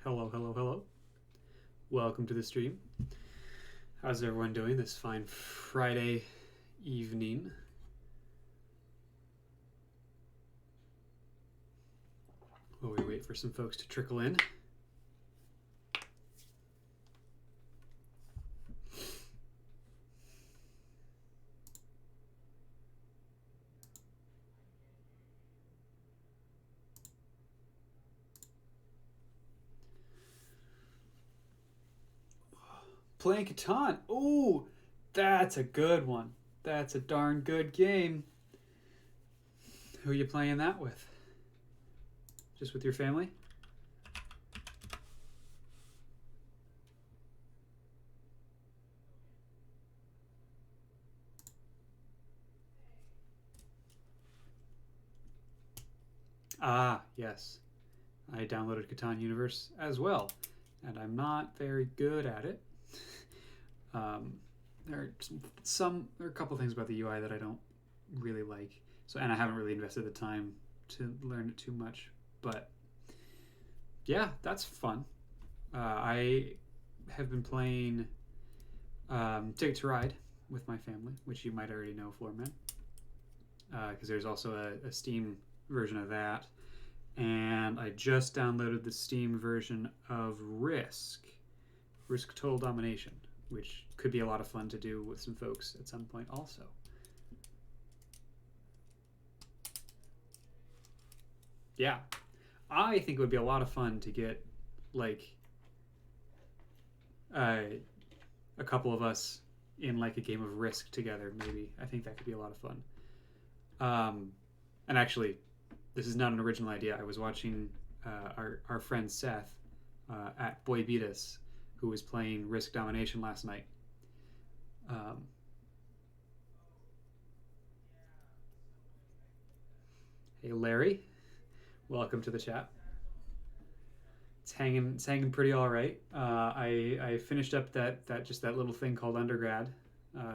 Hello, hello, hello. Welcome to the stream. How's everyone doing this fine Friday evening? While we wait for some folks to trickle in. Playing Catan. Ooh, that's a good one. That's a darn good game. Who are you playing that with? Just with your family? Ah, yes. I downloaded Catan Universe as well, and I'm not very good at it. There are there are a couple things about the UI that I don't really like. So, and I haven't really invested the time to learn it too much. But yeah, that's fun. I have been playing Ticket to Ride with my family, which you might already know, Floorman, because there's also a Steam version of that. And I just downloaded the Steam version of Risk Total Domination, which could be a lot of fun to do with some folks at some point also. Yeah, I think it would be a lot of fun to get like a couple of us in like a game of Risk together. Maybe I think that could be a lot of fun. And actually, this is not an original idea. I was watching our friend Seth at Boy Beat Us, who was playing Risk Domination last night. Hey Larry, welcome to the chat. It's hanging pretty all right. I finished up that little thing called undergrad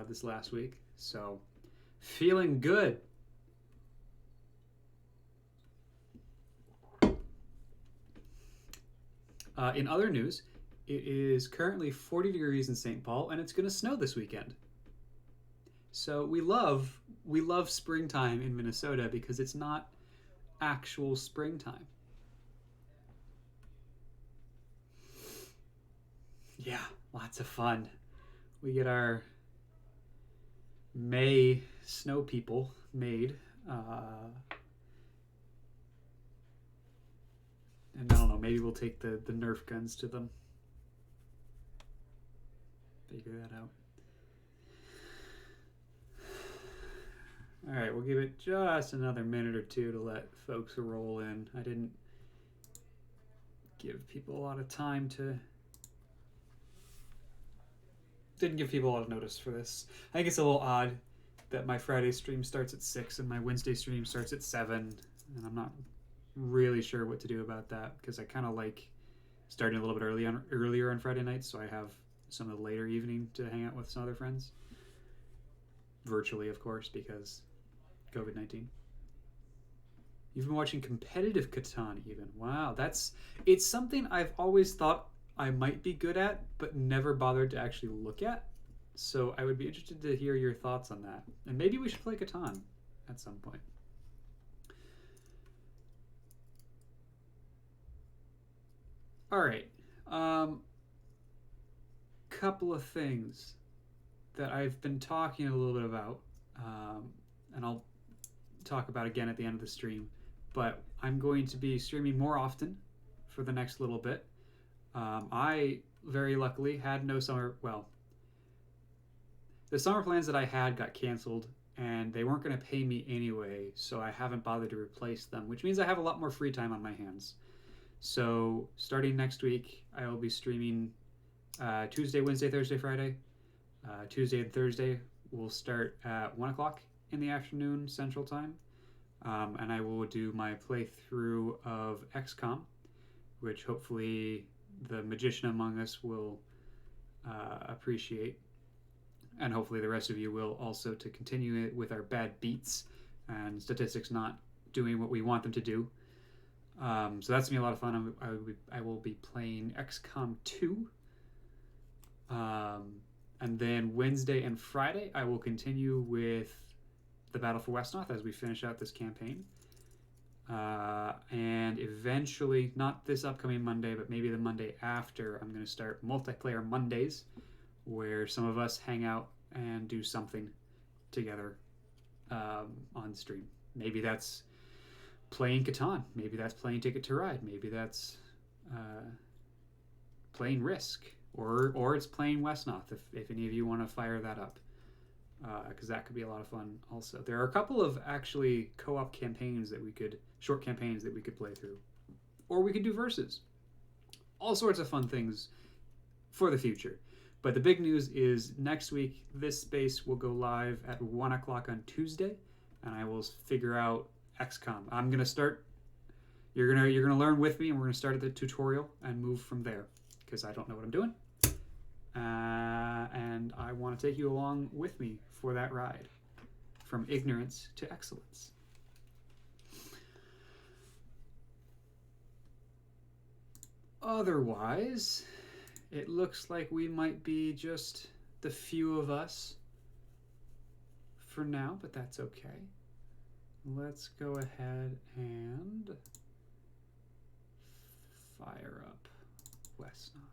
this last week, so feeling good. In other news, it is currently 40 degrees in St. Paul, and it's going to snow this weekend. So we love springtime in Minnesota because it's not actual springtime. Yeah, lots of fun. We get our May snow people made. And I don't know, maybe we'll take the Nerf guns to them. Figure that out. All right, we'll give it just another minute or two to let folks roll in. I didn't give people a lot of time to. Didn't give people a lot of notice for this. I think it's a little odd that my Friday stream starts at 6 and my Wednesday stream starts at 7, and I'm not really sure what to do about that because I kind of like starting a little bit earlier on Friday nights, so I have some of the later evening to hang out with some other friends. Virtually, of course, because COVID-19. You've been watching competitive Catan even. Wow, it's something I've always thought I might be good at, but never bothered to actually look at. So I would be interested to hear your thoughts on that. And maybe we should play Catan at some point. All right. Couple of things that I've been talking a little bit about, and I'll talk about again at the end of the stream. But I'm going to be streaming more often for the next little bit. I very luckily had no summer. Well, the summer plans that I had got canceled, and they weren't going to pay me anyway, so I haven't bothered to replace them, which means I have a lot more free time on my hands. So starting next week, I will be streaming Tuesday, Wednesday, Thursday, Friday. Tuesday and Thursday will start at 1 o'clock in the afternoon Central Time. And I will do my playthrough of XCOM, which hopefully the magician among us will appreciate. And hopefully the rest of you will also, to continue it with our bad beats and statistics not doing what we want them to do. So that's gonna be a lot of fun. I will be playing XCOM 2. And then Wednesday and Friday, I will continue with the Battle for Wesnoth as we finish out this campaign. And eventually, not this upcoming Monday, but maybe the Monday after, I'm going to start multiplayer Mondays, where some of us hang out and do something together on stream. Maybe that's playing Catan. Maybe that's playing Ticket to Ride. Maybe that's playing Risk. Or it's playing Wesnoth, if any of you want to fire that up. Because that could be a lot of fun also. There are a couple of actually co-op campaigns that we could, short campaigns that we could play through. Or we could do verses. All sorts of fun things for the future. But the big news is next week, this space will go live at 1 o'clock on Tuesday, and I will figure out XCOM. I'm going to start, you're gonna learn with me, and we're going to start at the tutorial and move from there, because I don't know what I'm doing. And I want to take you along with me for that ride from ignorance to excellence. Otherwise, it looks like we might be just the few of us for now, but that's okay. Let's go ahead and fire up Wesnoth.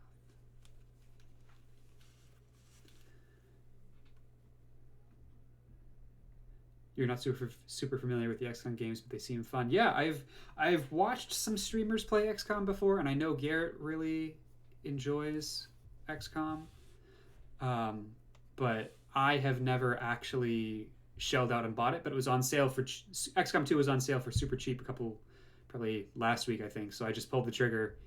You're not super familiar with the XCOM games, but they seem fun. Yeah, I've watched some streamers play XCOM before, and I know Garrett really enjoys XCOM. But I have never actually shelled out and bought it. But it was on sale for XCOM 2 was on sale for super cheap probably last week, I think. So I just pulled the trigger,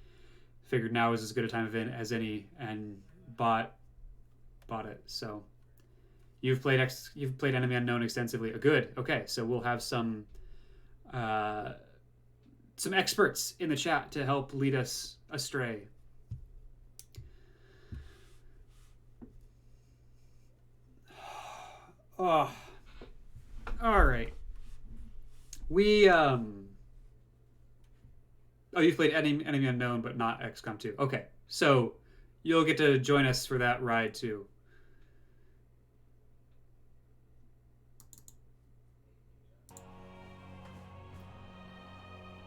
figured now is as good a time as any, and bought it. So. You've played Enemy Unknown extensively. Good. Okay, so we'll have some experts in the chat to help lead us astray. Oh, all right. We Oh, you've played Enemy Unknown, but not XCOM 2. Okay, so you'll get to join us for that ride too.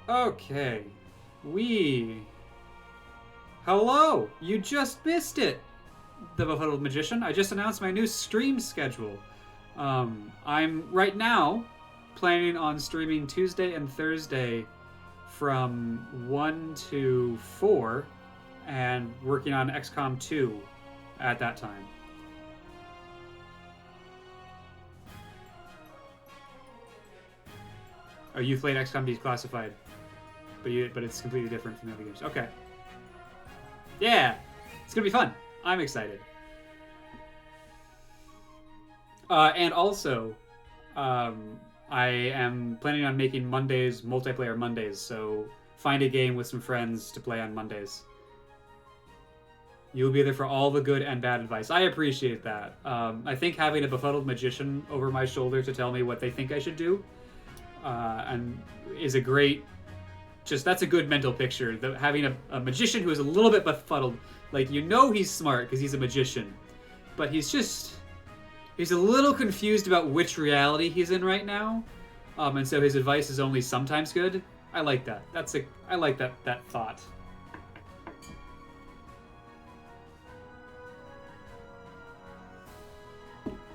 Okay, hello, you just missed it, the Befuddled Magician. I just announced my new stream schedule. I'm right now planning on streaming Tuesday and Thursday from 1 to 4 and working on XCOM 2 at that time. Oh, you played XCOM Declassified. But it's completely different from the other games. Okay. Yeah! It's gonna be fun. I'm excited. And also, I am planning on making Mondays multiplayer Mondays, so find a game with some friends to play on Mondays. You'll be there for all the good and bad advice. I appreciate that. I think having a Befuddled Magician over my shoulder to tell me what they think I should do and is a great... that's a good mental picture. Having a magician who is a little bit befuddled. Like, you know he's smart because he's a magician. But he's a little confused about which reality he's in right now. And so his advice is only sometimes good. I like that. I like that thought.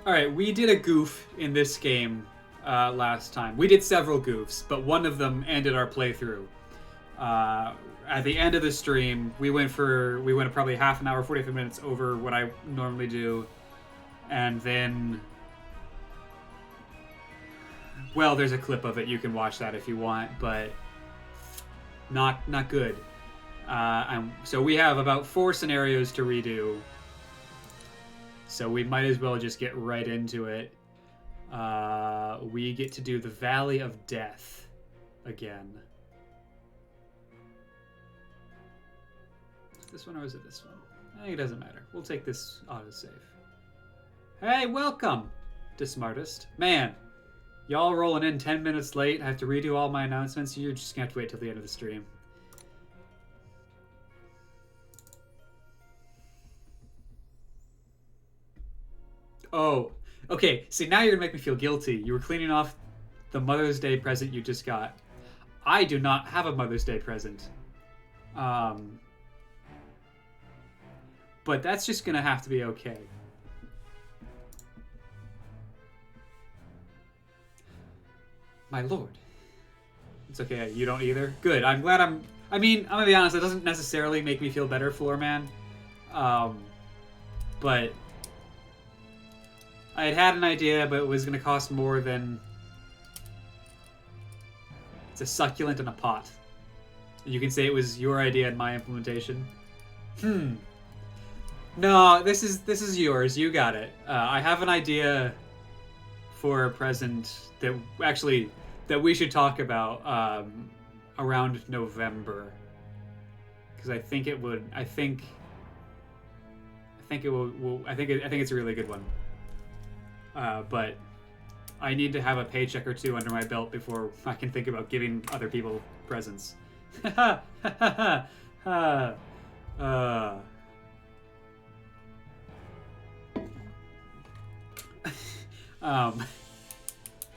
Alright, we did a goof in this game last time. We did several goofs, but one of them ended our playthrough. At the end of the stream, we went probably half an hour, 45 minutes over what I normally do, and then, well, there's a clip of it. You can watch that if you want, but not good. So we have about 4 scenarios to redo. So we might as well just get right into it. We get to do the Valley of Death again. This one or is it this one? I think it doesn't matter. We'll take this autosave. Hey, welcome to Smartest. Man, Y'all rolling in 10 minutes late. I have to redo all my announcements. You're just gonna have to wait till the end of the stream. Oh, okay. See, now you're gonna make me feel guilty. You were cleaning off the Mother's Day present you just got. I do not have a Mother's Day present. But that's just gonna have to be okay. My lord. It's okay, you don't either? Good, I'm glad I mean, I'm gonna be honest, it doesn't necessarily make me feel better, Floor Man. But I had an idea, but it was gonna cost more than... It's a succulent in a pot. You can say it was your idea and my implementation. No, this is yours. You got it. I have an idea for a present that actually that we should talk about around November, because I think it would. I think it will. I think it's a really good one. But I need to have a paycheck or two under my belt before I can think about giving other people presents.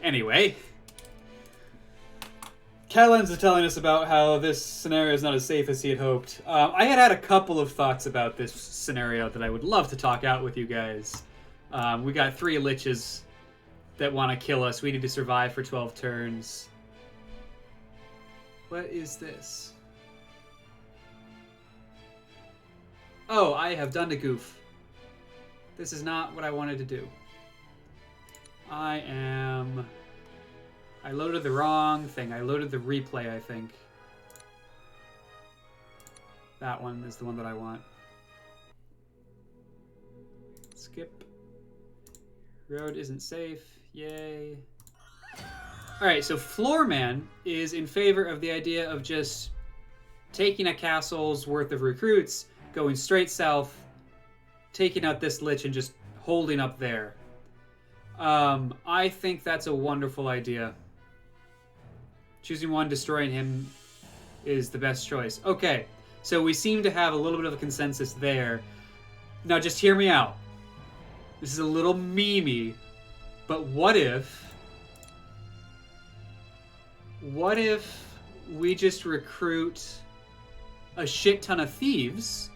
Anyway, Callens is telling us about how this scenario is not as safe as he had hoped. I had a couple of thoughts about this scenario that I would love to talk out with you guys. We got 3 liches that want to kill us. We need to survive for 12 turns. What is this? Oh, I have done a goof. This is not what I wanted to do. I loaded the wrong thing. I loaded the replay, I think. That one is the one that I want. Skip. Road isn't safe. Yay. Alright, so Floorman is in favor of the idea of just taking a castle's worth of recruits, going straight south, taking out this lich and just holding up there. I think that's a wonderful idea. Choosing one, destroying him is the best choice. Okay, so we seem to have a little bit of a consensus there. Now just hear me out. This is a little memey, but what if we just recruit a shit ton of thieves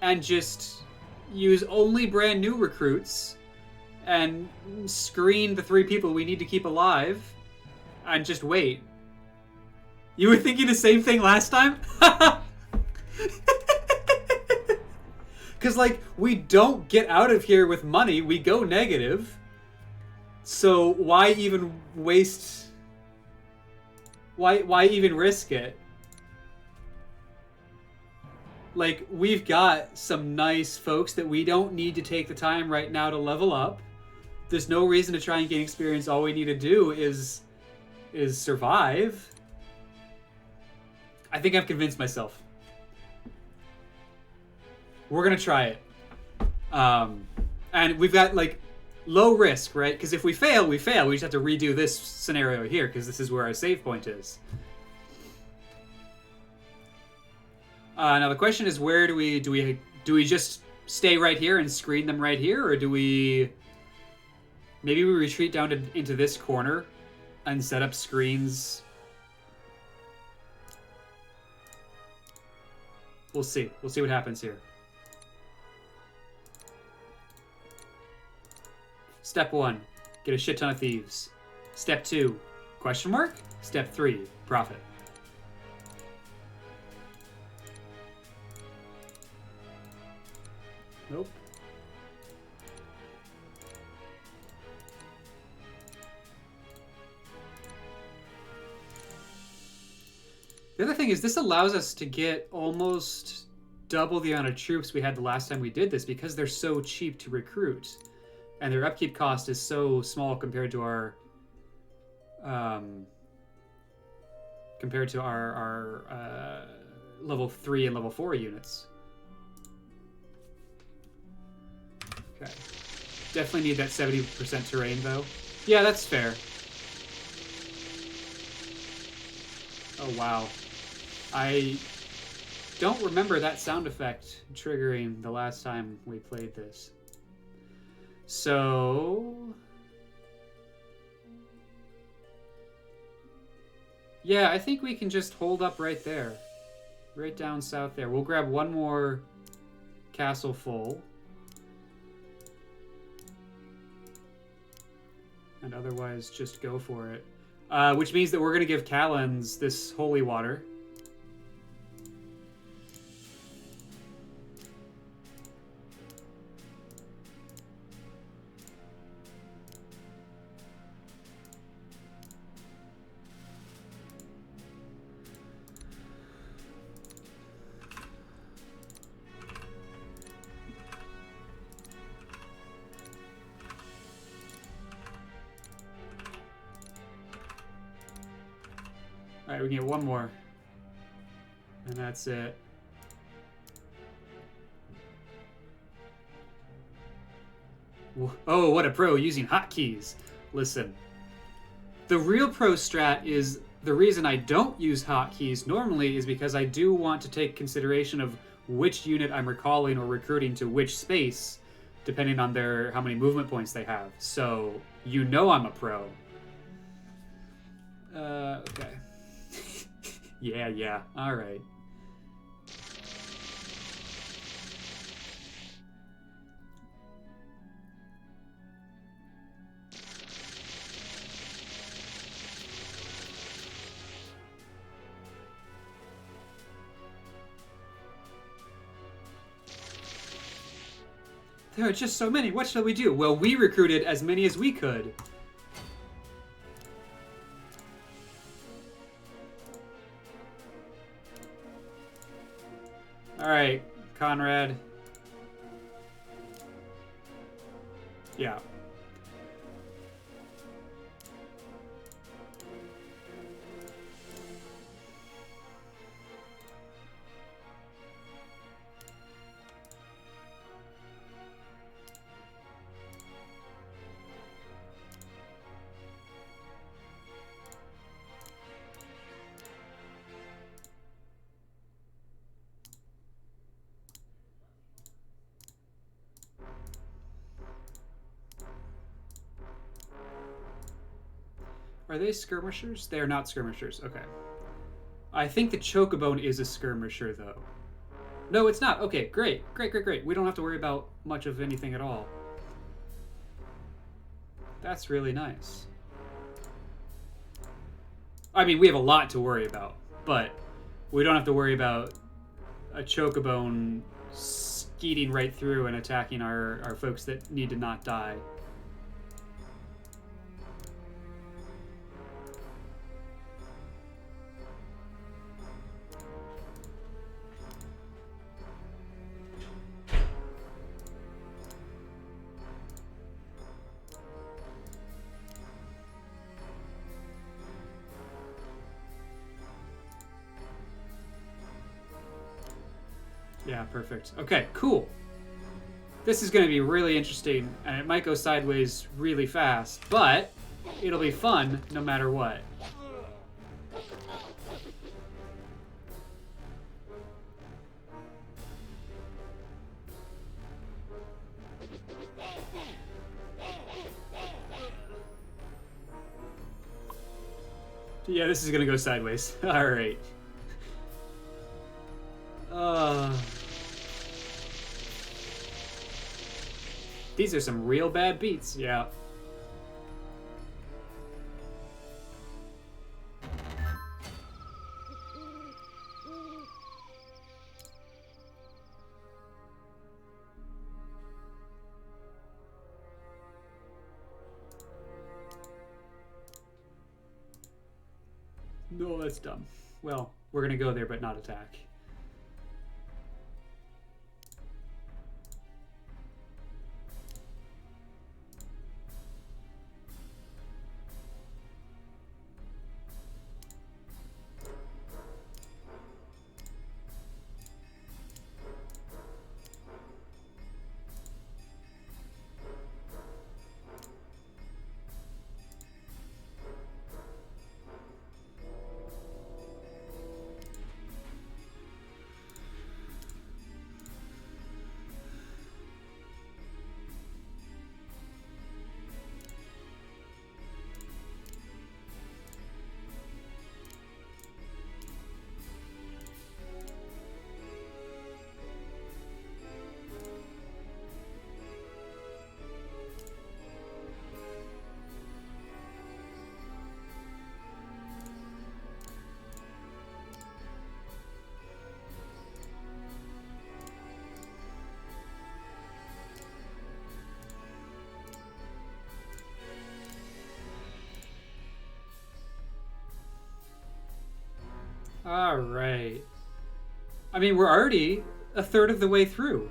and just use only brand new recruits and screen the 3 people we need to keep alive and just wait? You were thinking the same thing last time? Because, like, we don't get out of here with money. We go negative. So why even waste... Why even risk it? Like, we've got some nice folks that we don't need to take the time right now to level up. There's no reason to try and gain experience. All we need to do is survive. I think I've convinced myself. We're gonna try it. And we've got, like, low risk, right? Because if we fail, we fail. We just have to redo this scenario here, because this is where our save point is. Now the question is, where do we just stay right here and screen them right here, or do we maybe we retreat down into this corner and set up screens? We'll see. We'll see what happens here. Step 1, get a shit ton of thieves. Step 2, question mark? Step 3, profit. Nope. The other thing is, this allows us to get almost double the amount of troops we had the last time we did this, because they're so cheap to recruit. And their upkeep cost is so small compared to our level 3 and level 4 units. Okay. Definitely need that 70% terrain, though. Yeah, that's fair. Oh, wow. I don't remember that sound effect triggering the last time we played this. So... yeah, I think we can just hold up right there. Right down south there. We'll grab one more castle full. And otherwise just go for it. Which means that we're going to give Callans this holy water. Alright, we can get one more. And that's it. Oh, what a pro using hotkeys. Listen, the real pro strat is the reason I don't use hotkeys normally is because I do want to take consideration of which unit I'm recalling or recruiting to which space, depending on how many movement points they have. So, you know I'm a pro. Okay. Yeah, alright. There are just so many. What shall we do? Well, we recruited as many as we could. Alright, Conrad. Yeah. Are they skirmishers? They are not skirmishers. Okay. I think the Chocobone is a skirmisher, though. No, it's not. Okay, great. We don't have to worry about much of anything at all. That's really nice. I mean, we have a lot to worry about, but we don't have to worry about a Chocobone skeeting right through and attacking our folks that need to not die. Yeah, perfect. Okay, cool. This is going to be really interesting, and it might go sideways really fast, but it'll be fun no matter what. Yeah, this is going to go sideways. All right. These are some real bad beats, yeah. No, that's dumb. Well, we're gonna go there but not attack. All right. I mean, we're already a third of the way through.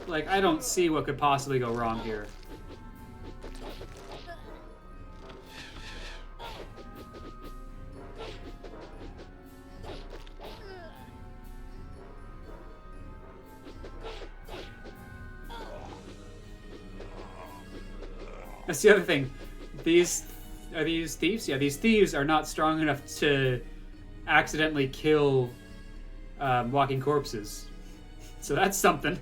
Like, I don't see what could possibly go wrong here. That's the other thing. These thieves? Yeah, these thieves are not strong enough to accidentally kill walking corpses. So that's something.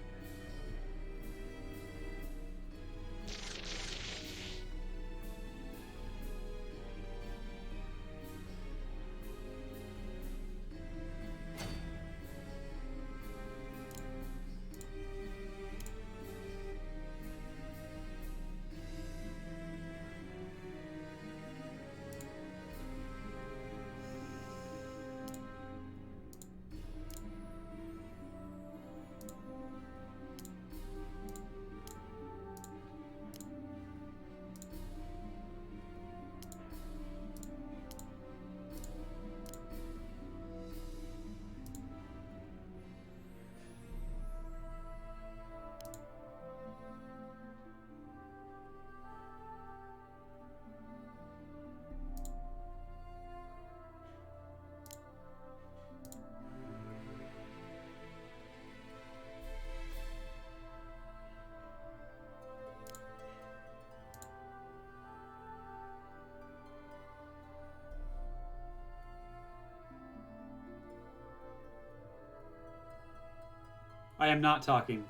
I am not talking.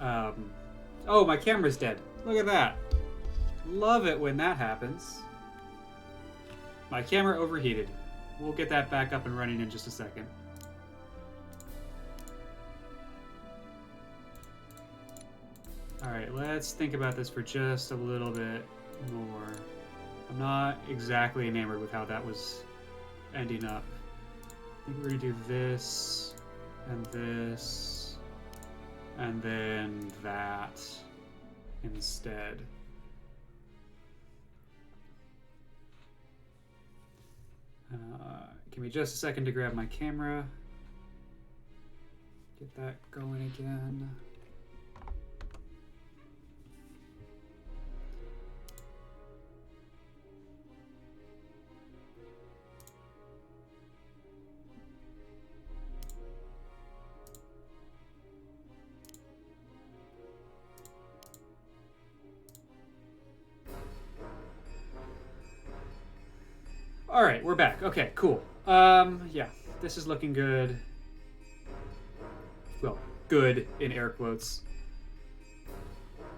Oh, my camera's dead. Look at that. Love it when that happens. My camera overheated. We'll get that back up and running in just a second. Alright, let's think about this for just a little bit more. I'm not exactly enamored with how that was ending up. I think we're going to do this, and this, and then that instead. Give me just a second to grab my camera. Get that going again. All right, we're back. Okay, cool. Yeah, this is looking good. Well, good in air quotes.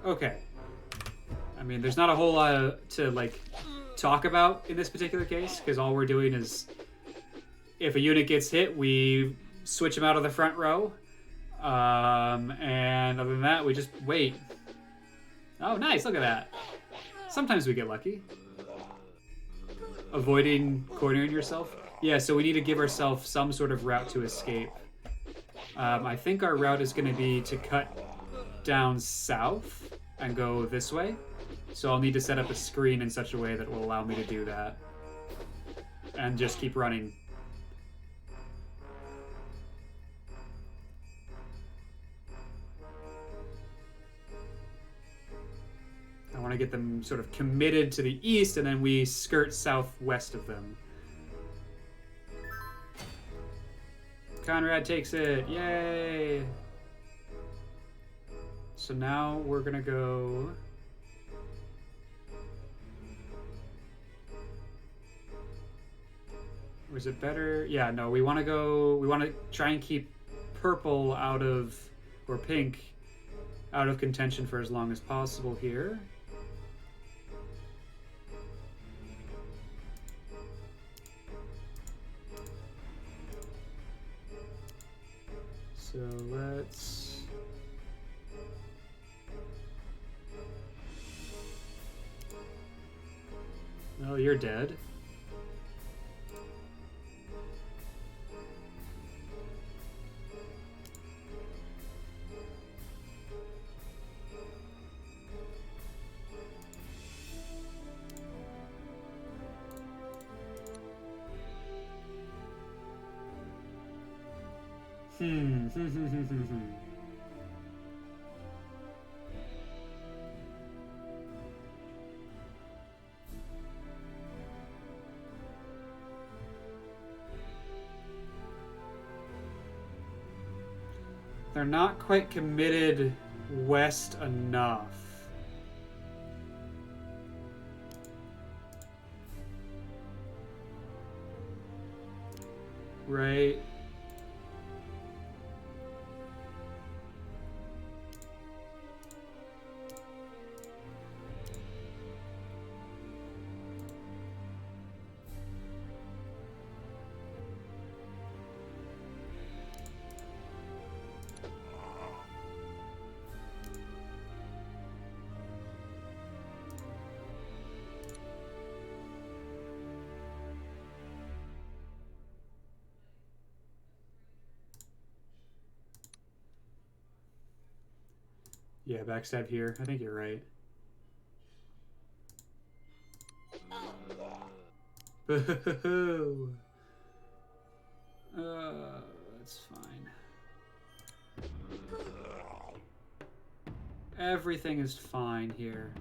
Okay. I mean, there's not a whole lot to, like, talk about in this particular case, because all we're doing is, if a unit gets hit, we switch them out of the front row. And other than that, we just wait. Oh, nice, look at that. Sometimes we get lucky. Avoiding cornering yourself. Yeah, so we need to give ourselves some sort of route to escape. I think our route is going to be to cut down south and go this way. So I'll need to set up a screen in such a way that will allow me to do that. And just keep running. I want to get them sort of committed to the east, and then we skirt southwest of them. Conrad takes it. Yay! So now we're going to go... Was it better? Yeah, no, we want to go... We want to try and keep purple out of... Or pink out of contention for as long as possible here. So let's... Well, you're dead. Hmm. They're not quite committed west enough. Right? Yeah, backstab here. I think you're right. Boo-hoo-hoo-hoo. That's fine. Everything is fine here.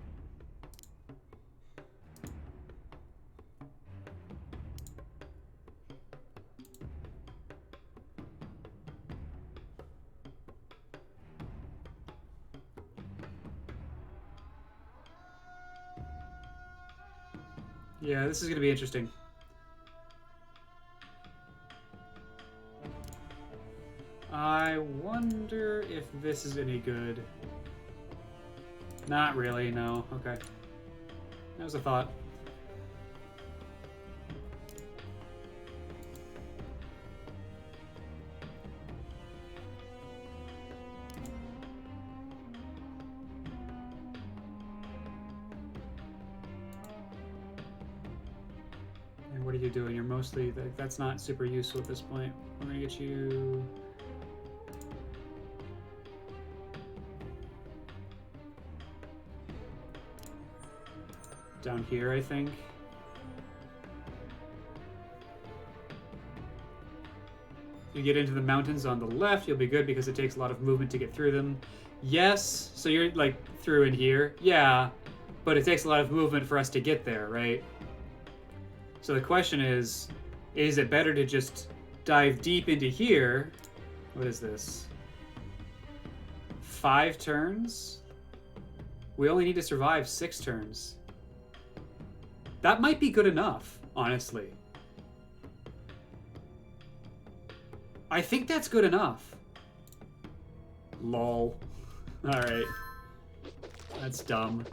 Yeah, this is going to be interesting. I wonder if this is any good. Not really, no. Okay. That was a thought. And what are you doing? You're mostly... That's not super useful at this point. I'm going to get you... down here, I think. You get into the mountains on the left, you'll be good because it takes a lot of movement to get through them. Yes, so you're like through in here. Yeah, but it takes a lot of movement for us to get there, right? So the question is it better to just dive deep into here? What is this? 5 turns? We only need to survive 6 turns. That might be good enough, honestly. I think that's good enough. Lol. Alright. That's dumb.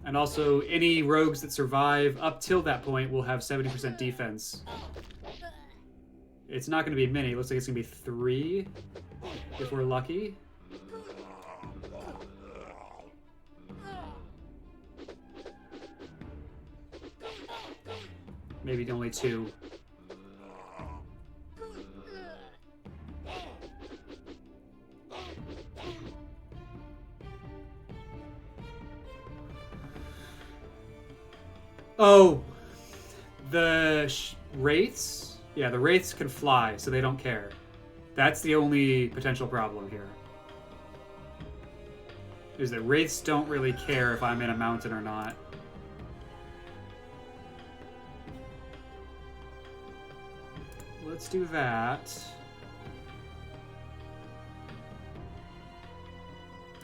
And also, any rogues that survive up till that point will have 70% defense. It's not going to be many. It looks like it's going to be 3, if we're lucky. Maybe only 2. Oh, the wraiths? Yeah, the wraiths can fly, so they don't care. That's the only potential problem here. Is that wraiths don't really care if I'm in a mountain or not. Let's do that.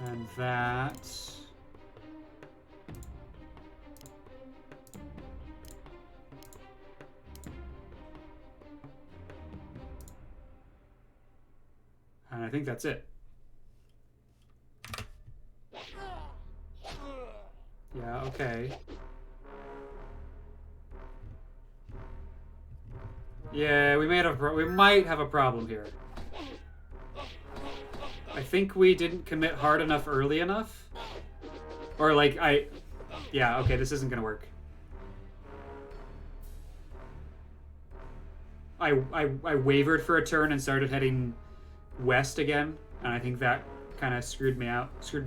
And that. And I think that's it. Yeah, okay. Yeah, we might have a problem here. I think we didn't commit hard enough early enough. Or like yeah, okay, this isn't gonna work. I wavered for a turn and started heading west again, and I think that kind of screwed me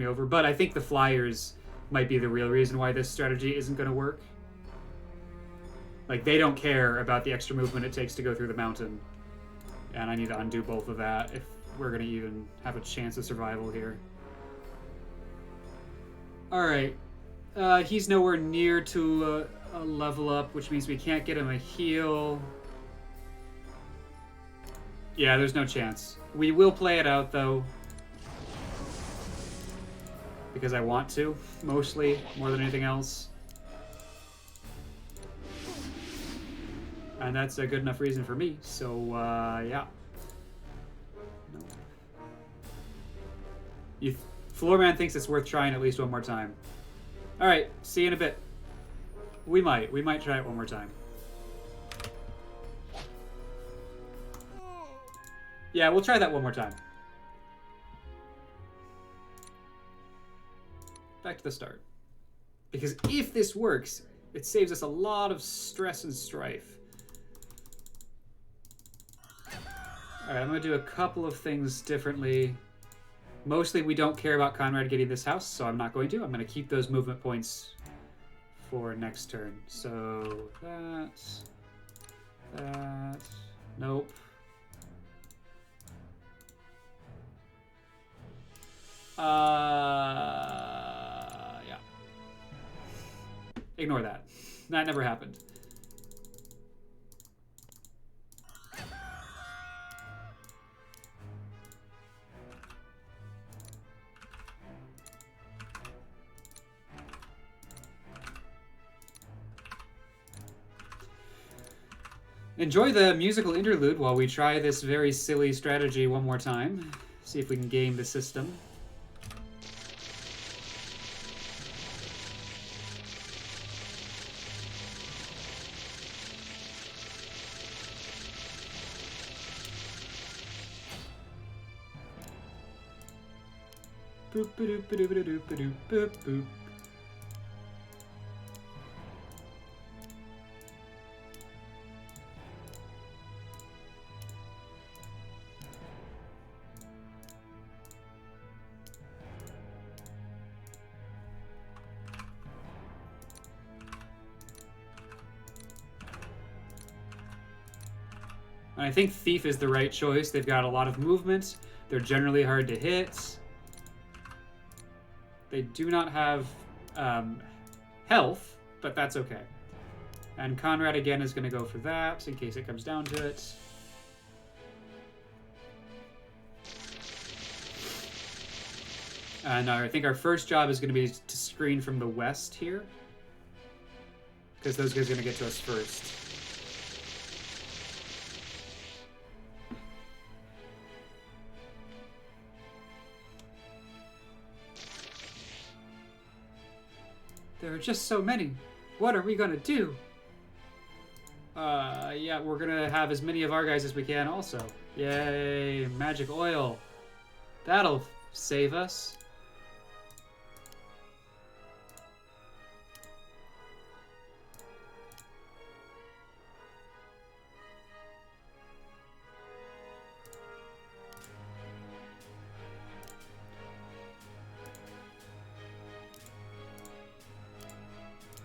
over. But I think the flyers might be the real reason why this strategy isn't going to work. Like, they don't care about the extra movement it takes to go through the mountain. And I need to undo both of that if we're going to even have a chance of survival here. Alright. He's nowhere near to a level up, which means we can't get him a heal. Yeah, there's no chance. We will play it out, though. Because I want to, mostly, more than anything else. And that's a good enough reason for me, so, yeah. No. Floorman thinks it's worth trying at least one more time. Alright, see you in a bit. We might try it one more time. Yeah, we'll try that one more time. Back to the start. Because if this works, it saves us a lot of stress and strife. Alright, I'm going to do a couple of things differently. Mostly we don't care about Conrad getting this house, so I'm not going to. I'm going to keep those movement points for next turn. So, that, nope. Yeah. Ignore that. That never happened. Enjoy the musical interlude while we try this very silly strategy one more time. See if we can game the system. Boop, ba-doop, ba-doop, ba-doop, ba-doop, boop, boop. And I think Thief is the right choice. They've got a lot of movement. They're generally hard to hit. They do not have health, but that's okay. And Conrad again is going to go for that in case it comes down to it. And I think our first job is going to be to screen from the west here, because those guys are going to get to us first. There are just so many. What are we gonna do? Yeah, we're gonna have as many of our guys as we can also. Yay, magic oil. That'll save us.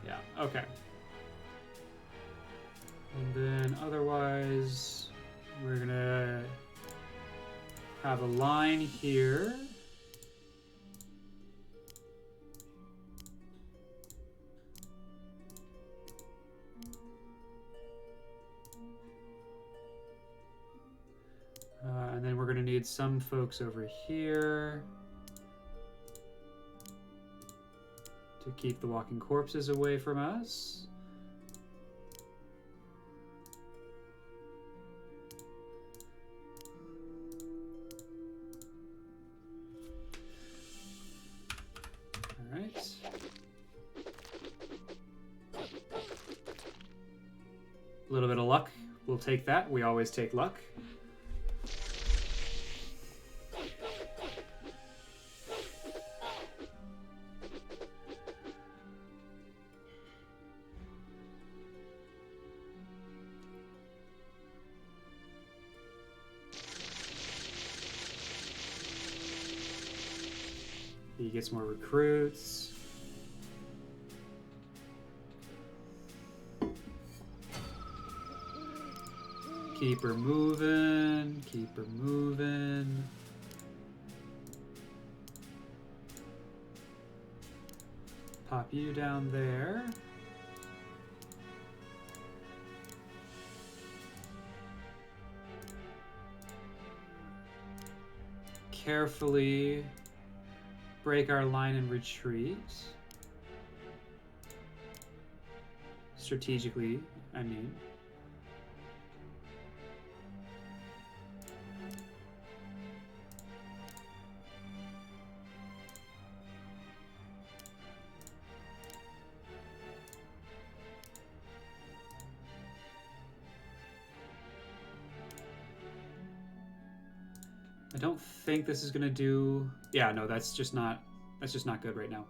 Yeah, okay. And then otherwise, we're gonna have a line here. And then we're gonna need some folks over here to keep the walking corpses away from us. All right. A little bit of luck. We'll take that. We always take luck. He gets more recruits. Keep her moving. Keep her moving. Pop you down there. Carefully break our line and retreat. Strategically, I mean. I don't think this is gonna do. Yeah, no, that's just not good right now.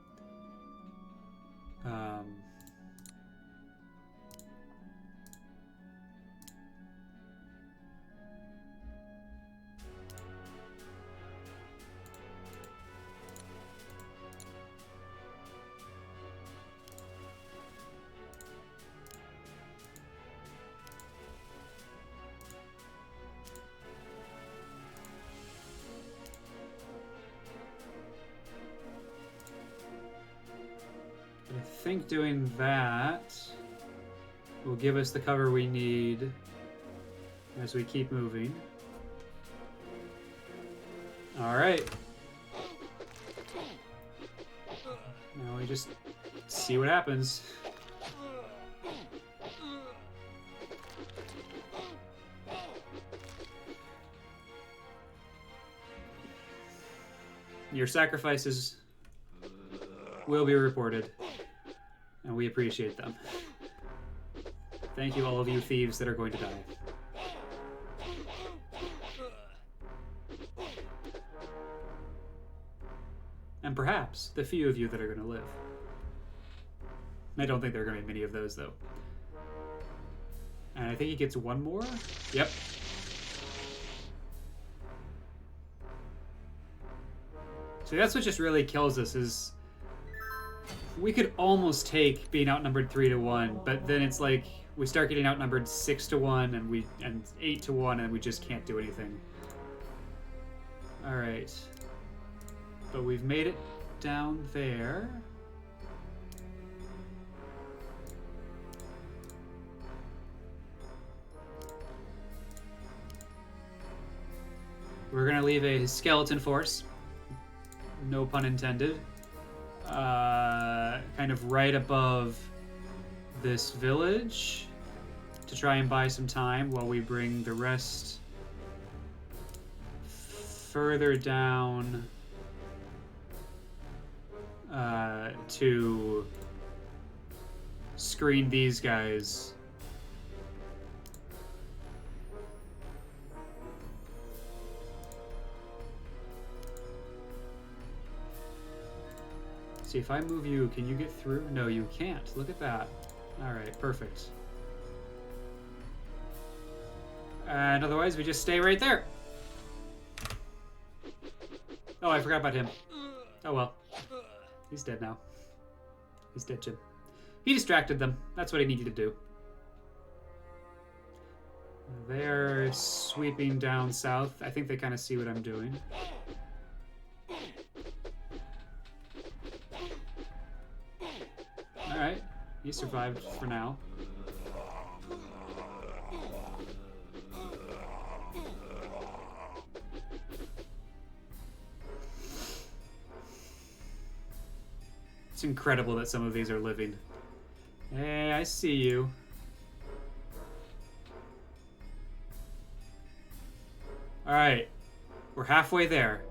I think doing that will give us the cover we need as we keep moving. All right. Now we just see what happens. Your sacrifices will be reported, and we appreciate them. Thank you, all of you thieves that are going to die. And perhaps the few of you that are going to live. I don't think there are going to be many of those, though. And I think he gets one more? Yep. So that's what just really kills us, is we could almost take being outnumbered 3-1, but then it's like we start getting outnumbered 6-1 and 8-1, and we just can't do anything. All right, but we've made it down there. We're gonna leave a skeleton force, no pun intended, kind of right above this village to try and buy some time while we bring the rest further down to screen these guys. See, if I move you, can you get through? No, you can't. Look at that. All right, perfect. And otherwise, we just stay right there. Oh, I forgot about him. Oh, well. He's dead now. He's dead, Jim. He distracted them. That's what he needed to do. They're sweeping down south. I think they kind of see what I'm doing. Alright, he survived for now. It's incredible that some of these are living. Hey, I see you. Alright, we're halfway there.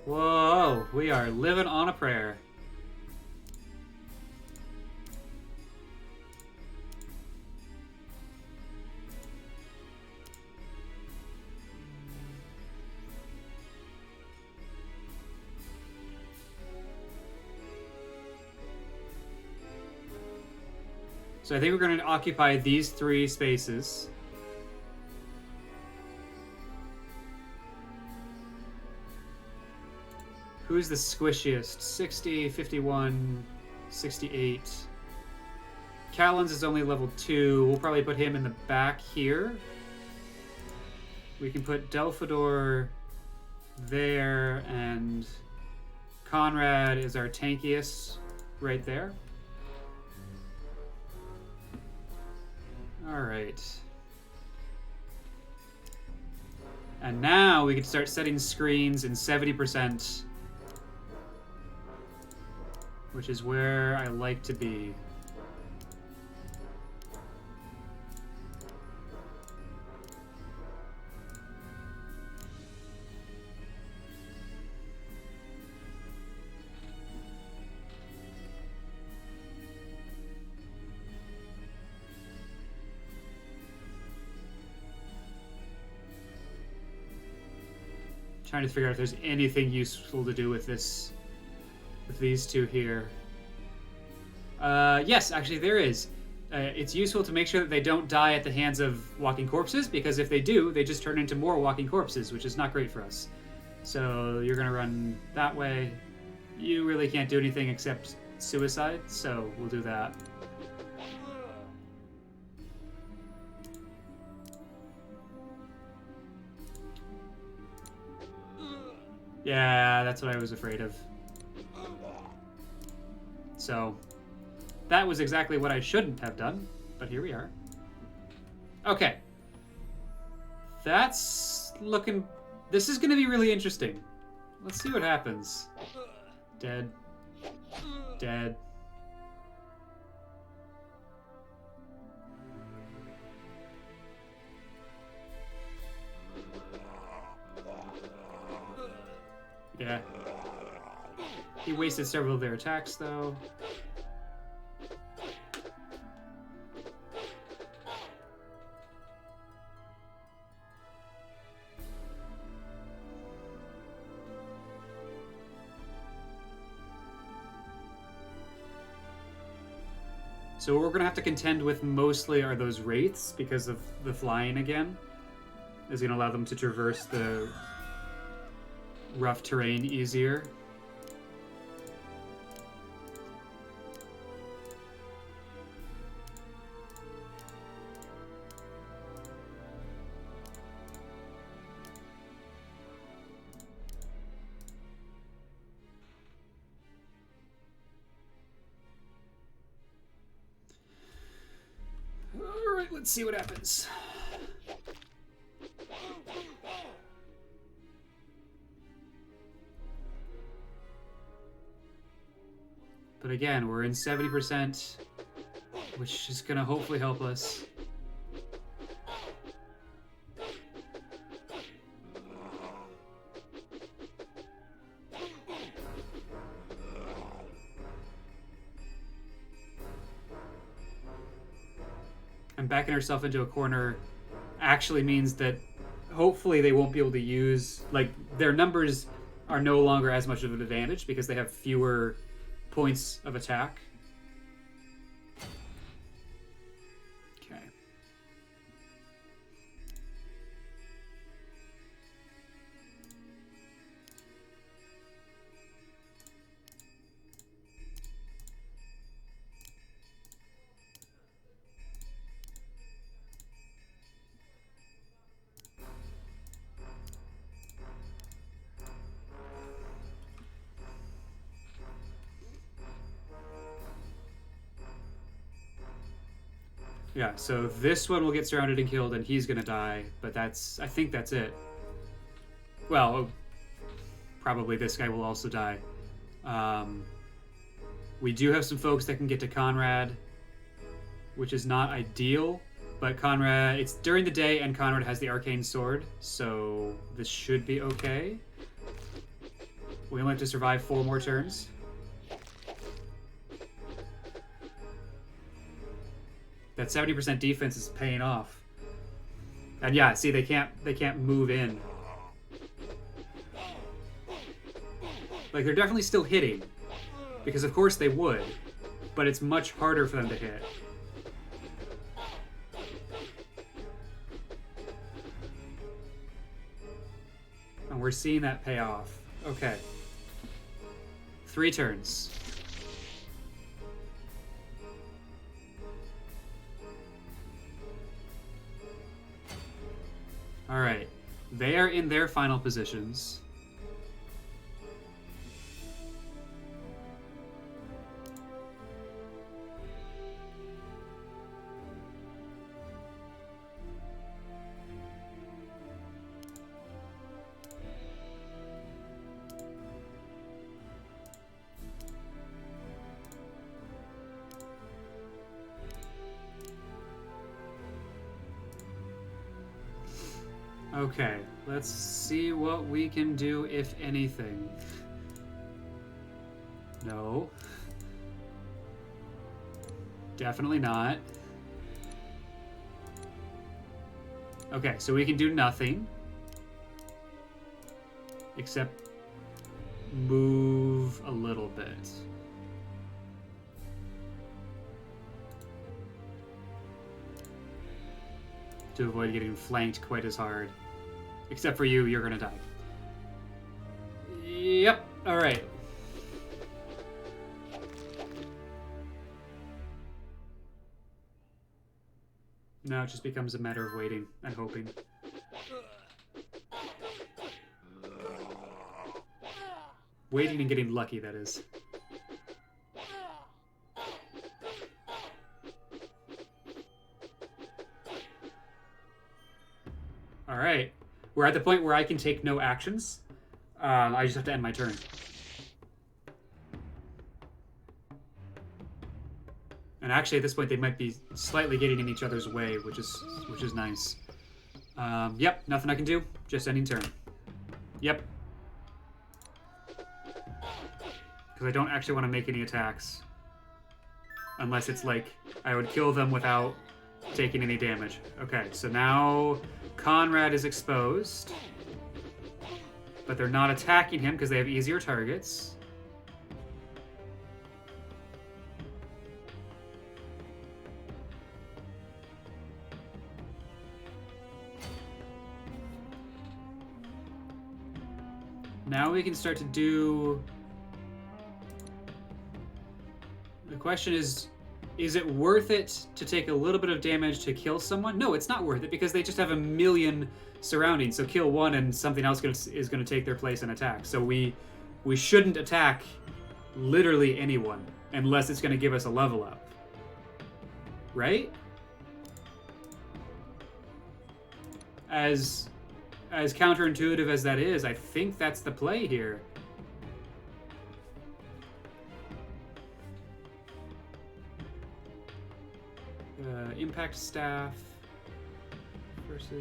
Whoa, we are living on a prayer. So I think we're going to occupy these 3 spaces. Who's the squishiest? 60, 51, 68. Callan's is only level 2. We'll probably put him in the back here. We can put Delphador there, and Conrad is our tankiest right there. All right. And now we can start setting screens in 70%, which is where I like to be. Trying to figure out if there's anything useful to do with this, with these two here. Yes, actually there is. It's useful to make sure that they don't die at the hands of walking corpses, because if they do, they just turn into more walking corpses, which is not great for us. So you're gonna run that way. You really can't do anything except suicide, so we'll do that. Yeah, that's what I was afraid of. So, that was exactly what I shouldn't have done, but here we are. Okay. That's looking... This is going to be really interesting. Let's see what happens. Dead. Dead. Yeah. He wasted several of their attacks, though. So what we're going to have to contend with mostly are those wraiths, because of the flying again. Is going to allow them to traverse the rough terrain easier. All right, let's see what happens. But again, we're in 70%, which is going to hopefully help us. And backing ourselves into a corner actually means that hopefully they won't be able to use, like, their numbers are no longer as much of an advantage because they have fewer points of attack. Okay. Yeah, so this one will get surrounded and killed, and he's gonna die, but that's... I think that's it. Well, probably this guy will also die. We do have some folks that can get to Conrad, which is not ideal, but Conrad... It's during the day, and Conrad has the arcane sword, so this should be okay. We only have to survive 4 more turns. That 70% defense is paying off. And yeah, see, they can't move in. Like, they're definitely still hitting, because of course they would, but it's much harder for them to hit. And we're seeing that pay off. Okay. 3 turns. All right. They are in their final positions. Okay, let's see what we can do, if anything. No. Definitely not. Okay, so we can do nothing. Except move a little bit. To avoid getting flanked quite as hard. Except for you, you're gonna die. Yep, alright. Now it just becomes a matter of waiting and hoping. Waiting and getting lucky, that is. Alright. We're at the point where I can take no actions. I just have to end my turn. And actually, at this point, they might be slightly getting in each other's way, which is nice. Yep, nothing I can do. Just ending turn. Yep. Because I don't actually want to make any attacks. Unless it's like, I would kill them without taking any damage. Okay, so now Conrad is exposed. But they're not attacking him because they have easier targets. Now we can start to do... The question is it worth it to take a little bit of damage to kill someone? No, it's not worth it because they just have a million surroundings. So kill one and something else is going to take their place and attack. So we shouldn't attack literally anyone unless it's going to give us a level up. Right? As counterintuitive as that is, I think that's the play here. Impact staff versus...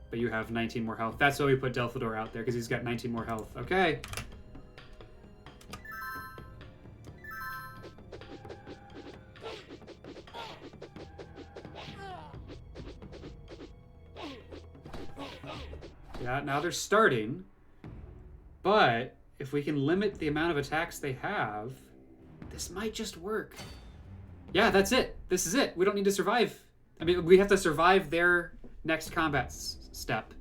But you have 19 more health. That's why we put Delphador out there, because he's got 19 more health. Okay. Yeah, now they're starting. But if we can limit the amount of attacks they have, this might just work. Yeah, that's it. This is it. We don't need to survive. I mean, we have to survive their next combat step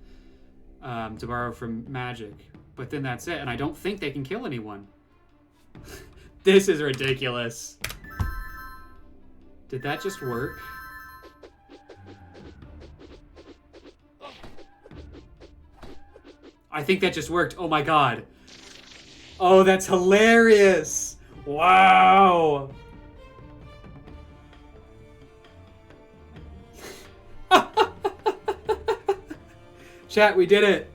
to borrow from magic. But then that's it. And I don't think they can kill anyone. This is ridiculous. Did that just work? I think that just worked. Oh my god. Oh, that's hilarious. Wow. Chat, we did it.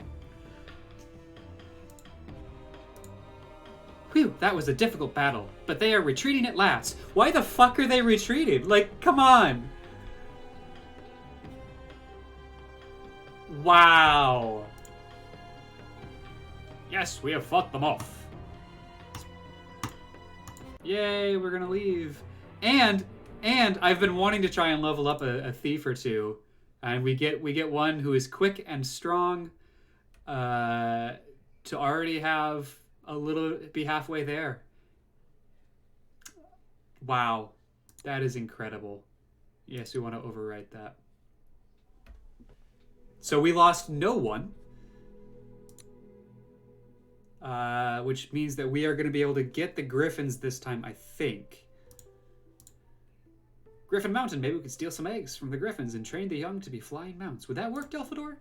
Whew, that was a difficult battle, but they are retreating at last. Why the fuck are they retreating? Like, come on. Wow. Yes, we have fought them off. Yay, we're gonna leave. And I've been wanting to try and level up a thief or two. And we get one who is quick and strong to already have a little, be halfway there. Wow. That is incredible. Yes, we want to overwrite that. So we lost no one. Which means that we are going to be able to get the Griffins this time, I think. Griffin Mountain, maybe we could steal some eggs from the griffins and train the young to be flying mounts. Would that work, Delphador?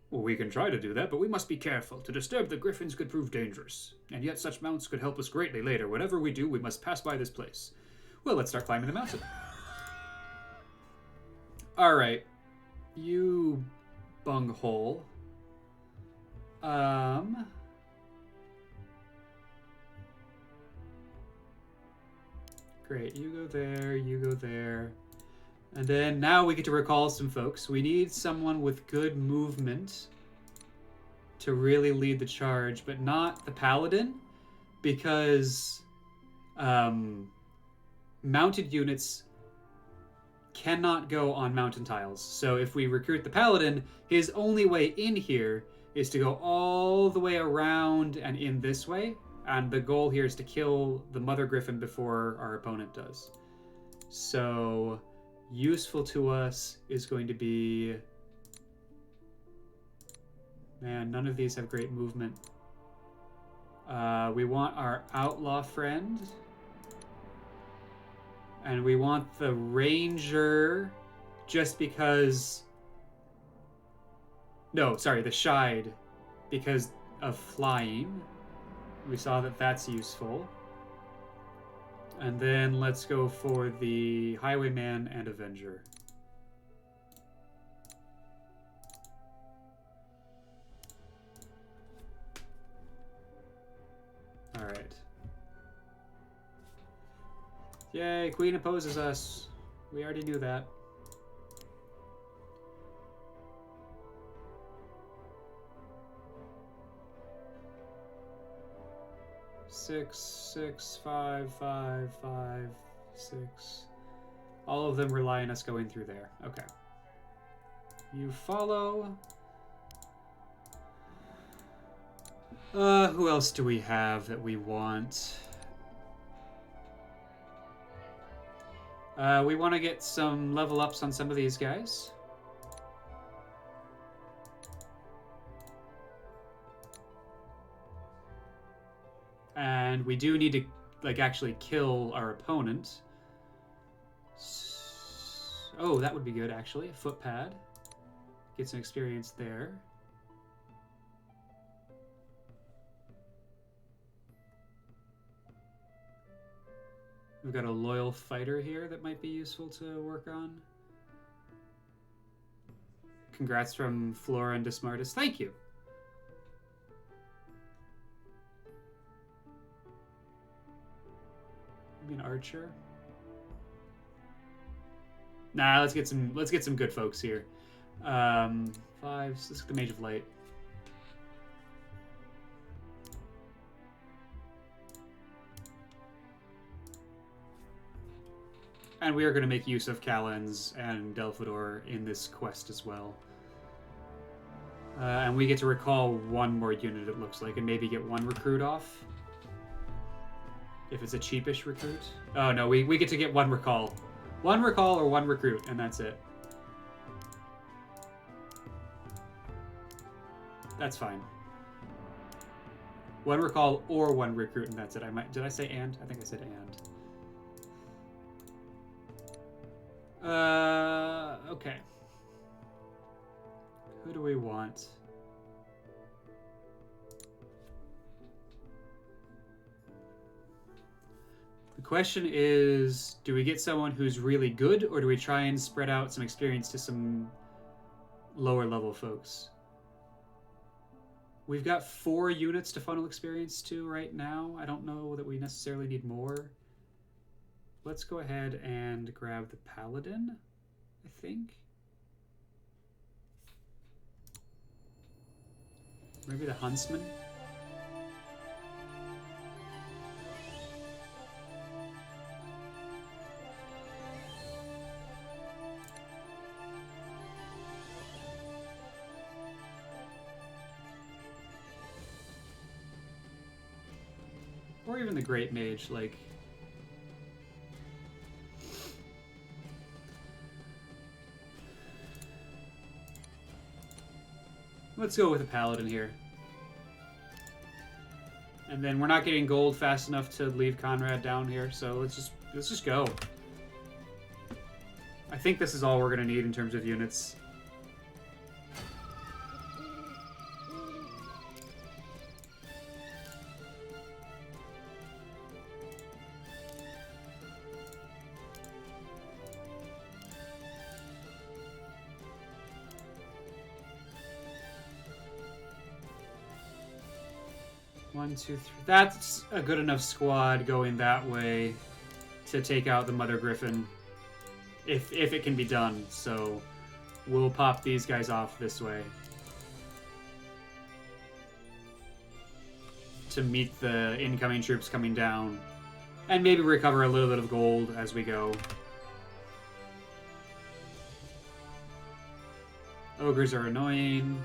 Well, we can try to do that, but we must be careful. To disturb the griffins could prove dangerous. And yet such mounts could help us greatly later. Whatever we do, we must pass by this place. Well, let's start climbing the mountain. Alright. You bunghole. Great, you go there, you go there. And then now we get to recall some folks. We need someone with good movement to really lead the charge, but not the paladin, because mounted units cannot go on mountain tiles. So if we recruit the paladin, his only way in here is to go all the way around and in this way. And the goal here is to kill the mother griffin before our opponent does. So useful to us is going to be... Man, none of these have great movement. We want our outlaw friend. And we want the ranger just because... No, sorry, the Shide because of flying. We saw that that's useful. And then let's go for the Highwayman and Avenger. Alright. Yay, Queen opposes us. We already knew that. Six, six, 5, 5, 5, 6. All of them rely on us going through there. Okay. You follow. Who else do we have that we want? We want to get some level ups on some of these guys. And we do need to, like, actually kill our opponent. Oh, that would be good, actually. A footpad. Get some experience there. We've got a loyal fighter here that might be useful to work on. Congrats from Flora and Dismartis. Thank you. Maybe an archer. Nah, let's get some good folks here. 5. Let's get the Mage of Light. And we are going to make use of Callens and Delphador in this quest as well. And we get to recall one more unit, it looks like, and maybe get one recruit off. If it's a cheapish recruit. Oh no, we get to get one recall. One recall or one recruit, and that's it. That's fine. One recall or one recruit, and that's it. Did I say and? I think I said and. Okay. Who do we want? The question is, do we get someone who's really good, or do we try and spread out some experience to some lower level folks? We've got 4 units to funnel experience to right now. I don't know that we necessarily need more. Let's go ahead and grab the Paladin, I think. Maybe the Huntsman. Or even the Great Mage, like... Let's go with a Paladin here. And then we're not getting gold fast enough to leave Conrad down here, so let's just go. I think this is all we're going to need in terms of units. One, two, three. That's a good enough squad going that way to take out the Mother Griffin, if it can be done. So we'll pop these guys off this way to meet the incoming troops coming down, and maybe recover a little bit of gold as we go. Ogres are annoying.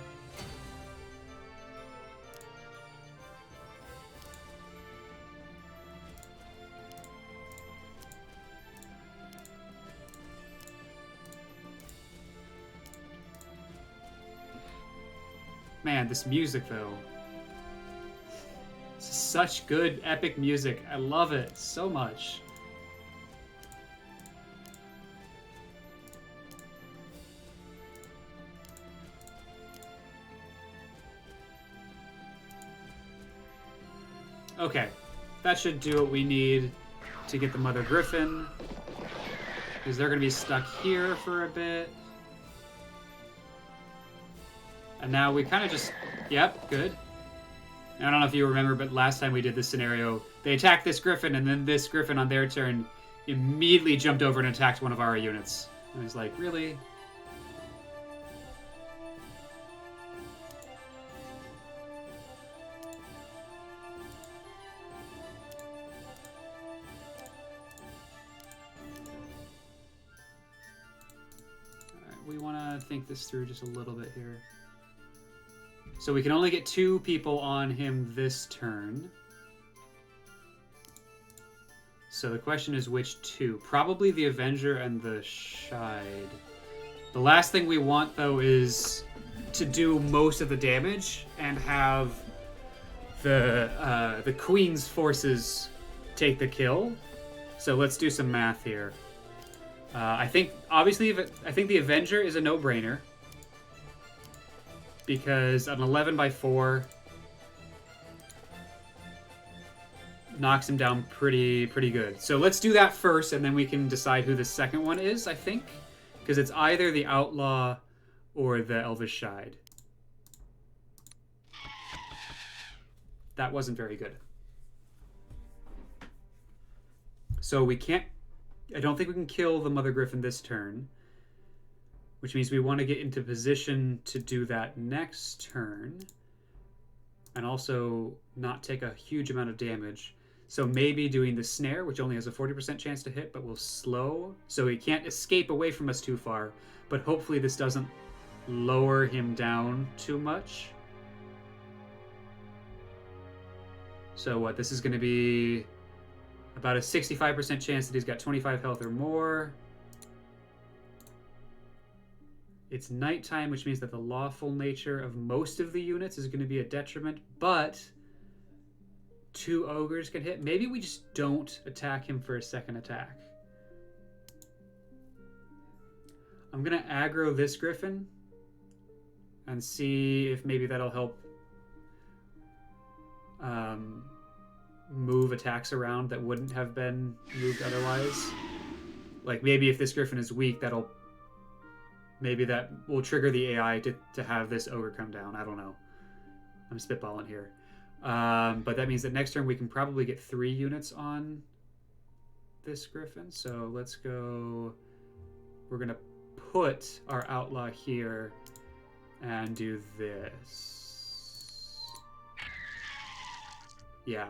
Man, this music, though. It's such good, epic music. I love it so much. Okay. That should do what we need to get the Mother Griffin. Because they're going to be stuck here for a bit. And now we kind of just... Yep, good. I don't know if you remember, but last time we did this scenario, they attacked this Griffin, and then this Griffin on their turn immediately jumped over and attacked one of our units. I was like, really? Alright, we want to think this through just a little bit here. So we can only get 2 people on him this turn. So the question is which 2? Probably the Avenger and the Shide. The last thing we want, though, is to do most of the damage and have the Queen's forces take the kill. So let's do some math here. I think the Avenger is a no-brainer, because an 11 by 4 knocks him down pretty good. So let's do that first, and then we can decide who the second one is, I think. Because it's either the Outlaw or the Elvish Shide. That wasn't very good. So we can't... I don't think we can kill the Mother Griffin this turn, which means we want to get into position to do that next turn, and also not take a huge amount of damage. So maybe doing the snare, which only has a 40% chance to hit, but will slow, so he can't escape away from us too far, but hopefully this doesn't lower him down too much. So what, this is going to be about a 65% chance that he's got 25 health or more. It's nighttime, which means that the lawful nature of most of the units is going to be a detriment, but 2 ogres can hit. Maybe we just don't attack him for a second attack. I'm going to aggro this Griffin and see if maybe that'll help move attacks around that wouldn't have been moved otherwise. Like, maybe if this Griffin is weak, maybe that will trigger the AI to have this ogre come down. I don't know. I'm spitballing here. But that means that next turn we can probably get 3 units on this Griffin. So let's go... We're going to put our Outlaw here and do this. Yeah.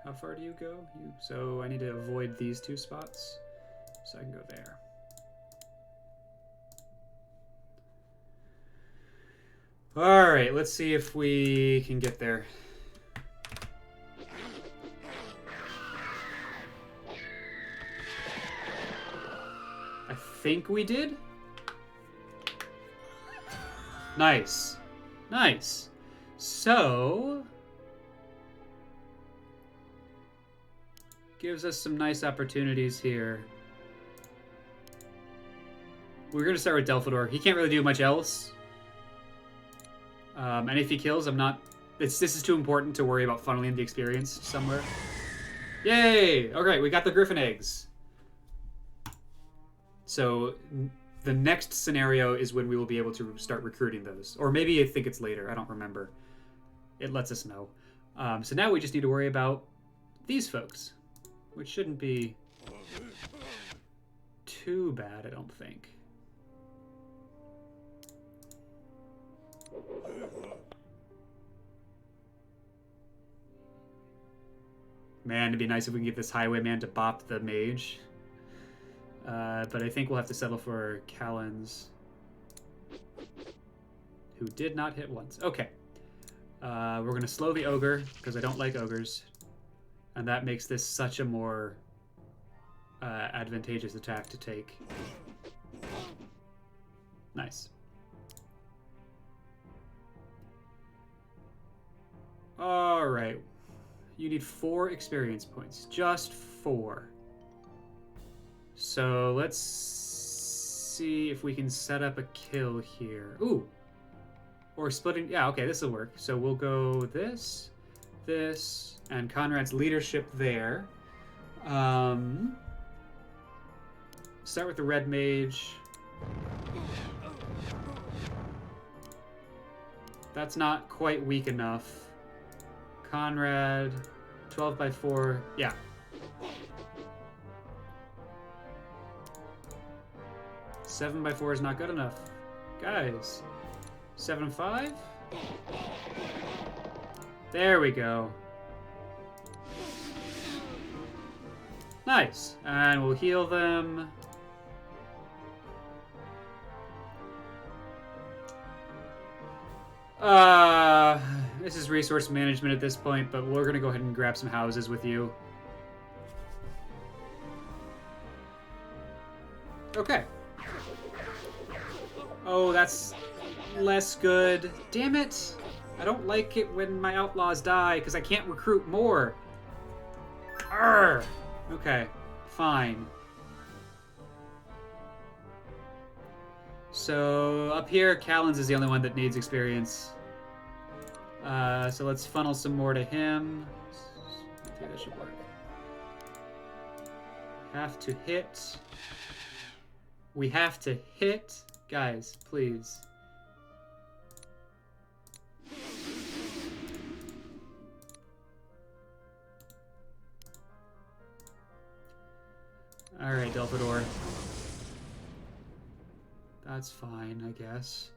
How far do you go? So I need to avoid these 2 spots, so I can go there. All right, let's see if we can get there. I think we did. Nice. Nice. So... gives us some nice opportunities here. We're going to start with Delphador. He can't really do much else. And if he kills, I'm not... this is too important to worry about funneling the experience somewhere. Yay! Okay, we got the Griffin eggs. So the next scenario is when we will be able to start recruiting those. Or maybe I think it's later. I don't remember. It lets us know. So now we just need to worry about these folks, which shouldn't be too bad, I don't think. Man, it'd be nice if we can get this highwayman to bop the mage. But I think we'll have to settle for Callens, who did not hit once. Okay. We're going to slow the ogre, because I don't like ogres. And that makes this such a more advantageous attack to take. Nice. Alright. You need 4 experience points. Just 4. So let's see if we can set up a kill here. Ooh! Or splitting... yeah, okay, this will work. So we'll go this, this, and Conrad's leadership there. Start with the red mage. That's not quite weak enough. Conrad, 12 by 4, yeah. Seven by 4 is not good enough. Guys, 7-5? There we go. Nice, and we'll heal them. This is resource management at this point, but we're gonna go ahead and grab some houses with you. Okay. Oh, that's less good. Damn it! I don't like it when my outlaws die, because I can't recruit more. Arrgh! Okay, fine. So, up here, Callens is the only one that needs experience. So let's funnel some more to him. I think that should work. Have to hit. We have to hit. Guys, please. Alright, Delphador. That's fine, I guess.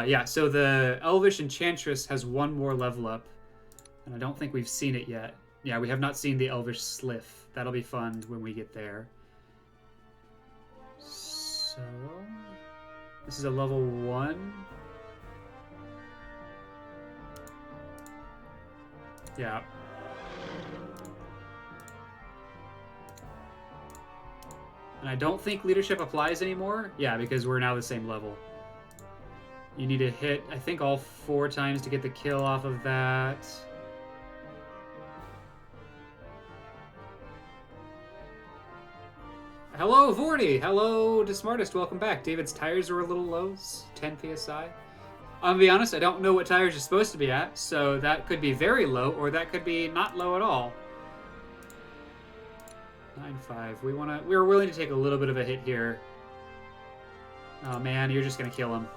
Yeah, so the Elvish Enchantress has one more level up. And I don't think we've seen it yet. Yeah, we have not seen the Elvish Sliff. That'll be fun when we get there. So... this is a level 1. Yeah. And I don't think leadership applies anymore. Yeah, because we're now the same level. You need to hit, I think, all 4 times to get the kill off of that. Hello, Vorty! Hello, Desmartest. Welcome back. David's tires are a little low. 10 PSI. I'm gonna be honest, I don't know what tires you're supposed to be at, so that could be very low, or that could be not low at all. 9-5. We're willing to take a little bit of a hit here. Oh man, you're just gonna kill him.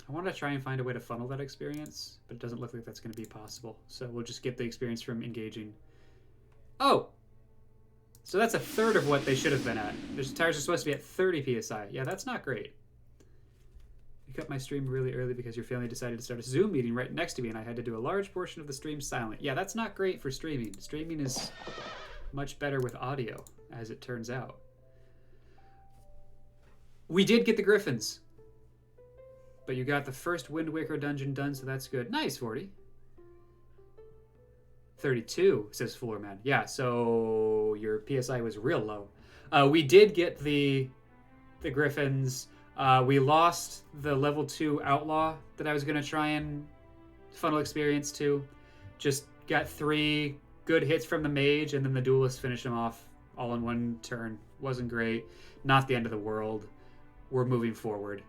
I want to try and find a way to funnel that experience, but it doesn't look like that's going to be possible. So we'll just get the experience from engaging. Oh! So that's a third of what they should have been at. Their tires are supposed to be at 30 PSI. Yeah, that's not great. You cut my stream really early because your family decided to start a Zoom meeting right next to me, and I had to do a large portion of the stream silent. Yeah, that's not great for streaming. Streaming is much better with audio, as it turns out. We did get the Griffins. But you got the first Wind Waker dungeon done, so that's good. Nice, 40. 32, says Floorman. Yeah, so your PSI was real low. We did get the griffins. We lost the level 2 outlaw that I was going to try and funnel experience to. Just got 3 good hits from the mage, and then the duelist finished him off all in one turn. Wasn't great. Not the end of the world. We're moving forward.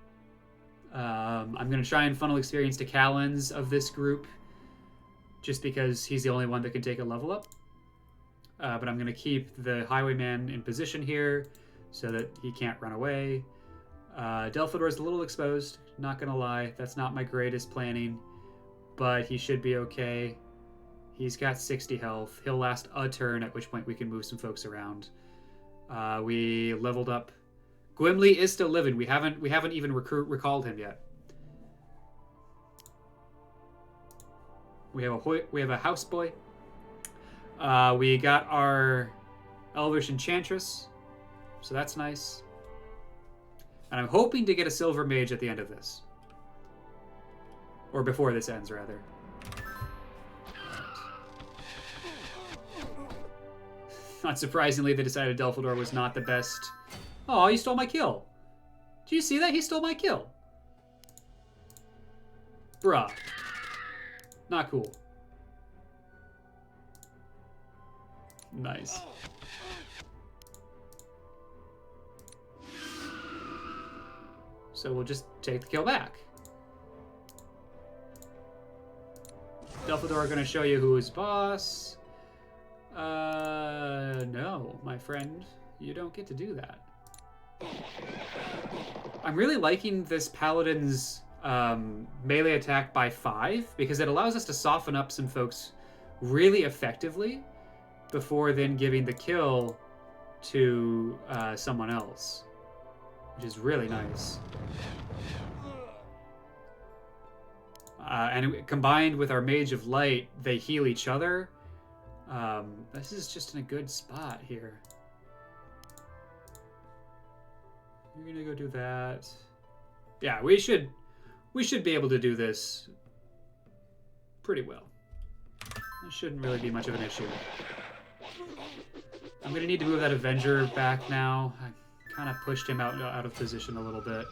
I'm going to try and funnel experience to Callan's of this group, just because he's the only one that can take a level up. But I'm going to keep the highwayman in position here so that he can't run away. Delphador's a little exposed, not going to lie. That's not my greatest planning, but he should be okay. He's got 60 health. He'll last a turn, at which point we can move some folks around. We leveled up. Gwimli is still living. We haven't even recalled him yet. We have a houseboy. We got our Elvish Enchantress, so that's nice. And I'm hoping to get a Silver Mage at the end of this. Or before this ends, rather. Not surprisingly, they decided Delphador was not the best. Oh, he stole my kill. Did you see that? He stole my kill. Bruh. Not cool. Nice. So we'll just take the kill back. Delphador are going to show you who is boss. No, my friend. You don't get to do that. I'm really liking this paladin's melee attack by 5 because it allows us to soften up some folks really effectively before then giving the kill to someone else, which is really nice. And combined with our Mage of Light, they heal each other. This is just in a good spot here. You're gonna go do that. Yeah, we should be able to do this pretty well. It shouldn't really be much of an issue. I'm gonna need to move that Avenger back now. I kind of pushed him out of position a little bit.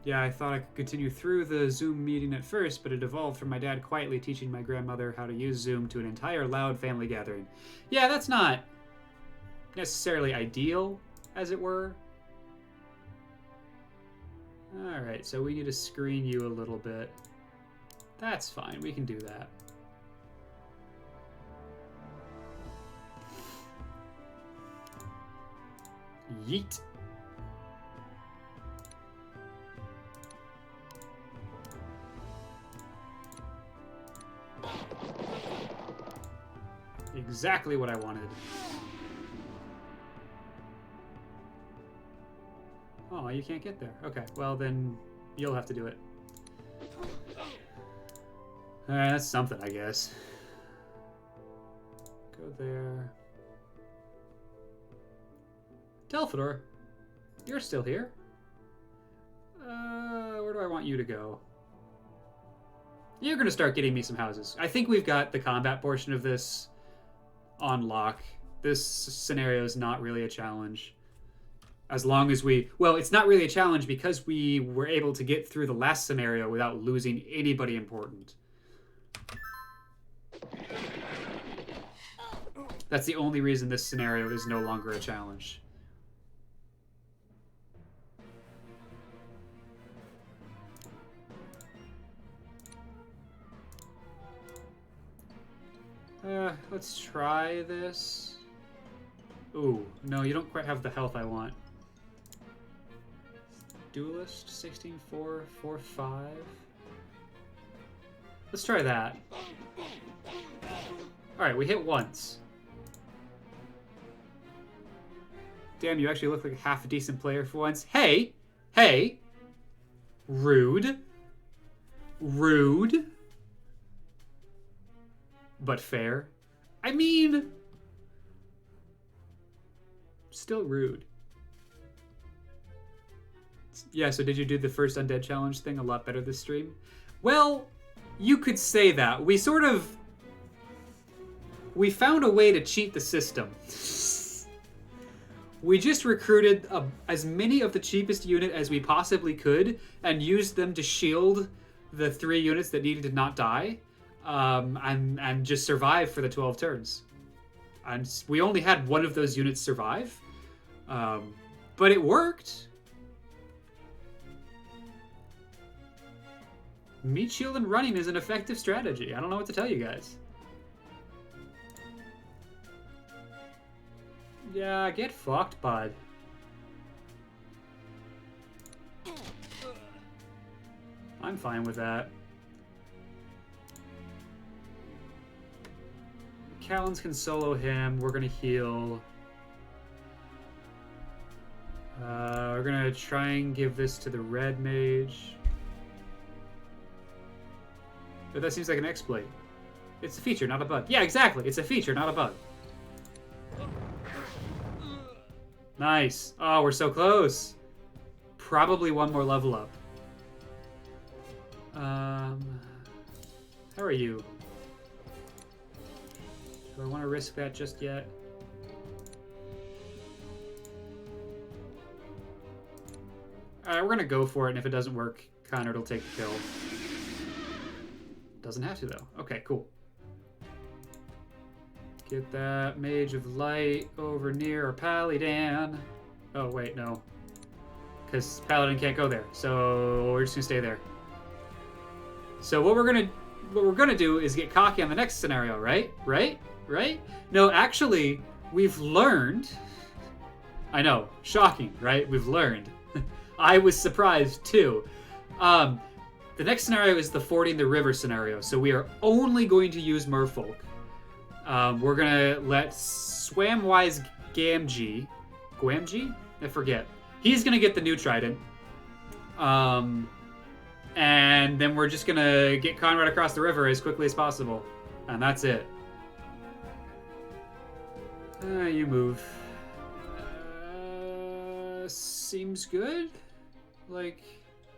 Yeah, I thought I could continue through the Zoom meeting at first, but it evolved from my dad quietly teaching my grandmother how to use Zoom to an entire loud family gathering. Yeah, that's not necessarily ideal, as it were. Alright, so we need to screen you a little bit. That's fine, we can do that. Yeet. Exactly what I wanted. Oh, you can't get there. Okay, well then you'll have to do it. Alright, that's something, I guess. Go there. Delphador, you're still here. Where do I want you to go? You're gonna start getting me some houses. I think we've got the combat portion of this on lock. This scenario is not really a challenge. As long as we... Well, it's not really a challenge because we were able to get through the last scenario without losing anybody important. That's the only reason this scenario is no longer a challenge. Let's try this. Ooh, no, you don't quite have the health I want. Duelist, 16, 4, 4, 5. Let's try that. Alright, we hit once. Damn, you actually look like a half a decent player for once. Hey! Hey! Rude. Rude. But fair. I mean... Still rude. Yeah, so did you do the first undead challenge thing a lot better this stream? Well, You could say that. We found a way to cheat the system. We just recruited as many of the cheapest unit as we possibly could and used them to shield the 3 units that needed to not die, and just survive for the 12 turns. And we only had one of those units survive, but it worked. Meat shield and running is an effective strategy. I don't know what to tell you guys. Yeah, get fucked, bud. I'm fine with that. Callens can solo him. We're gonna heal. We're gonna try and give this to the red mage. But that seems like an exploit. It's a feature, not a bug. Yeah, exactly. It's a feature, not a bug. Nice. Oh, we're so close. Probably one more level up. How are you? Do I want to risk that just yet? Alright, we're gonna go for it, and if it doesn't work, Connor will take the kill. Doesn't have to, though. Okay, cool. Get that Mage of Light over near our Paladin. Oh, wait, no. Because Paladin can't go there, so we're just gonna stay there. So what we're gonna do is get cocky on the next scenario, right? Right? No, actually, we've learned. I know, shocking, right? We've learned. I was surprised too. The next scenario is the fording the river scenario, so we are only going to use merfolk. We're gonna let Swamwise Gamgee, I forget. He's gonna get the new trident. And then we're just gonna get Conrad across the river as quickly as possible. And that's it. You move. Seems good. Like,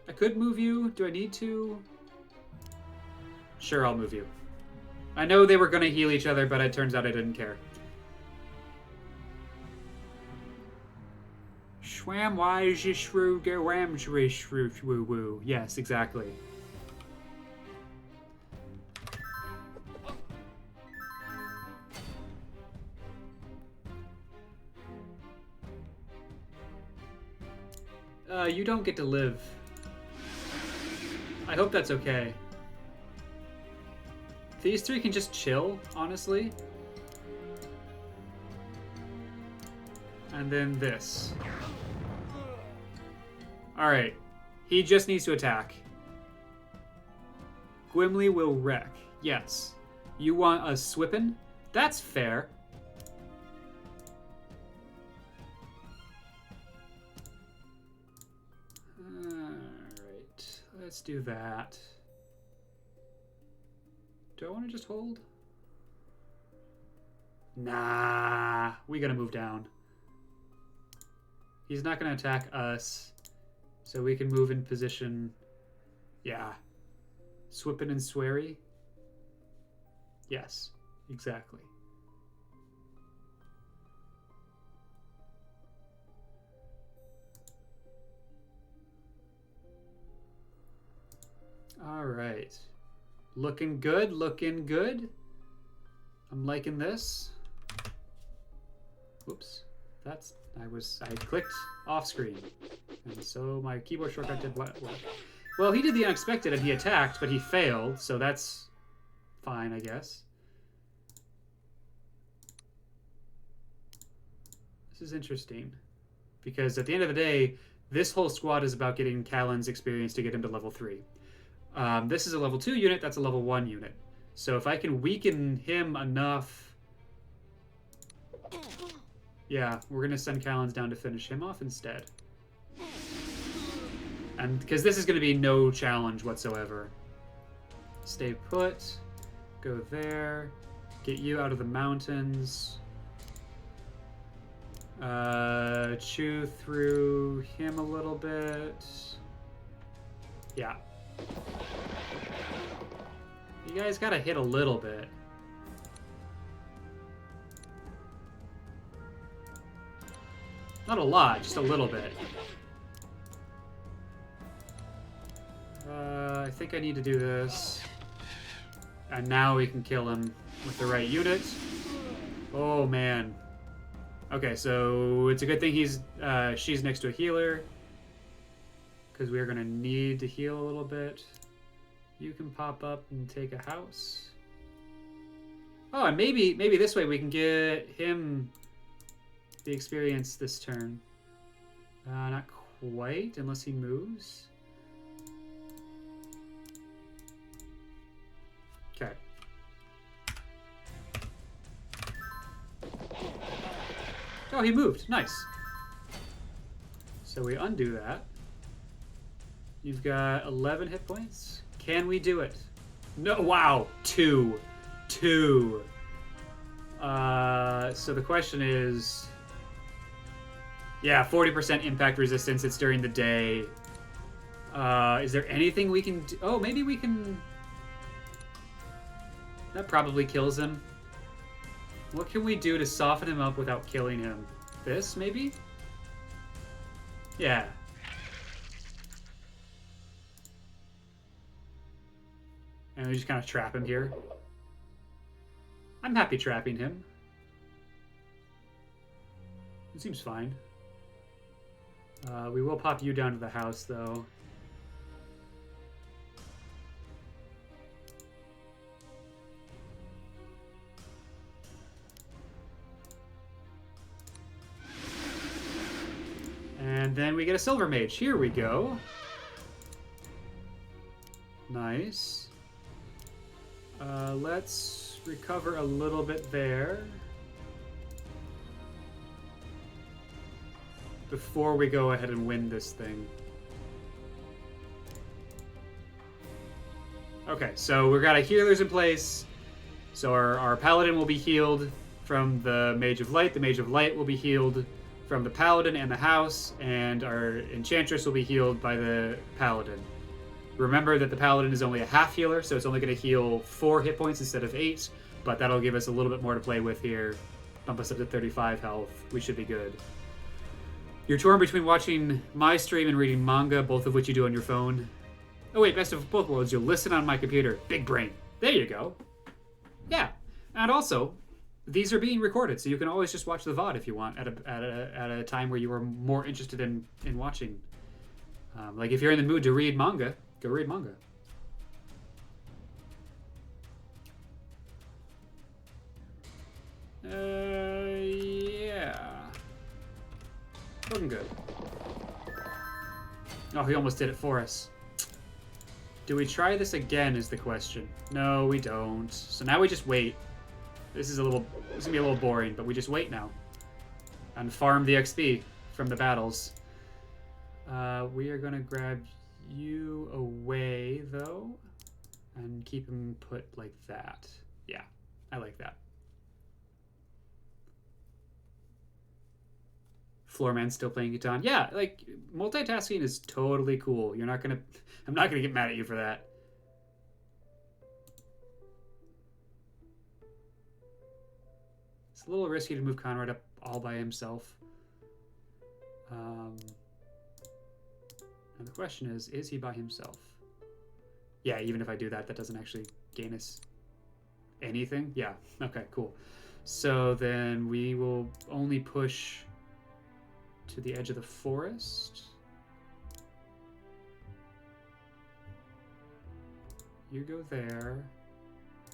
I could move you. Do I need to? Sure, I'll move you. I know they were gonna heal each other, but it turns out I didn't care. Yes, exactly. You don't get to live. I hope that's okay. These 3 can just chill, honestly. And then this. Alright. He just needs to attack. Gwimli will wreck. Yes. You want a Swippin? That's fair. Alright. Let's do that. Do I want to just hold? Nah. We gotta move down. He's not gonna attack us. So we can move in position. Yeah. Swippin and Swery? Yes. Exactly. Alright. Looking good, looking good. I'm liking this. Whoops. That's... I clicked off screen. And so my keyboard shortcut did what? Well, he did the unexpected and he attacked, but he failed, so that's fine, I guess. This is interesting. Because at the end of the day, this whole squad is about getting Callan's experience to get him to level 3. This is a level 2 unit, that's a level 1 unit. So if I can weaken him enough... Yeah, we're going to send Callan's down to finish him off instead. And because this is going to be no challenge whatsoever. Stay put. Go there. Get you out of the mountains. Chew through him a little bit. Yeah. You guys gotta hit a little bit. Not a lot, just a little bit. I think I need to do this. And now we can kill him with the right unit. Oh, man. Okay, so it's a good thing she's next to a healer. Because we are going to need to heal a little bit. You can pop up and take a house. Oh, and maybe this way we can get him the experience this turn. Not quite, unless he moves. Okay. Oh, he moved. Nice. So we undo that. You've got 11 hit points. Can we do it? No. Wow. 2. So the question is... Yeah, 40% impact resistance. It's during the day. Is there anything we can do? Oh, maybe we can... That probably kills him. What can we do to soften him up without killing him? This, maybe? Yeah. And we just kind of trap him here. I'm happy trapping him. It seems fine. We will pop you down to the house, though. And then we get a silver mage. Here we go. Nice. Let's recover a little bit there. Before we go ahead and win this thing. Okay, so we've got our healers in place. So our paladin will be healed from the Mage of Light. The Mage of Light will be healed from the paladin and the house. And our enchantress will be healed by the paladin. Remember that the paladin is only a half healer, so it's only going to heal 4 hit points instead of 8. But that'll give us a little bit more to play with here. Bump us up to 35 health. We should be good. You're torn between watching my stream and reading manga, both of which you do on your phone. Oh wait, best of both worlds, you'll listen on my computer. Big brain. There you go. Yeah. And also, these are being recorded, so you can always just watch the VOD if you want at a time where you are more interested in watching. Like if you're in the mood to read manga, go read manga. Yeah. Looking good. Oh, he almost did it for us. Do we try this again is the question. No, we don't. So now we just wait. This is gonna be a little boring, but we just wait now. And farm the XP from the battles. We are gonna grab you away, though. And keep him put like that. Yeah, I like that. Floorman's still playing Catan. Yeah, like, multitasking is totally cool. I'm not gonna get mad at you for that. It's a little risky to move Conrad up all by himself. And the question is he by himself? Yeah, even if I do that, that doesn't actually gain us anything. Yeah, okay, cool. So then we will only push to the edge of the forest. You go there.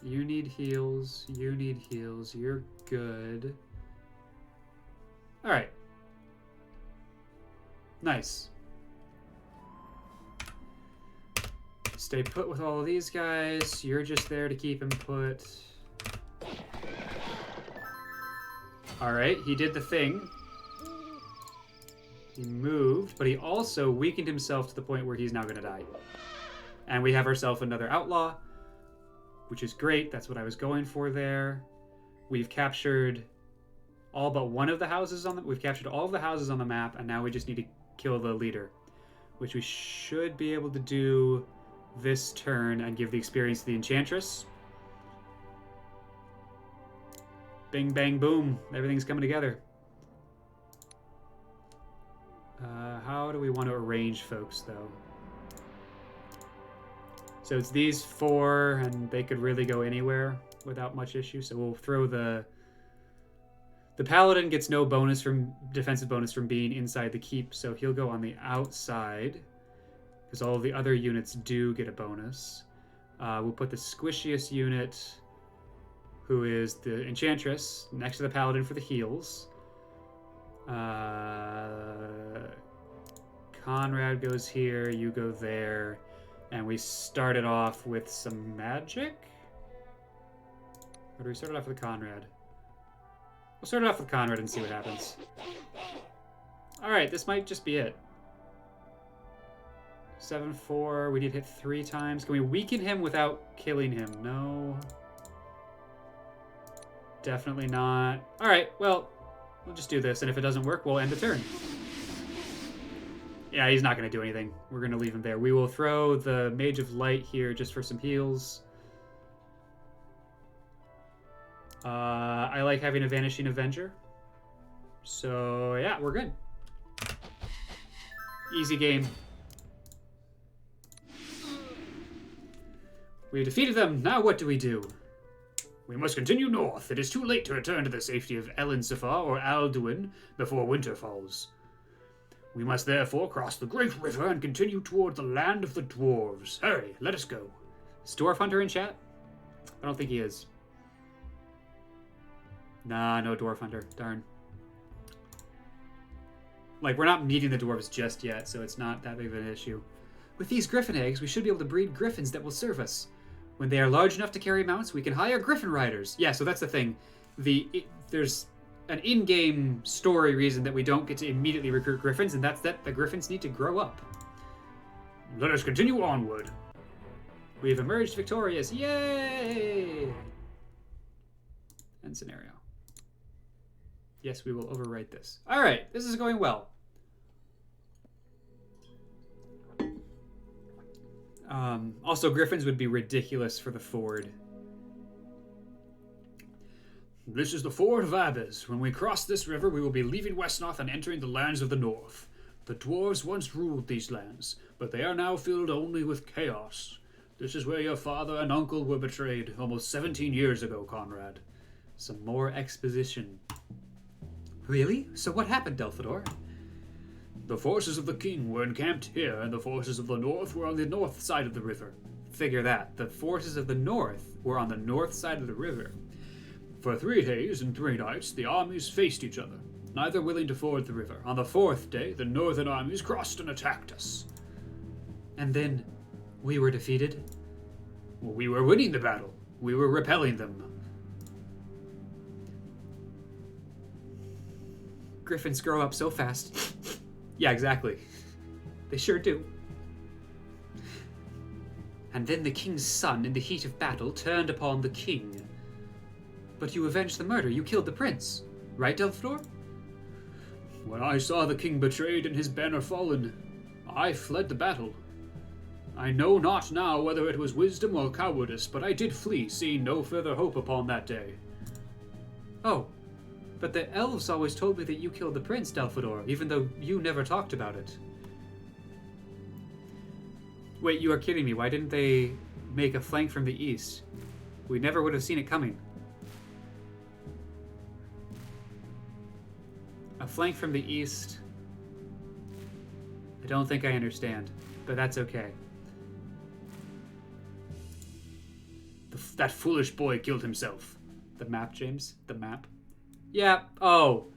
You need heals. You need heals. You're good. Alright. Nice. Stay put with all of these guys. You're just there to keep him put. Alright, he did the thing. He moved, but he also weakened himself to the point where he's now going to die. And we have ourselves another outlaw, which is great. That's what I was going for there. We've captured all but one of the houses on the... We've captured all of the houses on the map, and now we just need to kill the leader, which we should be able to do this turn and give the experience to the Enchantress. Bing, bang, boom. Everything's coming together. How do we want to arrange folks, though? So it's these 4, and they could really go anywhere without much issue. So we'll throw the Paladin gets no bonus from defensive bonus from being inside the keep, so he'll go on the outside because all of the other units do get a bonus. We'll put the squishiest unit, who is the Enchantress, next to the Paladin for the heals. Conrad goes here, you go there, and we started off with some magic? Or do we start it off with Conrad? We'll start it off with Conrad and see what happens. Alright, this might just be it. 7-4, we need to hit 3 times. Can we weaken him without killing him? No. Definitely not. Alright, well, we'll just do this, and if it doesn't work, we'll end the turn. Yeah, he's not going to do anything. We're going to leave him there. We will throw the Mage of Light here just for some heals. I like having a Vanishing Avenger. So, yeah, we're good. Easy game. We defeated them. Now what do we do? We must continue north. It is too late to return to the safety of Elinsifar or Alduin before winter falls. We must therefore cross the great river and continue toward the land of the dwarves. Hurry, let us go. Is Dwarf Hunter in chat? I don't think he is. Nah, no Dwarf Hunter. Darn. Like, we're not meeting the dwarves just yet, so it's not that big of an issue. With these griffin eggs, we should be able to breed griffins that will serve us. When they are large enough to carry mounts, we can hire griffin riders. Yeah, so that's the thing. There's an in-game story reason that we don't get to immediately recruit griffins, and that's that the griffins need to grow up. Let us continue onward. We have emerged victorious. Yay! End scenario. Yes, we will overwrite this. All right, this is going well. Also, griffins would be ridiculous for the ford. This is the ford of Abbas. When we cross this river, we will be leaving Wesnoth and entering the lands of the north. The dwarves once ruled these lands, but they are now filled only with chaos. This is where your father and uncle were betrayed almost 17 years ago, Conrad. Some more exposition. Really? So what happened, Delphador? The forces of the king were encamped here, and the forces of the north were on the north side of the river. Figure that. The forces of the north were on the north side of the river. For 3 days and 3 nights, the armies faced each other, neither willing to ford the river. On the 4th day, the northern armies crossed and attacked us. And then, we were defeated? We were winning the battle. We were repelling them. Griffins grow up so fast. Yeah, exactly. They sure do. And then the king's son, in the heat of battle, turned upon the king. But you avenged the murder. You killed the prince. Right, Delphador? When I saw the king betrayed and his banner fallen, I fled the battle. I know not now whether it was wisdom or cowardice, but I did flee, seeing no further hope upon that day. Oh. But the elves always told me that you killed the prince, Delphador, even though you never talked about it. Wait, you are kidding me. Why didn't they make a flank from the east? We never would have seen it coming. A flank from the east? I don't think I understand, but that's okay. That foolish boy killed himself. The map, James? The map? Yeah. Oh,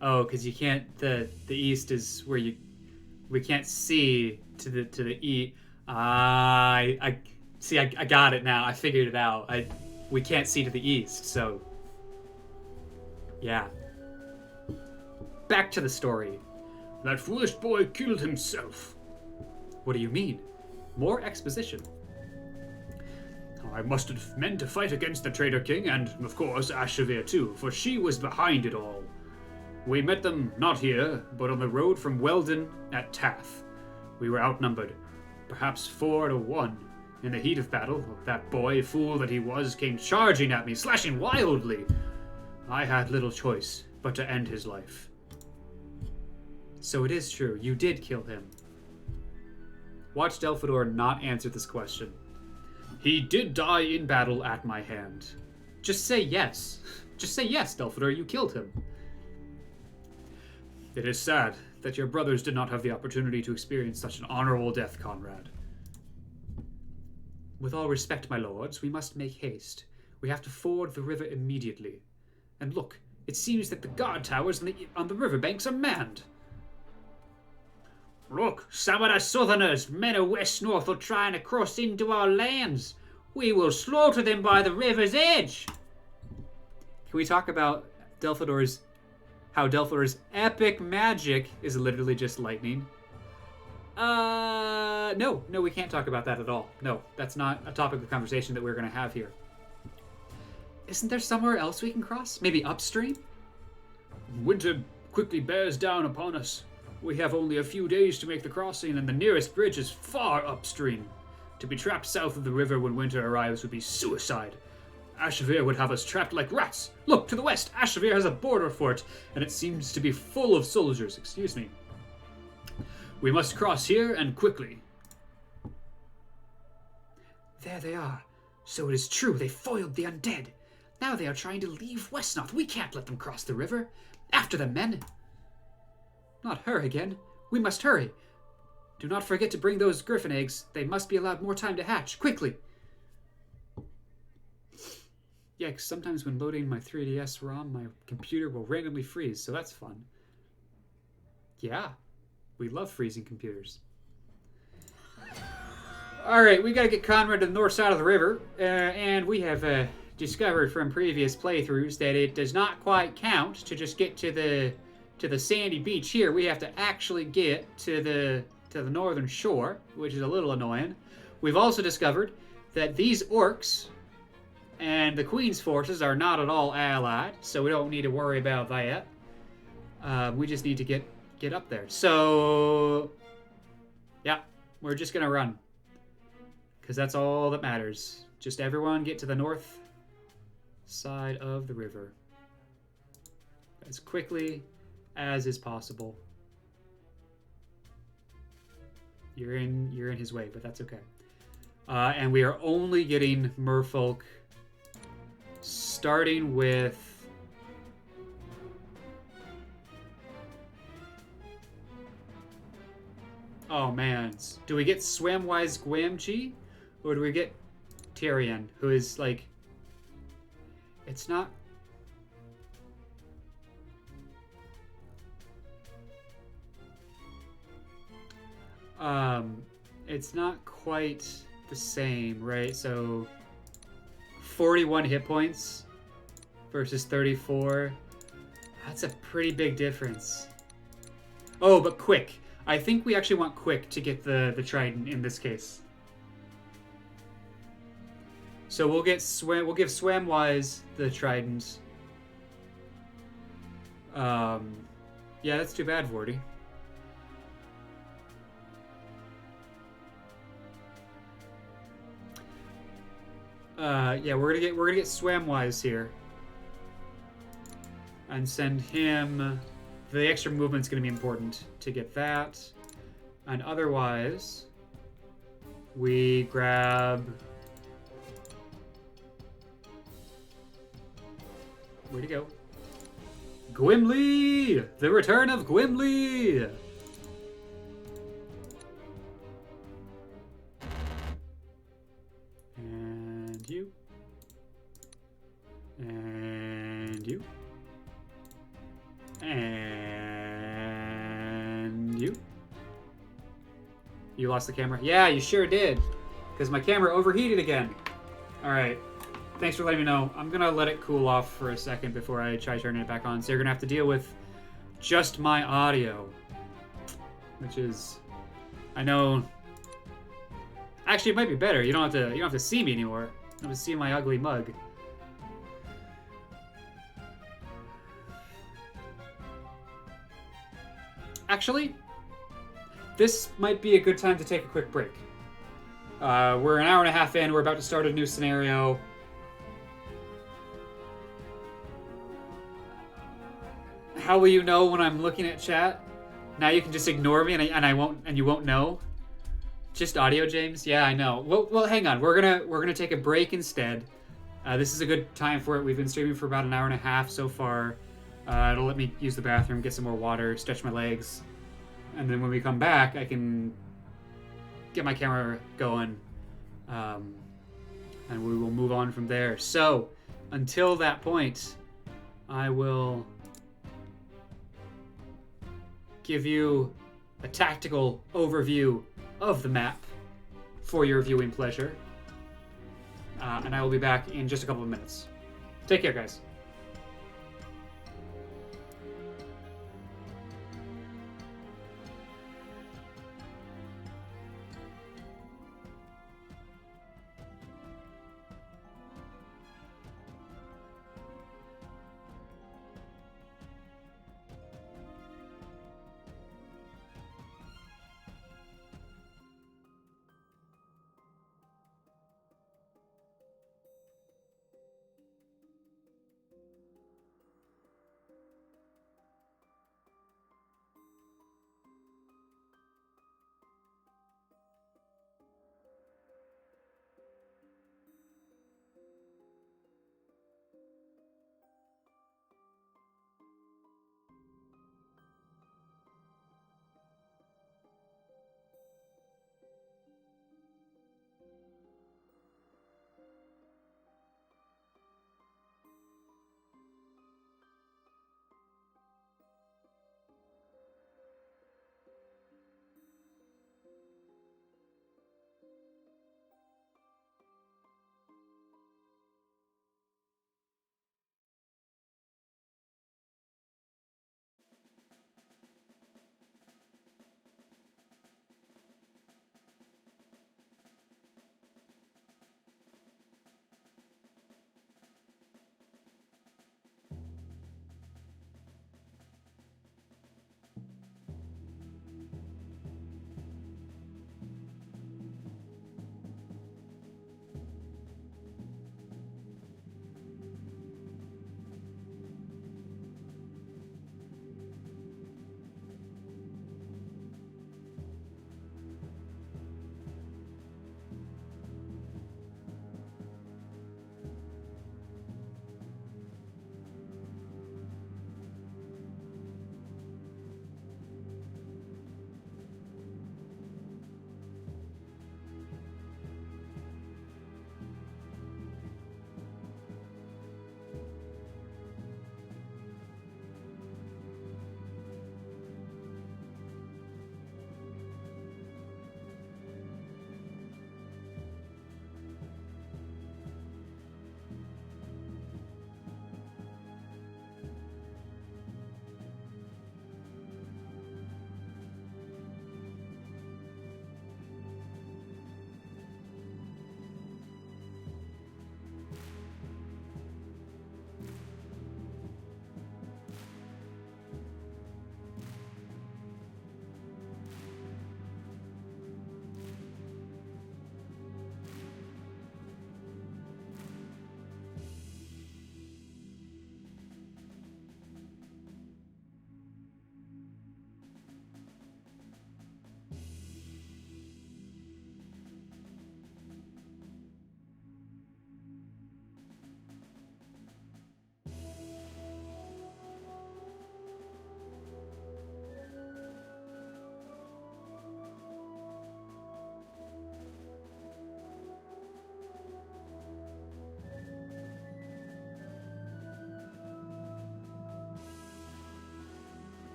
because you can't. The east is where we can't see to the east. I see. I got it now. I figured it out. We can't see to the east. So yeah. Back to the story. That foolish boy killed himself. What do you mean? More exposition. I must have meant to fight against the Traitor King and, of course, Ashavir too, for she was behind it all. We met them not here, but on the road from Weldon at Tath. We were outnumbered, perhaps 4 to 1. In the heat of battle, that boy, fool that he was, came charging at me, slashing wildly. I had little choice but to end his life. So it is true, you did kill him. Watch Delphador not answer this question. He did die in battle at my hand. Just say yes. Just say yes, Delphador, you killed him. It is sad that your brothers did not have the opportunity to experience such an honorable death, Conrad. With all respect, my lords, we must make haste. We have to ford the river immediately. And look, it seems that the guard towers on the riverbanks are manned. Look, some of the southerners, men of Wesnoth, are trying to cross into our lands. We will slaughter them by the river's edge. Can we talk about how Delphador's epic magic is literally just lightning? No, we can't talk about that at all. No, that's not a topic of conversation that we're going to have here. Isn't there somewhere else we can cross? Maybe upstream? Winter quickly bears down upon us. We have only a few days to make the crossing, and the nearest bridge is far upstream. To be trapped south of the river when winter arrives would be suicide. Ashavir would have us trapped like rats. Look, to the west, Ashavir has a border fort, and it seems to be full of soldiers. Excuse me. We must cross here, and quickly. There they are. So it is true, they foiled the undead. Now they are trying to leave Wesnoth. We can't let them cross the river. After them, men. Not her again. We must hurry. Do not forget to bring those griffin eggs. They must be allowed more time to hatch. Quickly. Yeah, because sometimes when loading my 3DS ROM, my computer will randomly freeze, so that's fun. Yeah, we love freezing computers. Alright, we gotta get Conrad to the north side of the river, and we have discovered from previous playthroughs that it does not quite count to just get to the sandy beach here. We have to actually get to the northern shore, which is a little annoying. We've also discovered that these orcs and the Queen's forces are not at all allied, so we don't need to worry about that. We just need to get up there. So, yeah, we're just gonna run, because that's all that matters. Just everyone get to the north side of the river as quickly as is possible. You're in his way, but that's okay. And we are only getting merfolk starting with oh man, do we get Swamwise Gwamchi or do we get Tyrion, who is like, it's not it's not quite the same, right? So 41 hit points versus 34. That's a pretty big difference. Oh, but quick. I think we actually want quick to get the trident in this case. So we'll give Swamwise the trident. Yeah, that's too bad, Vorty. Yeah, we're gonna get Swamwise here, and send him. The extra movement's gonna be important to get that, and otherwise, we grab. Where'd he go? Gwimli! The return of Gwimli! And you. And you. And you. You lost the camera? Yeah, you sure did. Because my camera overheated again. Alright. Thanks for letting me know. I'm going to let it cool off for a second before I try turning it back on. So you're going to have to deal with just my audio. Which is... I know... Actually, it might be better. You don't have to see me anymore. You don't have to see my ugly mug. Actually, this might be a good time to take a quick break. We're an hour and a half in. We're about to start a new scenario. How will you know when I'm looking at chat? Now you can just ignore me, and I won't, and you won't know. Just audio, James. Yeah, I know. Well, hang on. We're gonna take a break instead. This is a good time for it. We've been streaming for about an hour and a half so far. It'll let me use the bathroom, get some more water, stretch my legs, and then when we come back, I can get my camera going, and we will move on from there. So, until that point, I will give you a tactical overview of the map for your viewing pleasure. And I will be back in just a couple of minutes. Take care, guys.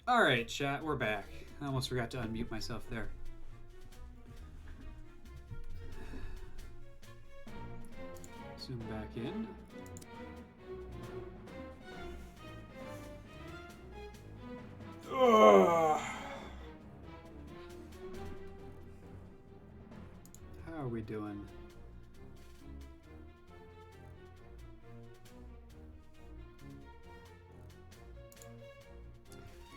Alright, chat, we're back. I almost forgot to unmute myself there. Zoom back in. Ugh. How are we doing?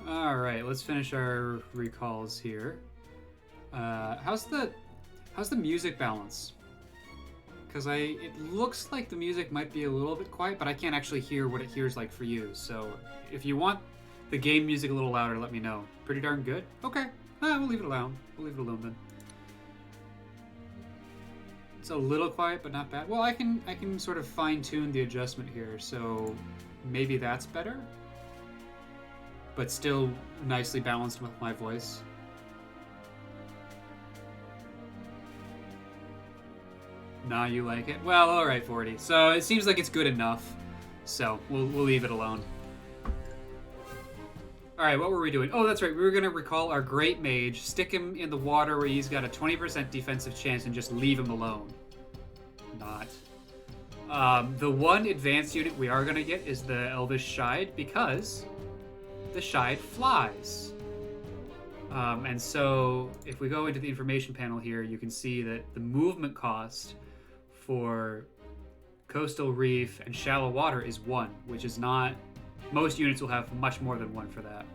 All right, let's finish our recalls here. How's the music balance? Because it looks like the music might be a little bit quiet, but I can't actually hear what it hears like for you. So if you want the game music a little louder, let me know. Pretty darn good. Okay, we'll leave it alone. We'll leave it alone then. It's a little quiet, but not bad. Well, I can sort of fine tune the adjustment here, so maybe that's better. But still nicely balanced with my voice. Nah, you like it? Well, alright, 40. So it seems like it's good enough. So we'll leave it alone. Alright, what were we doing? Oh, that's right. We were going to recall our great mage, stick him in the water where he's got a 20% defensive chance, and just leave him alone. Not. The one advanced unit we are going to get is the Elvish Shide, because the Shide flies. And so if we go into the information panel here, you can see that the movement cost for coastal reef and shallow water is 1, which is not... Most units will have much more than 1 for that.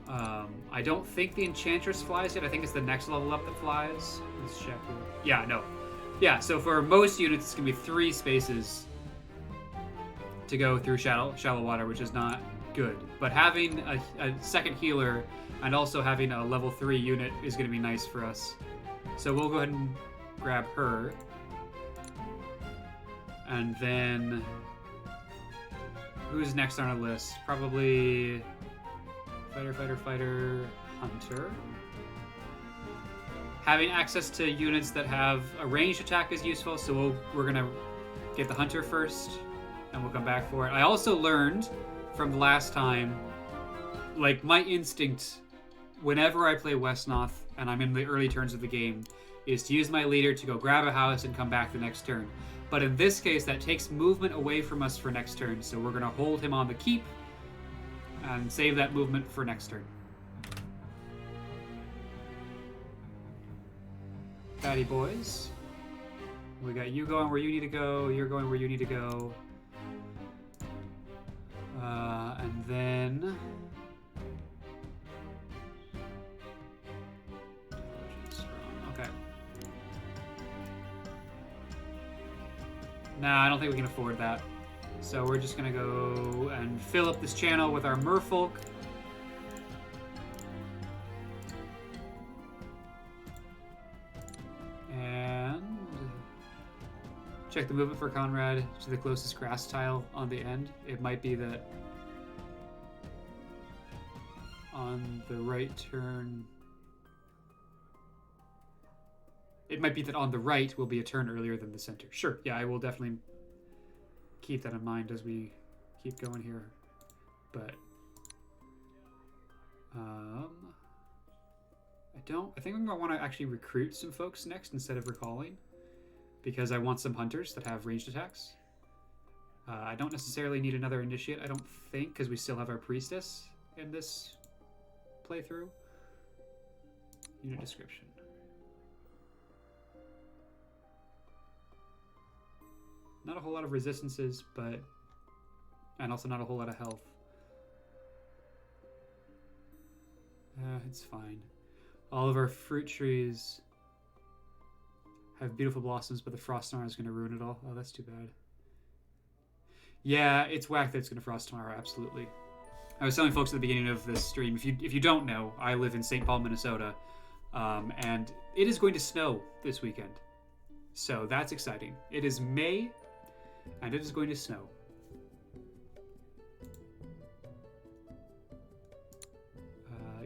I don't think the Enchantress flies yet. I think it's the next level up that flies. Let's check. Yeah, no. Yeah, so for most units, it's going to be 3 spaces to go through shallow water, which is not good. But having a second healer and also having a level 3 unit is going to be nice for us. So we'll go ahead and grab her. And then... who's next on our list? Probably... Fighter, Hunter. Having access to units that have a ranged attack is useful, so we're going to get the Hunter first, and we'll come back for it. I also learned from the last time, like, my instinct whenever I play Wesnoth and I'm in the early turns of the game is to use my leader to go grab a house and come back the next turn. But in this case, that takes movement away from us for next turn, so we're going to hold him on the keep and save that movement for next turn. Fatty boys. We got you going where you need to go, you're going where you need to go. And then... okay. Nah, I don't think we can afford that. So we're just gonna go and fill up this channel with our merfolk. And check the movement for Conrad to the closest grass tile on the end. It might be that on the right turn... it might be that on the right will be a turn earlier than the center. Sure, yeah, I will definitely keep that in mind as we keep going here. But I think I'm gonna want to actually recruit some folks next instead of recalling, because I want some hunters that have ranged attacks. I don't necessarily need another initiate, I don't think, because we still have our priestess in this playthrough. Unit description. Not a whole lot of resistances, but... and also not a whole lot of health. It's fine. All of our fruit trees have beautiful blossoms, but the frost tomorrow is going to ruin it all. Oh, that's too bad. Yeah, it's whack that it's going to frost tomorrow, absolutely. I was telling folks at the beginning of this stream, if you don't know, I live in St. Paul, Minnesota, and it is going to snow this weekend. So that's exciting. It is May, and it is going to snow.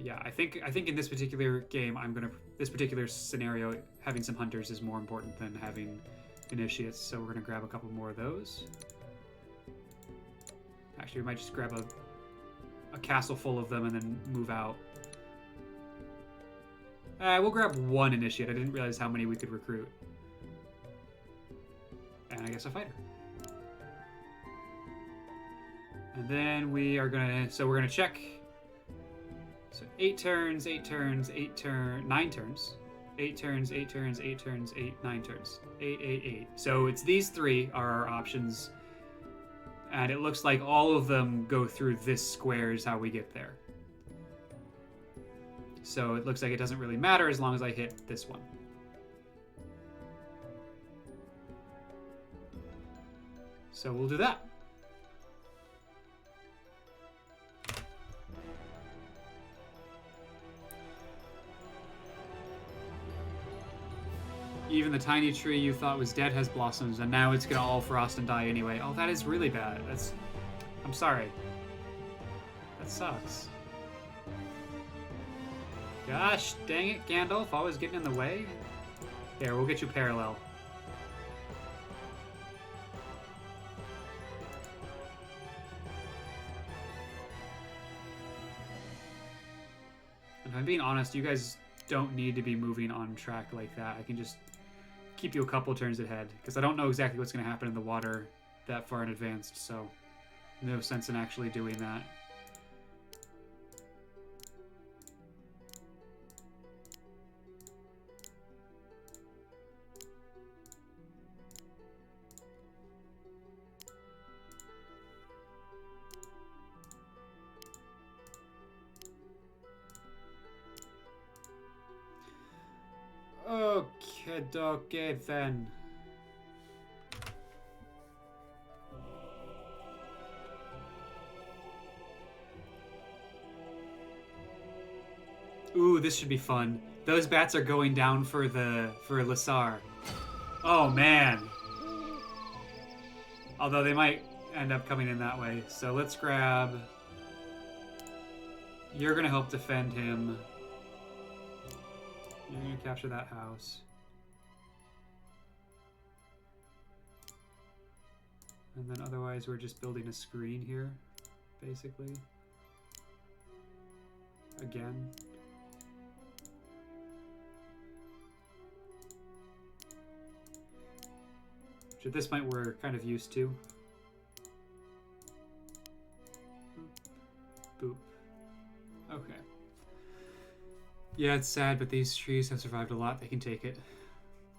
Yeah, I think in this particular game, this particular scenario, having some hunters is more important than having initiates. So we're gonna grab a couple more of those. Actually, we might just grab a castle full of them and then move out. We'll grab one initiate. I didn't realize how many we could recruit. And I guess a fighter. And then we are gonna, so we're gonna check. So 8 turns, 8 turns, 8 turns, 9 turns. 8 turns, 8 turns, 8 turns, 8, 9 turns. 8, 8, 8. So it's these 3 are our options. And it looks like all of them go through this square is how we get there. So it looks like it doesn't really matter as long as I hit this one. So we'll do that. Even the tiny tree you thought was dead has blossoms, and now it's gonna all frost and die anyway. Oh, that is really bad. That's... I'm sorry. That sucks. Gosh, dang it, Gandalf, always getting in the way. Here, we'll get you parallel. And if I'm being honest, you guys don't need to be moving on track like that. I can just keep you a couple turns ahead, because I don't know exactly what's going to happen in the water that far in advance, so no sense in actually doing that. Okay, then. Ooh, this should be fun. Those bats are going down for Lassar. Oh man. Although they might end up coming in that way. So let's grab... You're gonna help defend him. You're gonna capture that house. And then otherwise we're just building a screen here, basically. Again. Which at this point we're kind of used to. Boop. Okay. Yeah, it's sad, but these trees have survived a lot. They can take it.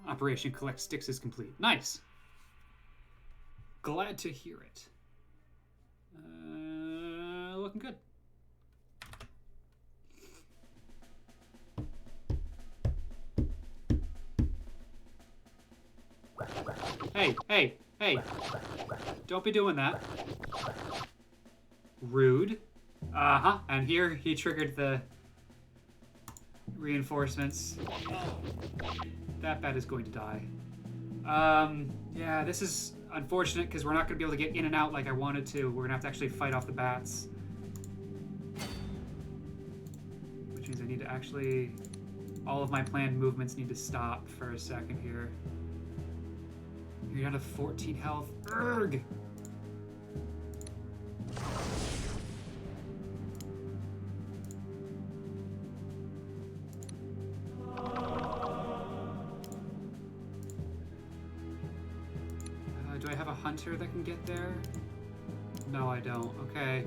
Operation Collect Sticks is complete. Nice! Glad to hear it. Looking good. Hey! Don't be doing that. Rude. Uh-huh. And here he triggered the reinforcements. That bat is going to die. Yeah, this is unfortunate because we're not going to be able to get in and out like I wanted to. We're going to have to actually fight off the bats. Which means I need to actually... All of my planned movements need to stop for a second here. You're down to 14 health. Urgh! Do I have a hunter that can get there? No, I don't. Okay.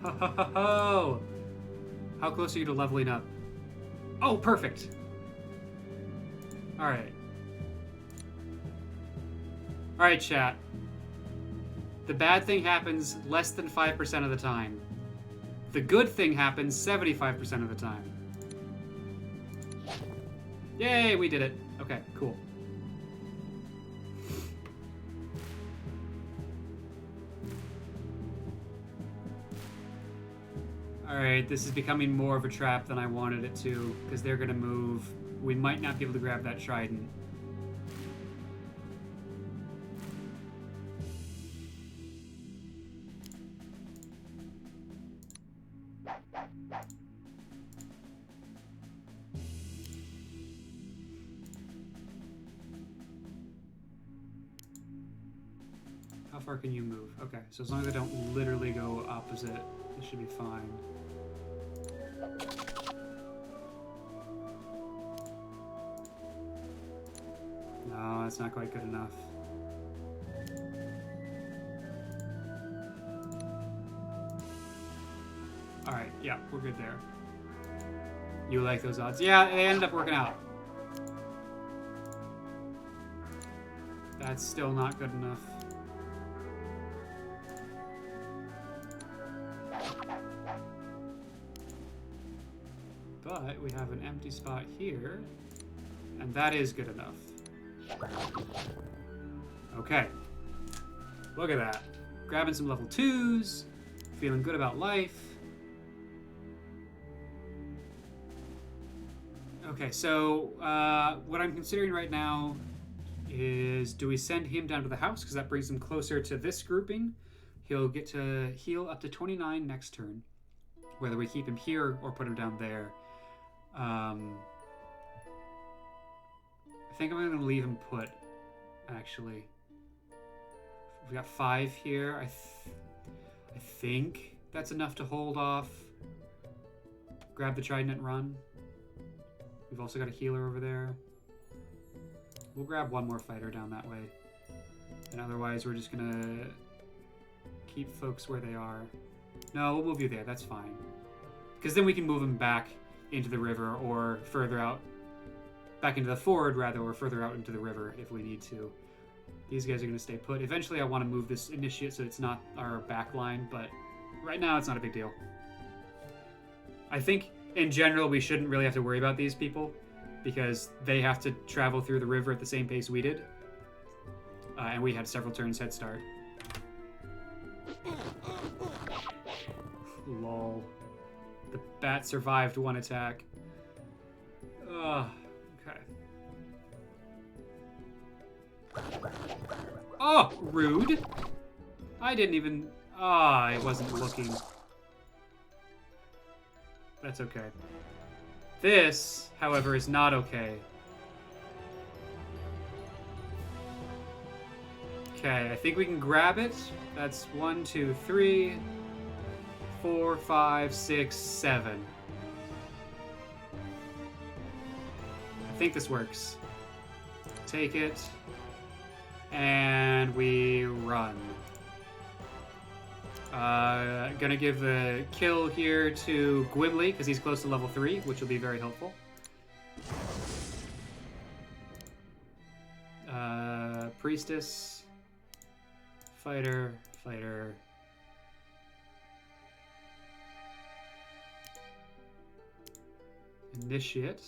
No! How close are you to leveling up? Oh, perfect! Alright. Alright, chat. The bad thing happens less than 5% of the time. The good thing happens 75% of the time. Yay, we did it. Okay, cool. Alright, this is becoming more of a trap than I wanted it to, because they're going to move. We might not be able to grab that trident. How far can you move? Okay, so as long as I don't literally go opposite, it should be fine. No, that's not quite good enough. Alright, yeah, we're good there. You like those odds? Yeah, they ended up working out. That's still not good enough. But we have an empty spot here, and that is good enough. Okay. Look at that. Grabbing some level 2s, feeling good about life. Okay, so what I'm considering right now is, do we send him down to the house? Because that brings him closer to this grouping. He'll get to heal up to 29 next turn. Whether we keep him here or put him down there. I think I'm going to leave him put, actually. We got 5 here. I think that's enough to hold off. Grab the trident and run. We've also got a healer over there. We'll grab one more fighter down that way. And otherwise, we're just going to keep folks where they are. No, we'll move you there. That's fine. Because then we can move them back into the river or further out. Back into the ford, rather, or further out into the river if we need to. These guys are going to stay put. Eventually, I want to move this initiate so it's not our back line, but right now, it's not a big deal. I think, in general, we shouldn't really have to worry about these people because they have to travel through the river at the same pace we did. And we had several turns head start. Lol. The bat survived one attack. Ugh. Okay. Oh, rude. I didn't even... I wasn't looking. That's okay. This, however, is not okay. Okay, I think we can grab it. That's 1, 2, 3, 4, 5, 6, 7. I think this works. Take it. And we run. Gonna give the kill here to Gwibly, because he's close to level 3, which will be very helpful. Priestess. Fighter. Fighter. Initiate.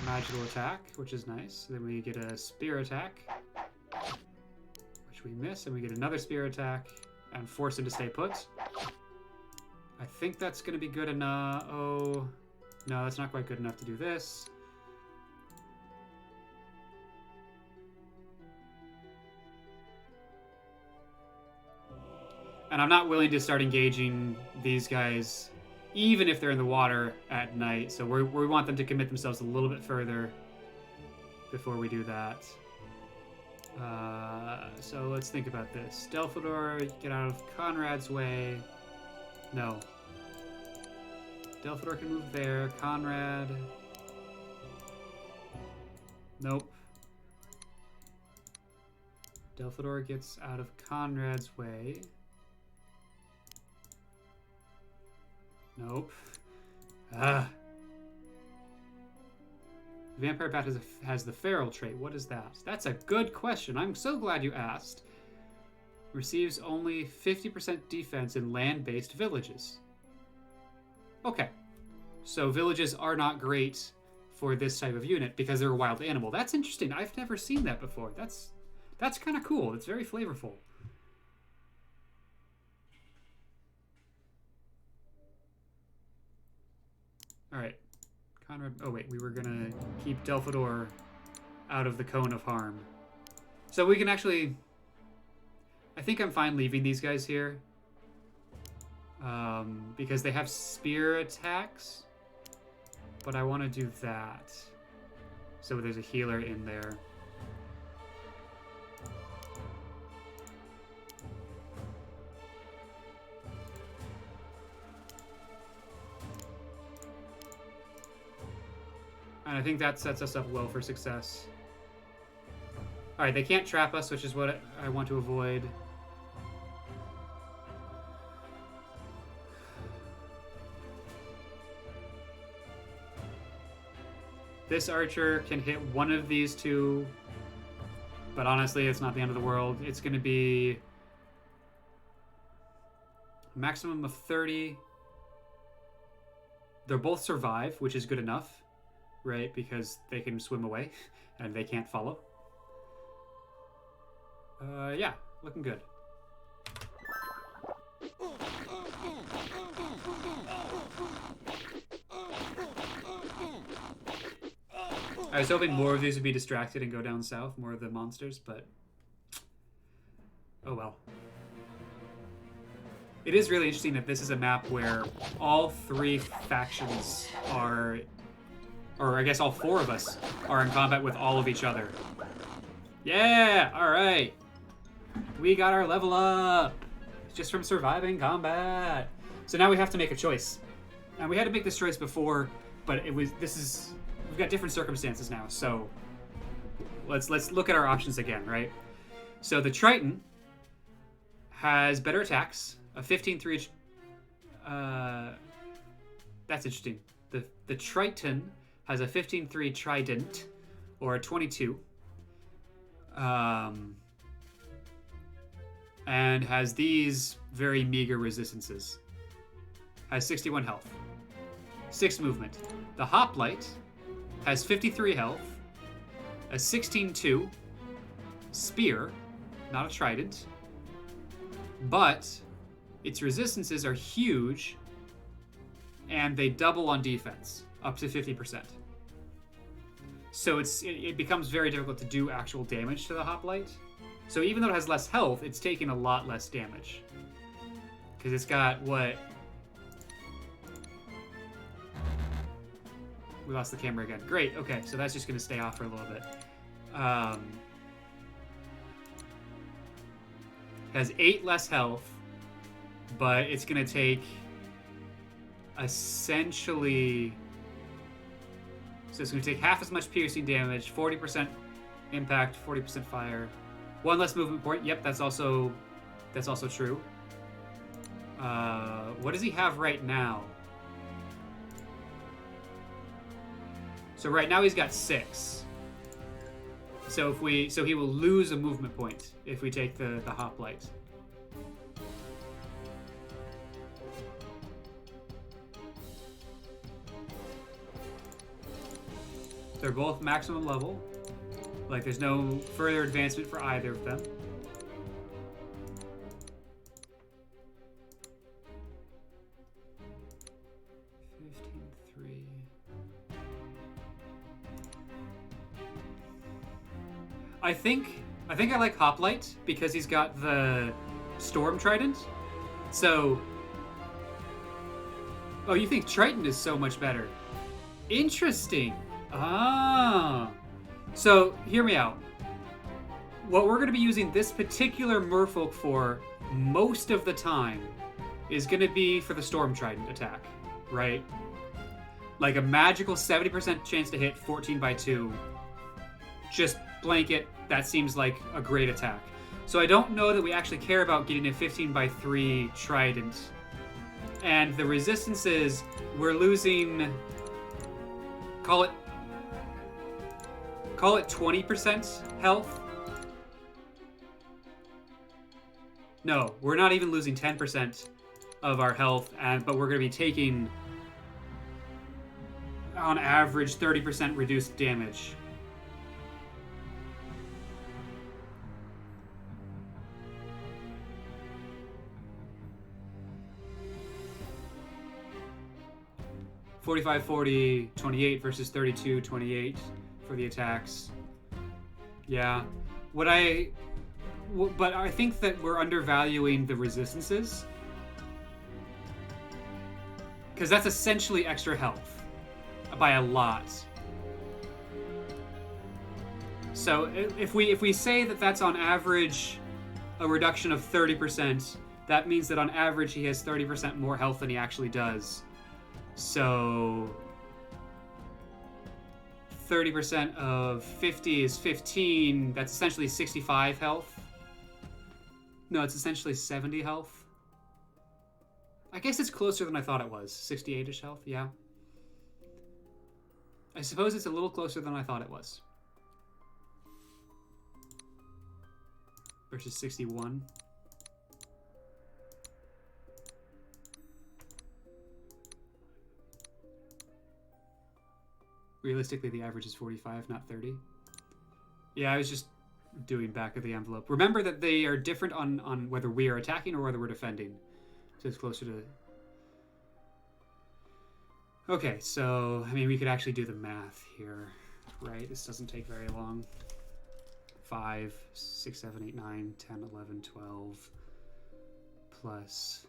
Magical attack, which is nice. Then we get a spear attack, which we miss, and we get another spear attack and force him to stay put. I think that's going to be good enough. Oh, no, that's not quite good enough to do this. And I'm not willing to start engaging these guys even if they're in the water at night. So we want them to commit themselves a little bit further before we do that. So let's think about this. Delphador, get out of Conrad's way. No. Delphador can move there. Conrad. Nope. Delphador gets out of Conrad's way. Nope. Vampire Bat has the feral trait. What is that? That's a good question. I'm so glad you asked. Receives only 50% defense in land-based villages. Okay. So villages are not great for this type of unit because they're a wild animal. That's interesting. I've never seen that before. That's kind of cool. It's very flavorful. Alright. Conrad... Oh, wait. We were going to keep Delphador out of the cone of harm. So we can actually... I think I'm fine leaving these guys here. Because they have spear attacks. But I want to do that. So there's a healer in there. And I think that sets us up well for success. Alright, they can't trap us, which is what I want to avoid. This archer can hit one of these two, but honestly, it's not the end of the world. It's going to be a maximum of 30. They'll both survive, which is good enough, right? Because they can swim away and they can't follow. Yeah, looking good. I was hoping more of these would be distracted and go down south, more of the monsters, but oh well. It is really interesting that this is a map where all three factions are, or I guess all four of us, are in combat with all of each other. Yeah! Alright! We got our level up! Just from surviving combat! So now we have to make a choice. And we had to make this choice before, but we've got different circumstances now, so let's look at our options again, right? So the Triton has better attacks, a 15-3. That's interesting. The Triton has a 15-3 trident, or a 22, and has these very meager resistances. Has 61 health, 6 movement. The Hoplite has 53 health, a 16-2 spear, not a trident, but its resistances are huge and they double on defense, up to 50%. So it becomes very difficult to do actual damage to the Hoplite. So even though it has less health, it's taking a lot less damage. Because it's got what? We lost the camera again. Great, okay, so that's just going to stay off for a little bit. Has 8 less health, but it's going to take essentially... So it's going to take half as much piercing damage, 40% impact, 40% fire. 1 less movement point. Yep, that's also true. What does he have right now? So right now he's got 6. So he will lose a movement point if we take the Hoplite. They're both maximum level. Like, there's no further advancement for either of them. I think I like Hoplite because he's got the Storm Trident. So, oh, you think Triton is so much better? Interesting. Ah. So, hear me out. What we're going to be using this particular merfolk for most of the time is going to be for the Storm Trident attack, right? Like a magical 70% chance to hit 14 by 2. Just blanket, that seems like a great attack. So I don't know that we actually care about getting a 15 by 3 trident. And the resistances, we're losing, call it 20% health. No, we're not even losing 10% of our health, but we're going to be taking, on average, 30% reduced damage. $45, $40, $28 versus $32, $28 for the attacks. Yeah. But I think that we're undervaluing the resistances. Because that's essentially extra health. By a lot. So if we say that that's on average a reduction of 30%, that means that on average he has 30% more health than he actually does. So 30% of 50 is 15. That's essentially 65 health. No, it's essentially 70 health. I guess it's closer than I thought it was. 68-ish health, yeah. I suppose it's a little closer than I thought it was. Versus 61. Realistically, the average is 45, not 30. Yeah, I was just doing back of the envelope. Remember that they are different on whether we are attacking or whether we're defending. So it's closer to... Okay, so, I mean, we could actually do the math here, right? This doesn't take very long. 5, 6, 7, 8, 9, 10, 11, 12. Plus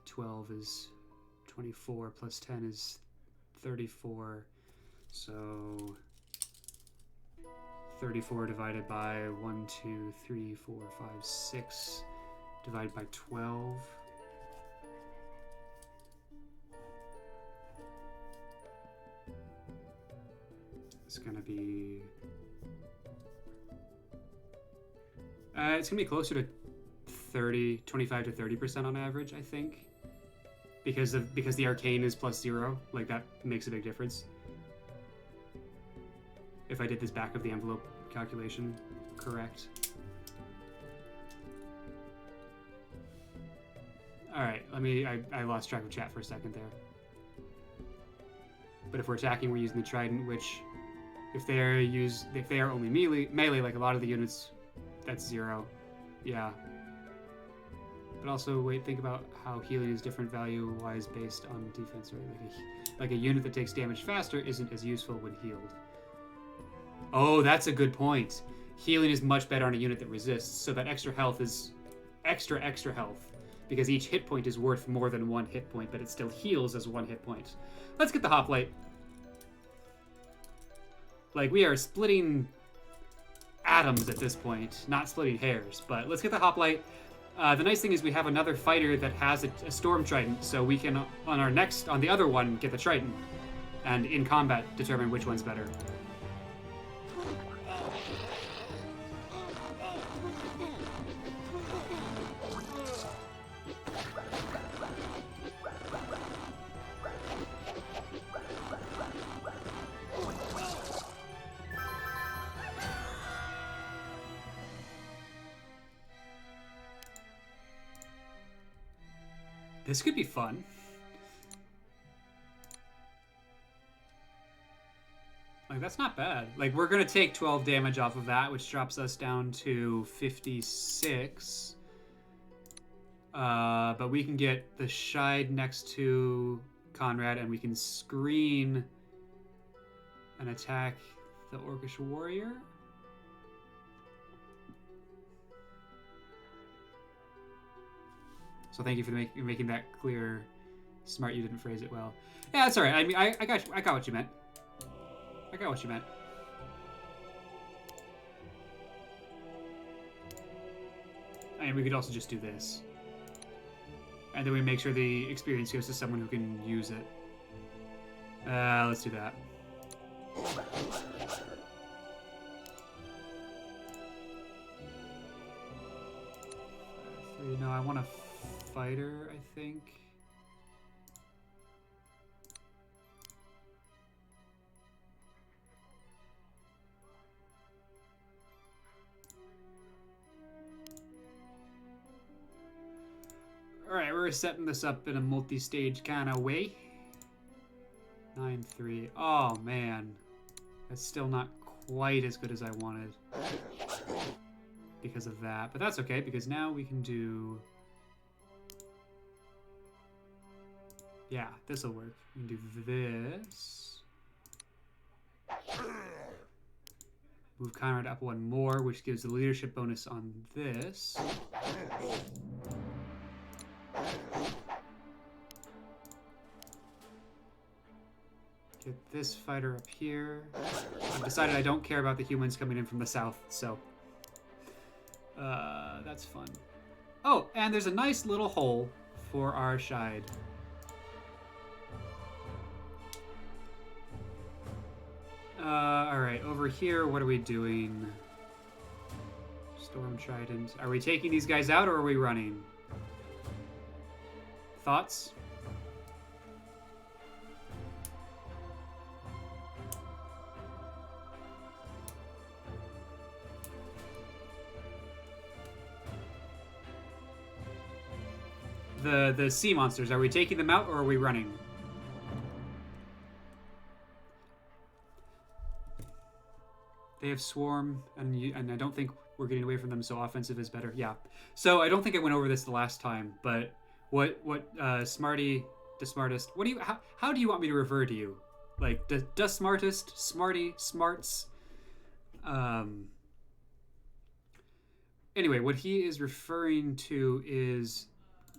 12 is 24, plus 10 is 34. So 34 divided by 1, 2, 3, 4, 5, 6 divided by 12. It's gonna be it's gonna be closer to 25 to 30% on average, I think, because the arcane is plus 0. Like, that makes a big difference. If I did this back of the envelope calculation correct. All right, I lost track of chat for a second there. But if we're attacking, we're using the trident, which if they are only melee, like a lot of the units, that's 0. Yeah. But also, wait, think about how healing is different value-wise based on defense, right? Like a unit that takes damage faster isn't as useful when healed. Oh, that's a good point. Healing is much better on a unit that resists, so that extra health is extra health, because each hit point is worth more than 1 hit point, but it still heals as 1 hit point. Let's get the hoplite. Like, we are splitting atoms at this point, not splitting hairs, but let's get the hoplite. The nice thing is we have another fighter that has a storm trident, so we can, on the other one, get the trident, and in combat determine which one's better. This could be fun. Like, that's not bad. Like, we're gonna take 12 damage off of that, which drops us down to 56. But we can get the Scheid next to Conrad, and we can screen and attack the Orcish Warrior. So thank you for making that clear. Smart, you didn't phrase it well. Yeah, that's all right. I mean, I got what you meant. I got what you meant. And we could also just do this. And then we make sure the experience goes to someone who can use it. Let's do that. No, I want a fighter, I think. Alright, we're setting this up in a multi-stage kind of way. 9-3. Oh, man. That's still not quite as good as I wanted. Because of that. But that's okay, because now we can do... Yeah, this'll work. We can do this. Move Conrad up 1 more, which gives the leadership bonus on this. Get this fighter up here. I've decided I don't care about the humans coming in from the south, so... that's fun. Oh, and there's a nice little hole for our Scheid. Alright, over here, what are we doing? Storm Trident. Are we taking these guys out or are we running? Thoughts? The sea monsters, are we taking them out or are we running? They have Swarm, and I don't think we're getting away from them, so offensive is better. Yeah. So I don't think I went over this the last time, but what Smarty, the smartest, what do you, how do you want me to refer to you? Like, the smartest, Smarty, smarts? Anyway, what he is referring to is,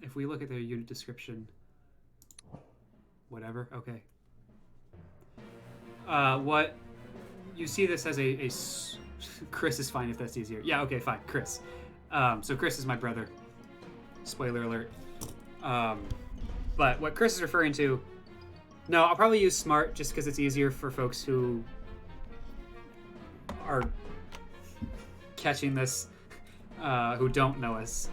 if we look at their unit description, whatever, okay. What, you see this as a Chris is fine if that's easier. Yeah, okay, fine, Chris. So Chris is my brother. Spoiler alert. But what Chris is referring to, no, I'll probably use smart just because it's easier for folks who are catching this, who don't know us,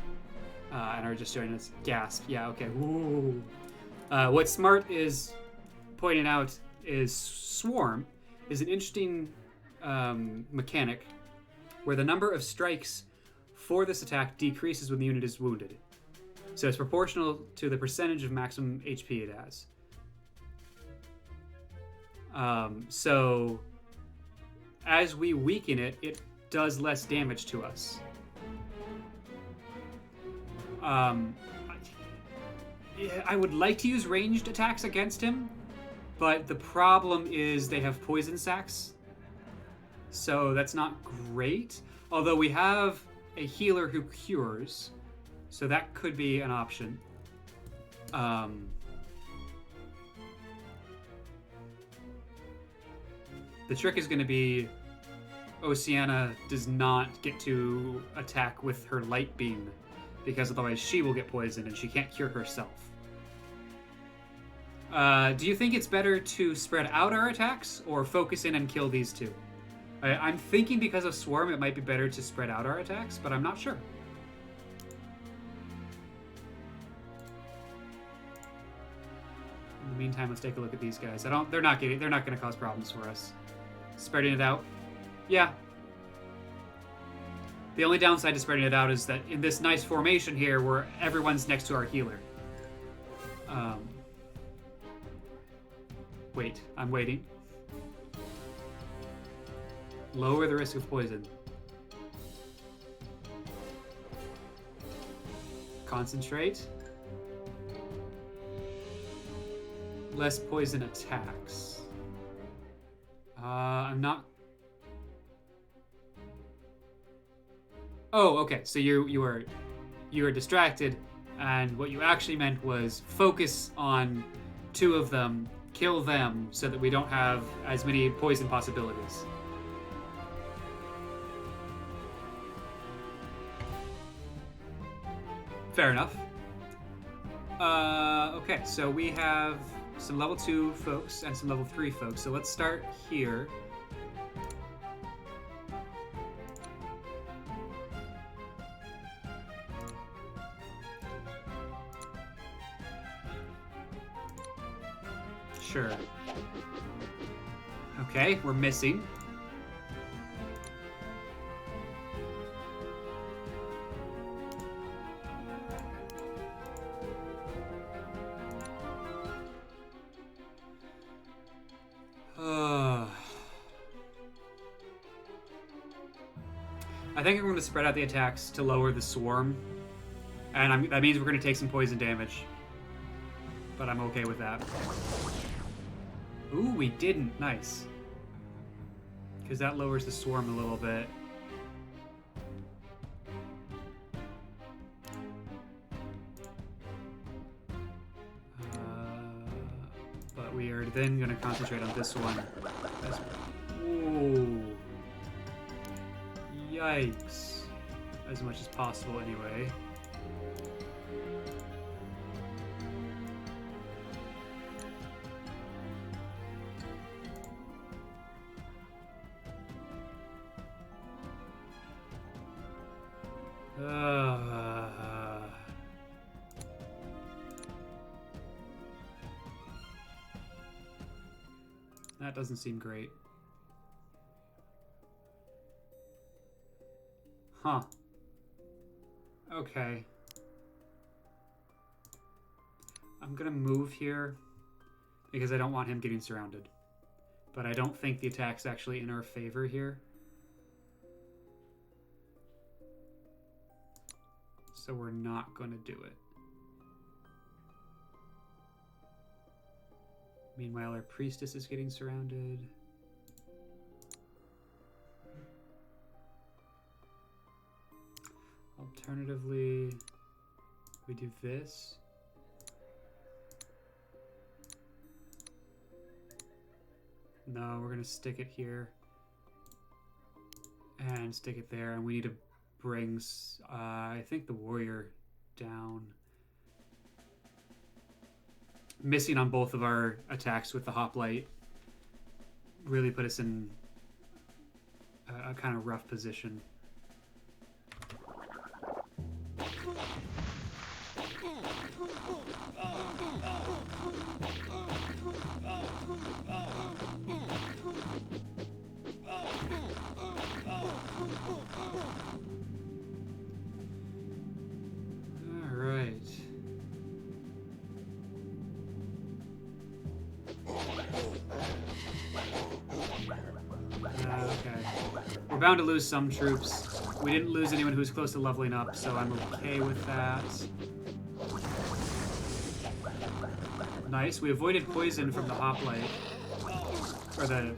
and are just joining us. Gasp. Yeah, okay. Ooh. What smart is pointing out is Swarm is an interesting mechanic where the number of strikes for this attack decreases when the unit is wounded. So it's proportional to the percentage of maximum HP it has. So as we weaken it, it does less damage to us. I would like to use ranged attacks against him, but the problem is they have poison sacks. So that's not great. Although we have a healer who cures, so that could be an option. The trick is going to be Oceana does not get to attack with her light beam, because otherwise she will get poisoned and she can't cure herself. Do you think it's better to spread out our attacks or focus in and kill these two? I'm thinking because of Swarm it might be better to spread out our attacks, but I'm not sure. In the meantime, let's take a look at these guys. They're not going to cause problems for us. Spreading it out. Yeah. The only downside to spreading it out is that in this nice formation here where everyone's next to our healer. Wait, I'm waiting. Lower the risk of poison. Concentrate. Less poison attacks. I'm not... Oh, okay. So you were distracted, and what you actually meant was focus on two of them, kill them, so that we don't have as many poison possibilities. Fair enough. Okay, so we have some level 2 folks and some level 3 folks. So let's start here. Sure. Okay, we're missing. I think I'm going to spread out the attacks to lower the swarm, and that means we're going to take some poison damage. But I'm okay with that. Ooh, we didn't. Nice. Because that lowers the swarm a little bit. But we are then going to concentrate on this one. Ooh. Yikes. As much as possible, anyway. That doesn't seem great. Huh. Okay. I'm gonna move here because I don't want him getting surrounded. But I don't think the attack's actually in our favor here. So we're not gonna do it. Meanwhile, our priestess is getting surrounded. Alternatively, we do this. No, we're gonna stick it here. And stick it there, and we need to bring, I think, the warrior down. Missing on both of our attacks with the hoplite really put us in a kind of rough position. We're bound to lose some troops. We didn't lose anyone who's close to leveling up, so I'm okay with that. Nice. We avoided poison from the hoplite. Or the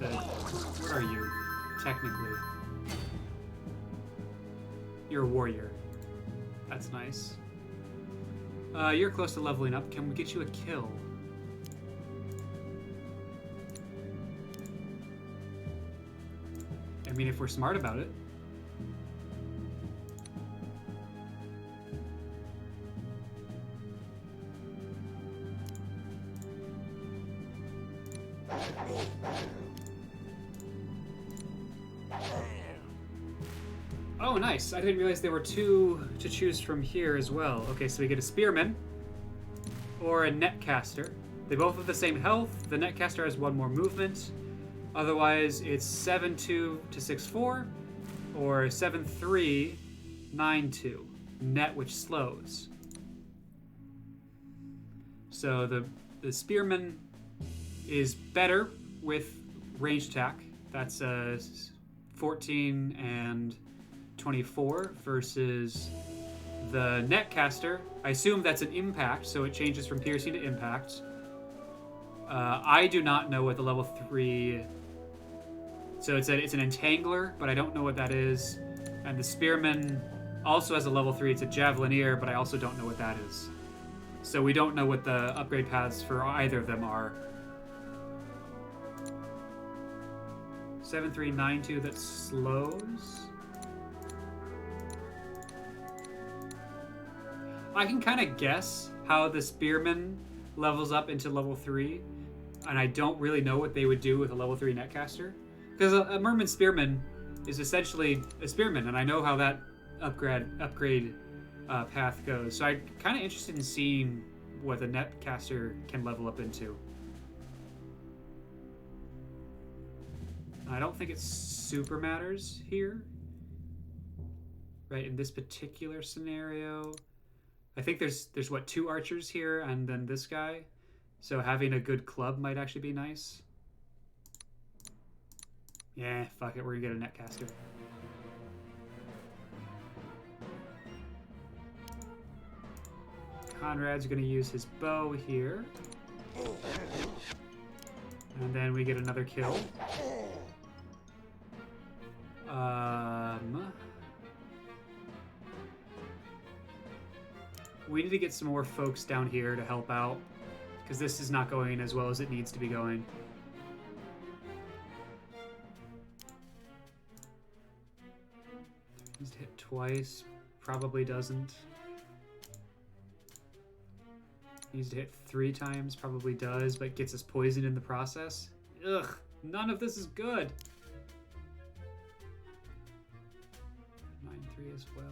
what are you, technically? You're a warrior. That's nice. You're close to leveling up. Can we get you a kill? I mean, if we're smart about it. Oh, nice. I didn't realize there were two to choose from here as well. Okay, so we get a spearman or a netcaster. They both have the same health. The netcaster has one more movement. Otherwise, it's 7-2 to 6-4 or 7-3, 9-2. Net, which slows. So the spearman is better with ranged attack. That's 14 and 24 versus the netcaster. I assume that's an impact, so it changes from piercing to impact. I do not know what the level 3... So it's an entangler, but I don't know what that is. And the spearman also has a level 3. It's a javelineer, but I also don't know what that is. So we don't know what the upgrade paths for either of them are. 7-3-9-2, that slows. I can kind of guess how the spearman levels up into level 3, and I don't really know what they would do with a level 3 netcaster. Because a merman spearman is essentially a spearman, and I know how that upgrade path goes. So I'm kind of interested in seeing what the netcaster can level up into. I don't think it super matters here. Right, in this particular scenario. I think there's what, 2 archers here and then this guy. So having a good club might actually be nice. Yeah, fuck it, we're gonna get a netcaster. Conrad's gonna use his bow here. And then we get another kill. We need to get some more folks down here to help out, because this is not going as well as it needs to be going. Needs to hit twice, probably doesn't. Needs to hit 3 times, probably does, but gets us poisoned in the process. Ugh, none of this is good. 9-3 as well.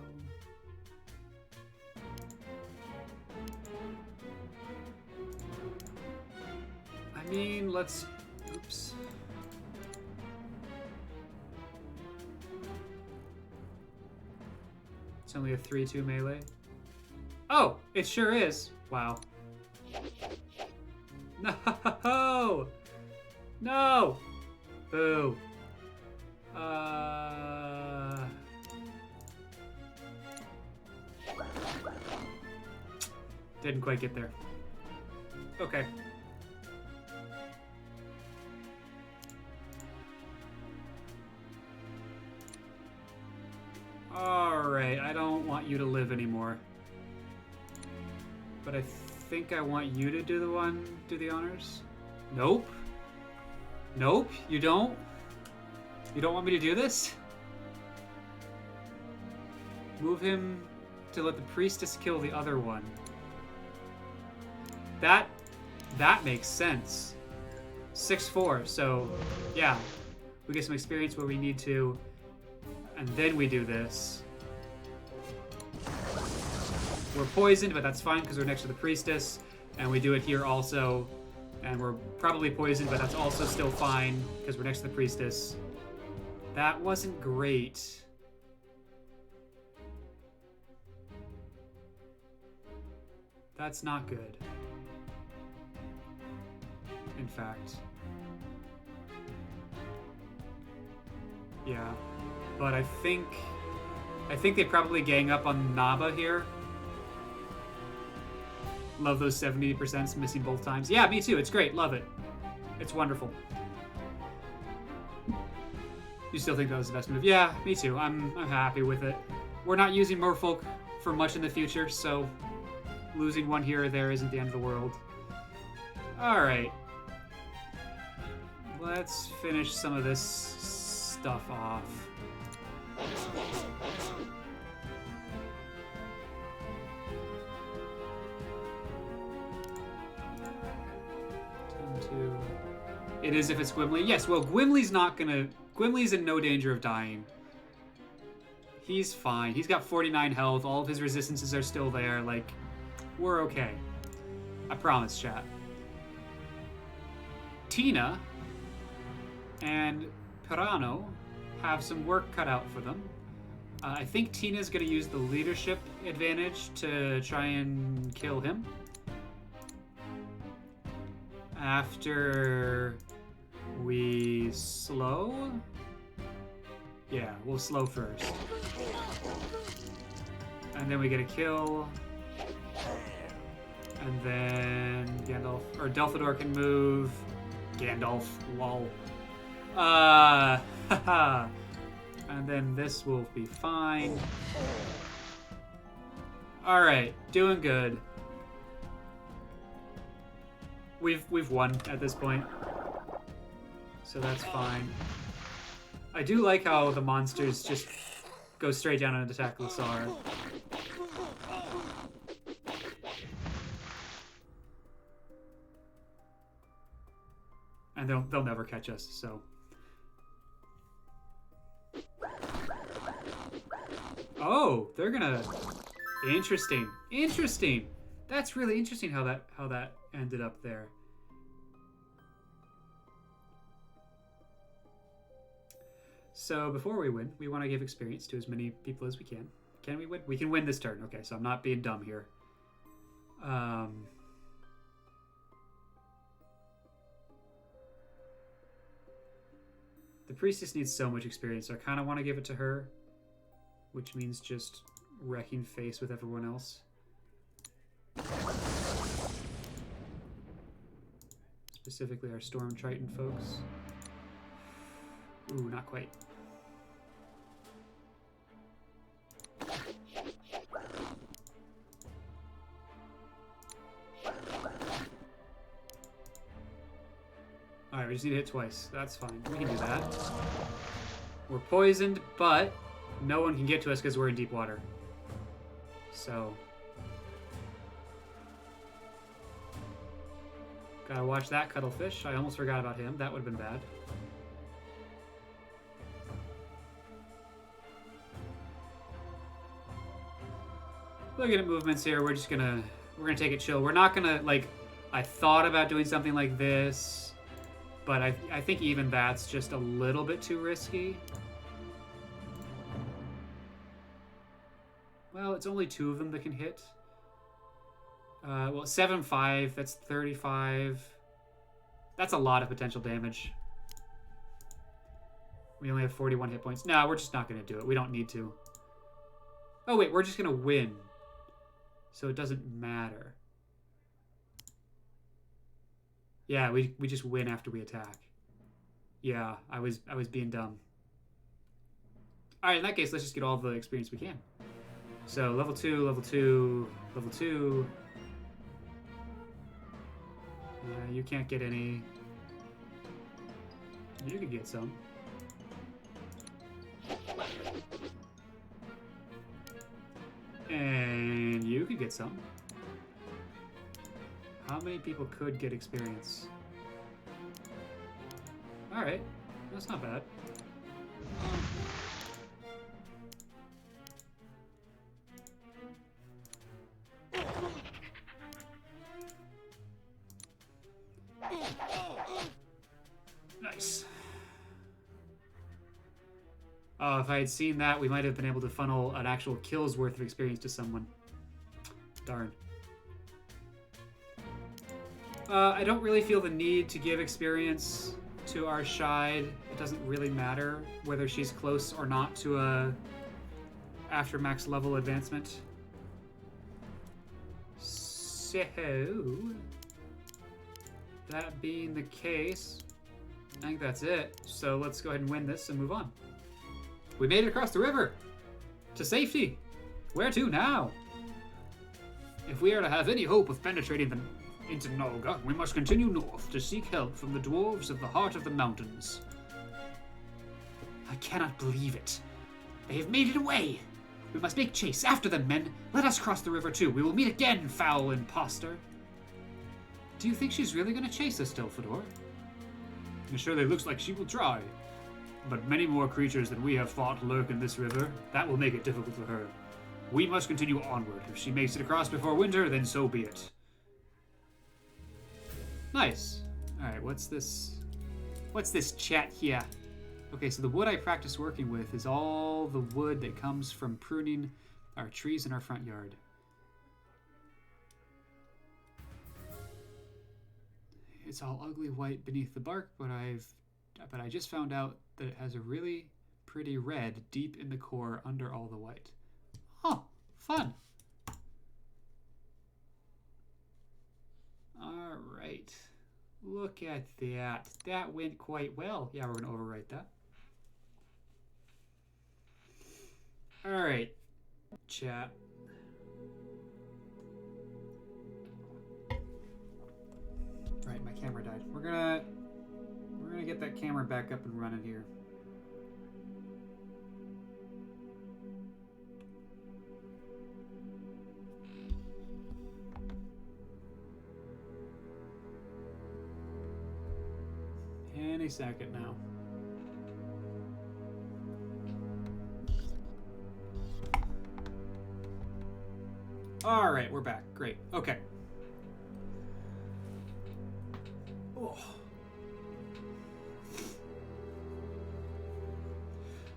I mean, let's... Oops. It's only a 3-2 melee. Oh, it sure is. Wow. No! No! Boo. Didn't quite get there. Okay. Alright, I don't want you to live anymore. But I think I want you to do the honors. Nope. Nope, you don't? You don't want me to do this? Move him to let the priestess kill the other one. That makes sense. 6-4, so yeah. We get some experience where we need to, and then we do this. We're poisoned, but that's fine because we're next to the priestess, and we do it here also. And we're probably poisoned, but that's also still fine because we're next to the priestess. That wasn't great. That's not good. In fact. Yeah. But I think they probably gang up on Naba here. Love those 70% missing both times. Yeah, me too. It's great. Love it. It's wonderful. You still think that was the best move? Yeah, me too. I'm happy with it. We're not using Merfolk for much in the future, so losing one here or there isn't the end of the world. Alright. Let's finish some of this stuff off. It is if it's Gwimli. Yes, well, Gwimli's not gonna... Gwimli's in no danger of dying. He's fine. He's got 49 health. All of his resistances are still there. Like, we're okay. I promise, chat. Tina and Pirano have some work cut out for them. I think Tina's gonna use the leadership advantage to try and kill him. After we slow? Yeah, we'll slow first. And then we get a kill. And then Gandalf, or Delphador can move. Gandalf, lol. Haha. And then this will be fine. Alright, doing good. We've won at this point. So that's fine. I do like how the monsters just go straight down and attack Lasar. And they'll never catch us, so. Oh, they're gonna... Interesting. Interesting! That's really interesting how that ended up there. So before we win, we want to give experience to as many people as we can. Can we win? We can win this turn. Okay, so I'm not being dumb here. The priestess needs so much experience, so I kind of want to give it to her, which means just wrecking face with everyone else. Specifically our Storm Triton folks. Ooh, not quite. Alright, we just need to hit twice. That's fine. We can do that. We're poisoned, but no one can get to us because we're in deep water. So... Gotta watch that cuttlefish. I almost forgot about him. That would have been bad. Looking at movements here, we're gonna take it chill. We're not gonna, like, I thought about doing something like this, but I think even that's just a little bit too risky. Well, it's only 2 of them that can hit. Well, 7-5, that's 35. That's a lot of potential damage. We only have 41 hit points. No, we're just not going to do it. We don't need to. Oh, wait, we're just going to win. So it doesn't matter. Yeah, we just win after we attack. Yeah, I was being dumb. Alright, in that case, let's just get all the experience we can. So, level 2, level 2, level 2. You can't get any. You could get some. And you could get some. How many people could get experience? Alright, that's not bad. Nice. Oh, if I had seen that, we might have been able to funnel an actual kill's worth of experience to someone. Darn. I don't really feel the need to give experience to our Shide. It doesn't really matter whether she's close or not to a after max level advancement. So, that being the case, I think that's it. So let's go ahead and win this and move on. We made it across the river to safety. Where to now? If we are to have any hope of penetrating into Nolga, we must continue north to seek help from the dwarves of the heart of the mountains. I cannot believe it. They have made it away. We must make chase after them, men. Let us cross the river too. We will meet again, foul imposter. Do you think she's really going to chase us still, Fedor? It surely looks like she will try. But many more creatures than we have fought lurk in this river. That will make it difficult for her. We must continue onward. If she makes it across before winter, then so be it. Nice. Alright, what's this? What's this chat here? Okay, so the wood I practice working with is all the wood that comes from pruning our trees in our front yard. It's all ugly white beneath the bark, but I just found out that it has a really pretty red deep in the core under all the white. Oh, fun. All right. Look at that. That went quite well. Yeah, we're going to overwrite that. All right, chat. Right, my camera died. We're gonna get that camera back up and running here. Any second now. All right, we're back. Great. Okay. Oh.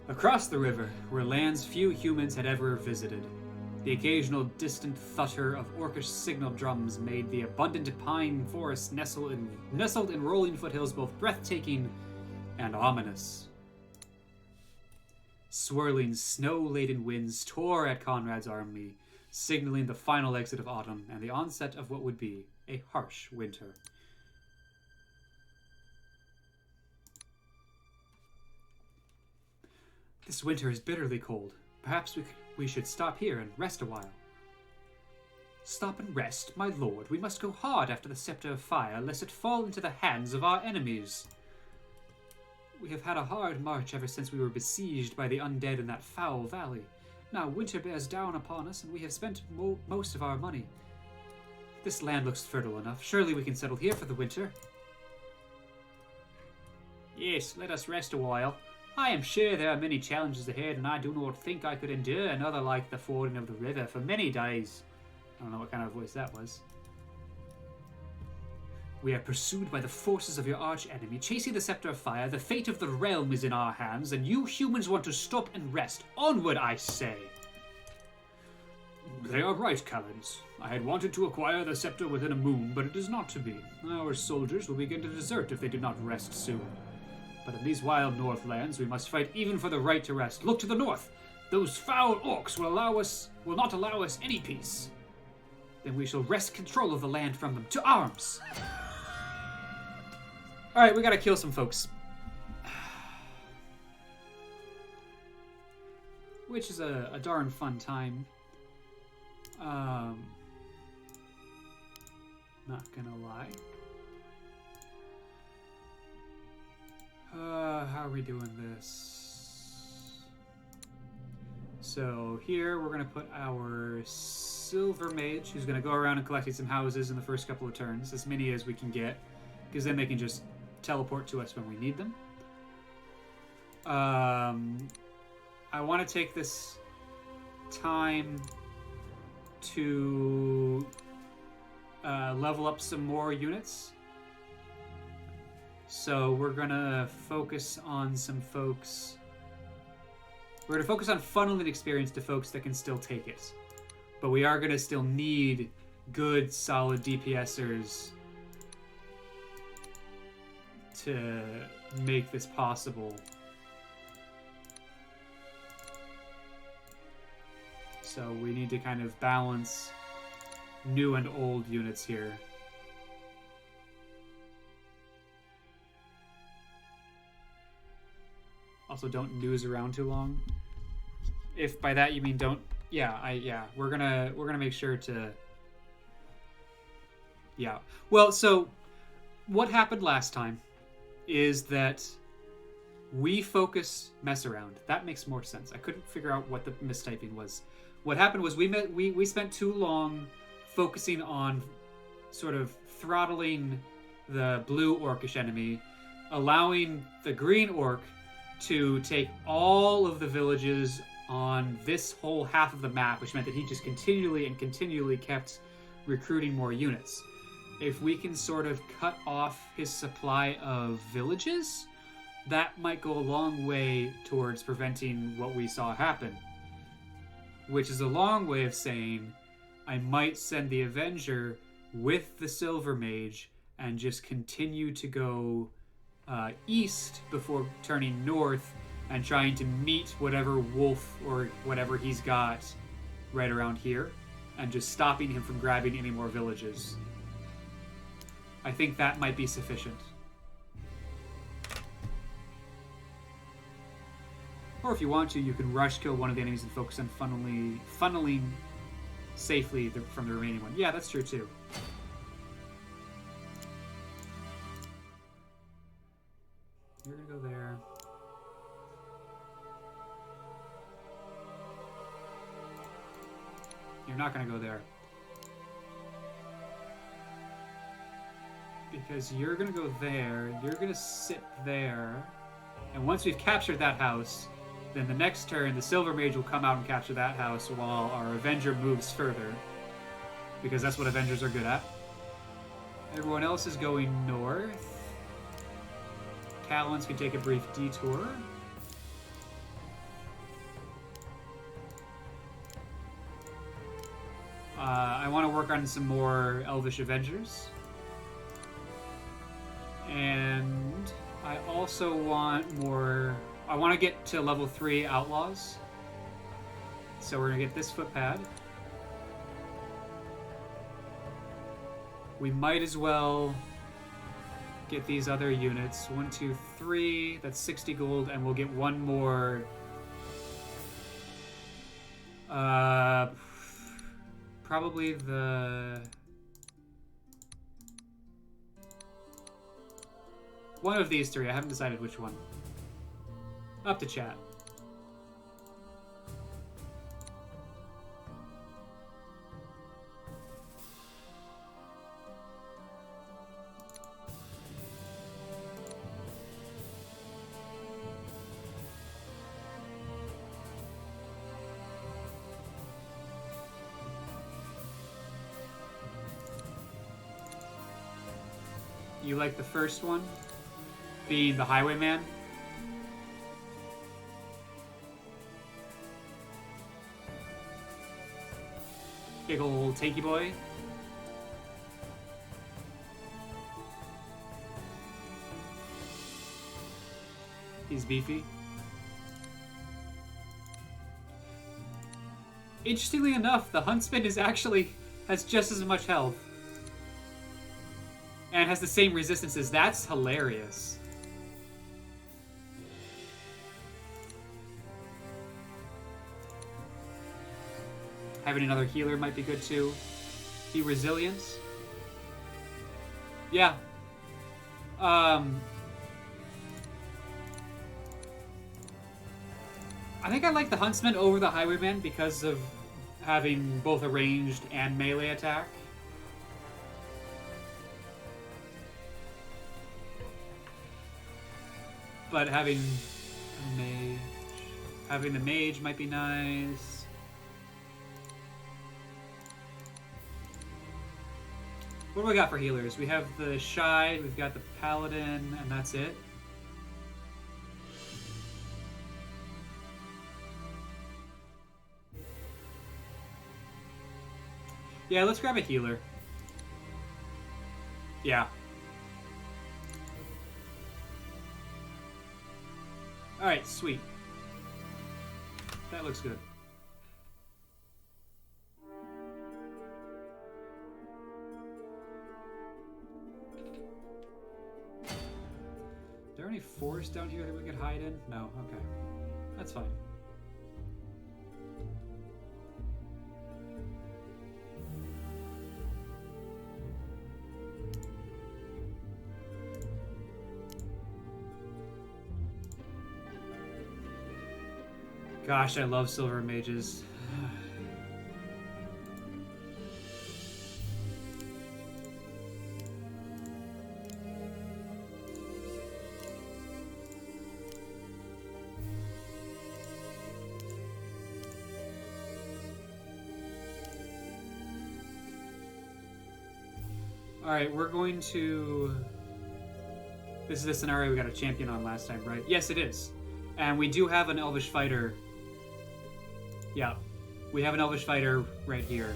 Across the river, where lands few humans had ever visited, the occasional distant thutter of orcish signal drums made the abundant pine forest nestled in rolling foothills both breathtaking and ominous. Swirling, snow-laden winds tore at Conrad's army, signaling the final exit of autumn and the onset of what would be a harsh winter. This winter is bitterly cold. Perhaps we should stop here and rest a while. Stop and rest, my lord. We must go hard after the scepter of fire, lest it fall into the hands of our enemies. We have had a hard march ever since we were besieged by the undead in that foul valley. Now winter bears down upon us, and we have spent most of our money. This land looks fertile enough. Surely we can settle here for the winter. Yes, let us rest a while. I am sure there are many challenges ahead, and I do not think I could endure another like the fording of the river for many days. I don't know what kind of voice that was. We are pursued by the forces of your arch-enemy, chasing the Scepter of Fire. The fate of the realm is in our hands, and you humans want to stop and rest. Onward, I say! They are right, Callens. I had wanted to acquire the scepter within a moon, but it is not to be. Our soldiers will begin to desert if they do not rest soon. But in these wild Northlands, we must fight even for the right to rest. Look to the north! Those foul orcs will not allow us any peace. Then we shall wrest control of the land from them. To arms! Alright, we gotta kill some folks. Which is a darn fun time. Not gonna lie. How are we doing this? So here we're gonna put our Silver Mage, who's gonna go around and collecting some houses in the first couple of turns, as many as we can get, because then they can just teleport to us when we need them. I want to take this time to level up some more units. So we're gonna focus on some folks. We're gonna focus on funneling experience to folks that can still take it. But we are gonna still need good, solid DPSers to make this possible. So we need to kind of balance new and old units here. Also, don't news around too long. If by that you mean don't, we're gonna make sure to. Yeah. Well, so what happened last time is that we mess around. That makes more sense. I couldn't figure out what the mistyping was. What happened was we spent too long focusing on sort of throttling the blue orcish enemy, allowing the green orc to take all of the villages on this whole half of the map, which meant that he just continually kept recruiting more units. If we can sort of cut off his supply of villages, that might go a long way towards preventing what we saw happen. Which is a long way of saying I might send the Avenger with the Silver Mage and just continue to go east before turning north and trying to meet whatever wolf or whatever he's got right around here and just stopping him from grabbing any more villages. I think that might be sufficient. Or if you want to, you can rush kill one of the enemies and focus on funneling safely from the remaining one. Yeah, that's true too. You're gonna go there. You're not gonna go there. Because you're gonna go there, you're gonna sit there, and once we've captured that house, then the next turn, the Silver Mage will come out and capture that house while our Avenger moves further. Because that's what Avengers are good at. Everyone else is going north. Callens can take a brief detour. I want to work on some more Elvish Avengers. And I also want more... I want to get to level 3 Outlaws. So we're going to get this footpad. We might as well get these other units. 1, 2, 3. That's 60 gold, and we'll get one more. Probably the... one of these 3. I haven't decided which one. Up to chat. You like the first one, being the Highwayman. Big old tanky boy. He's beefy. Interestingly enough, the Huntsman has just as much health. And has the same resistances. That's hilarious. Having another healer might be good too. Be resilient. Yeah. I think I like the Huntsman over the Highwayman because of having both a ranged and melee attack. But having the mage might be nice. What do we got for healers? We have the Shide, we've got the Paladin, and that's it. Yeah, let's grab a healer. Yeah. Alright, sweet. That looks good. Is there any forest down here that we could hide in? No, okay. That's fine. Gosh, I love silver mages. Alright, we're going to... This is the scenario we got a champion on last time, right? Yes, it is. And we do have an Elvish fighter. Yeah, we have an Elvish fighter right here.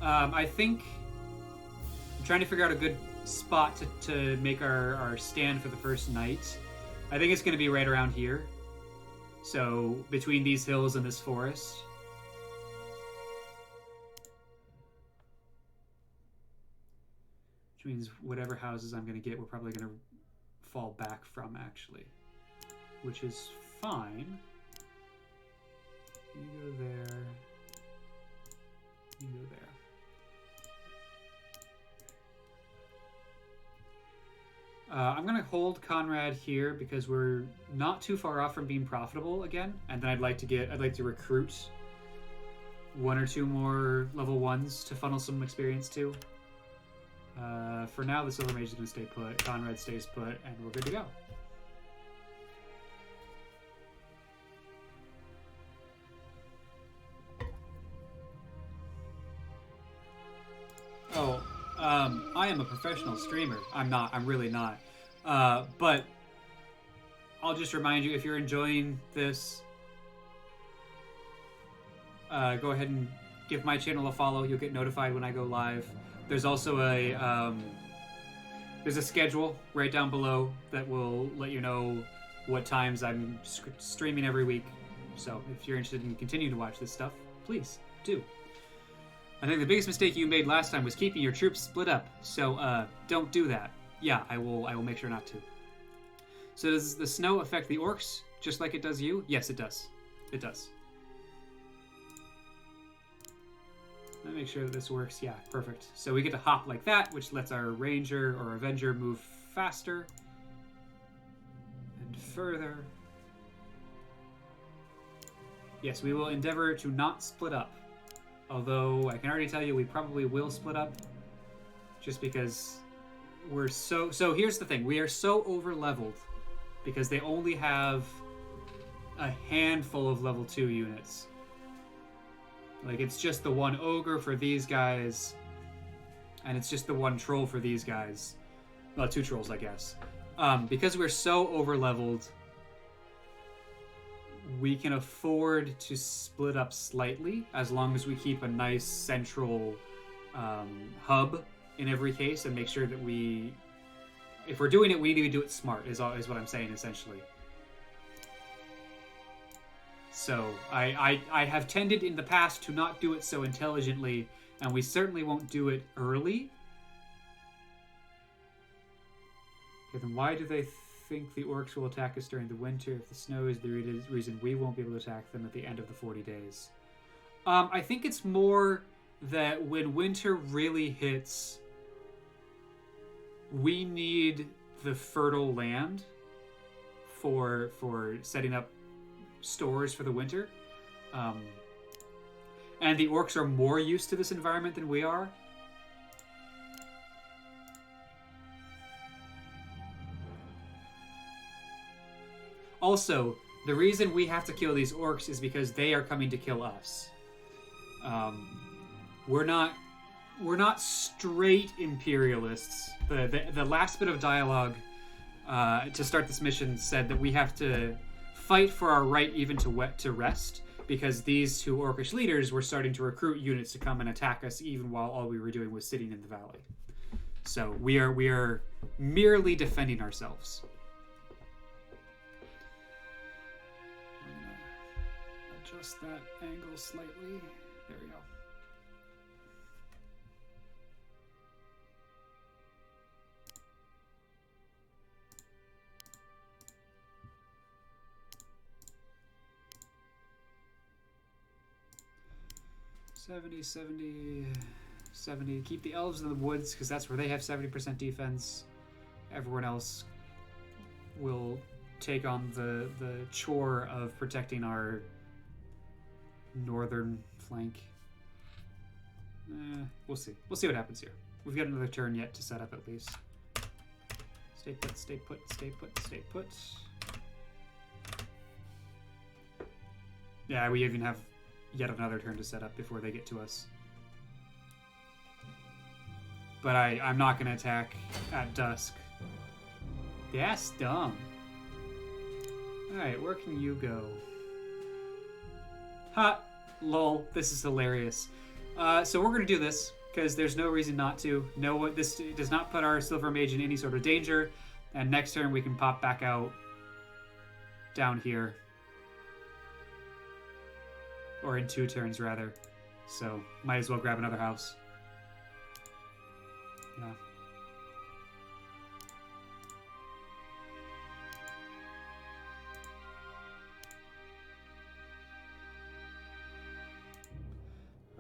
I think I'm trying to figure out a good spot to make our stand for the first night. I think it's going to be right around here. So between these hills and this forest. Which means whatever houses I'm going to get, we're probably going to fall back from, actually. Which is fine. You go there. You go there. I'm going to hold Conrad here because we're not too far off from being profitable again. And then I'd like to recruit one or two more level 1s to funnel some experience to. For now, the Silver Mage is going to stay put, Conrad stays put, and we're good to go. Oh, I am a professional streamer. I'm not. I'm really not. But I'll just remind you, if you're enjoying this, go ahead and give my channel a follow. You'll get notified when I go live. There's also there's a schedule right down below that will let you know what times I'm streaming every week. So if you're interested in continuing to watch this stuff, please do. I think the biggest mistake you made last time was keeping your troops split up. So don't do that. Yeah, I will make sure not to. So does the snow affect the orcs just like it does you? Yes, it does. It does. Let me make sure that this works. Yeah, perfect. So we get to hop like that, which lets our ranger or avenger move faster and further. Yes, we will endeavor to not split up. Although I can already tell you we probably will split up just because we're so here's the thing. We are so over leveled because they only have a handful of level 2 units. Like, it's just the one ogre for these guys, and it's just the one troll for these guys. Well, 2 trolls, I guess. Because we're so over-leveled, we can afford to split up slightly as long as we keep a nice central hub in every case and make sure that we... If we're doing it, we need to do it smart, is what I'm saying, essentially. So, I have tended in the past to not do it so intelligently, and we certainly won't do it early. Okay, then why do they think the orcs will attack us during the winter if the snow is the reason we won't be able to attack them at the end of the 40 days? I think it's more that when winter really hits, we need the fertile land for setting up stores for the winter. And the orcs are more used to this environment than we are. Also, the reason we have to kill these orcs is because they are coming to kill us. We're not straight imperialists. The last bit of dialogue to start this mission said that we have to fight for our right even to rest, because these 2 orcish leaders were starting to recruit units to come and attack us even while all we were doing was sitting in the valley. So we are merely defending ourselves. Adjust that angle slightly. There we go. $70. Keep the elves in the woods, because that's where they have 70% defense. Everyone else will take on the chore of protecting our northern flank. We'll see. We'll see what happens here. We've got another turn yet to set up at least. Stay put, stay put, stay put, stay put. Yeah, we even have yet another turn to set up before they get to us. But I'm not going to attack at dusk. That's dumb. Alright, where can you go? Ha! Lol, this is hilarious. So we're going to do this, because there's no reason not to. No, this does not put our Silver Mage in any sort of danger, and next turn we can pop back out down here. Or in 2 turns, rather. So, might as well grab another house. Yeah.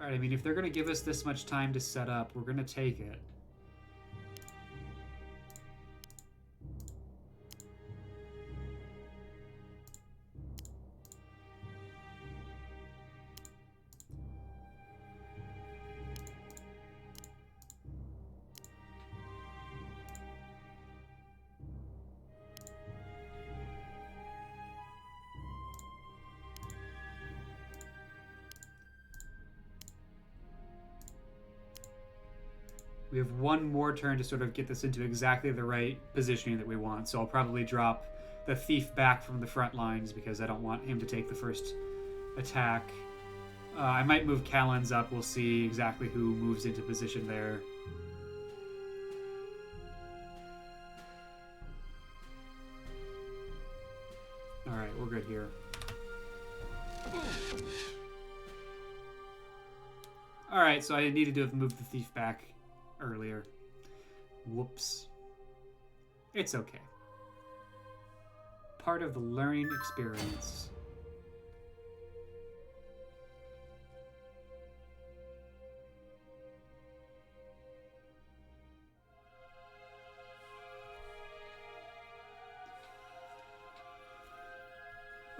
Alright, I mean, if they're going to give us this much time to set up, we're going to take it. We have one more turn to sort of get this into exactly the right positioning that we want, so I'll probably drop the thief back from the front lines because I don't want him to take the first attack. I might move Callan's up. We'll see exactly who moves into position there. Alright, we're good here. Alright, so I needed to have moved the thief back earlier. Whoops. It's okay. Part of the learning experience.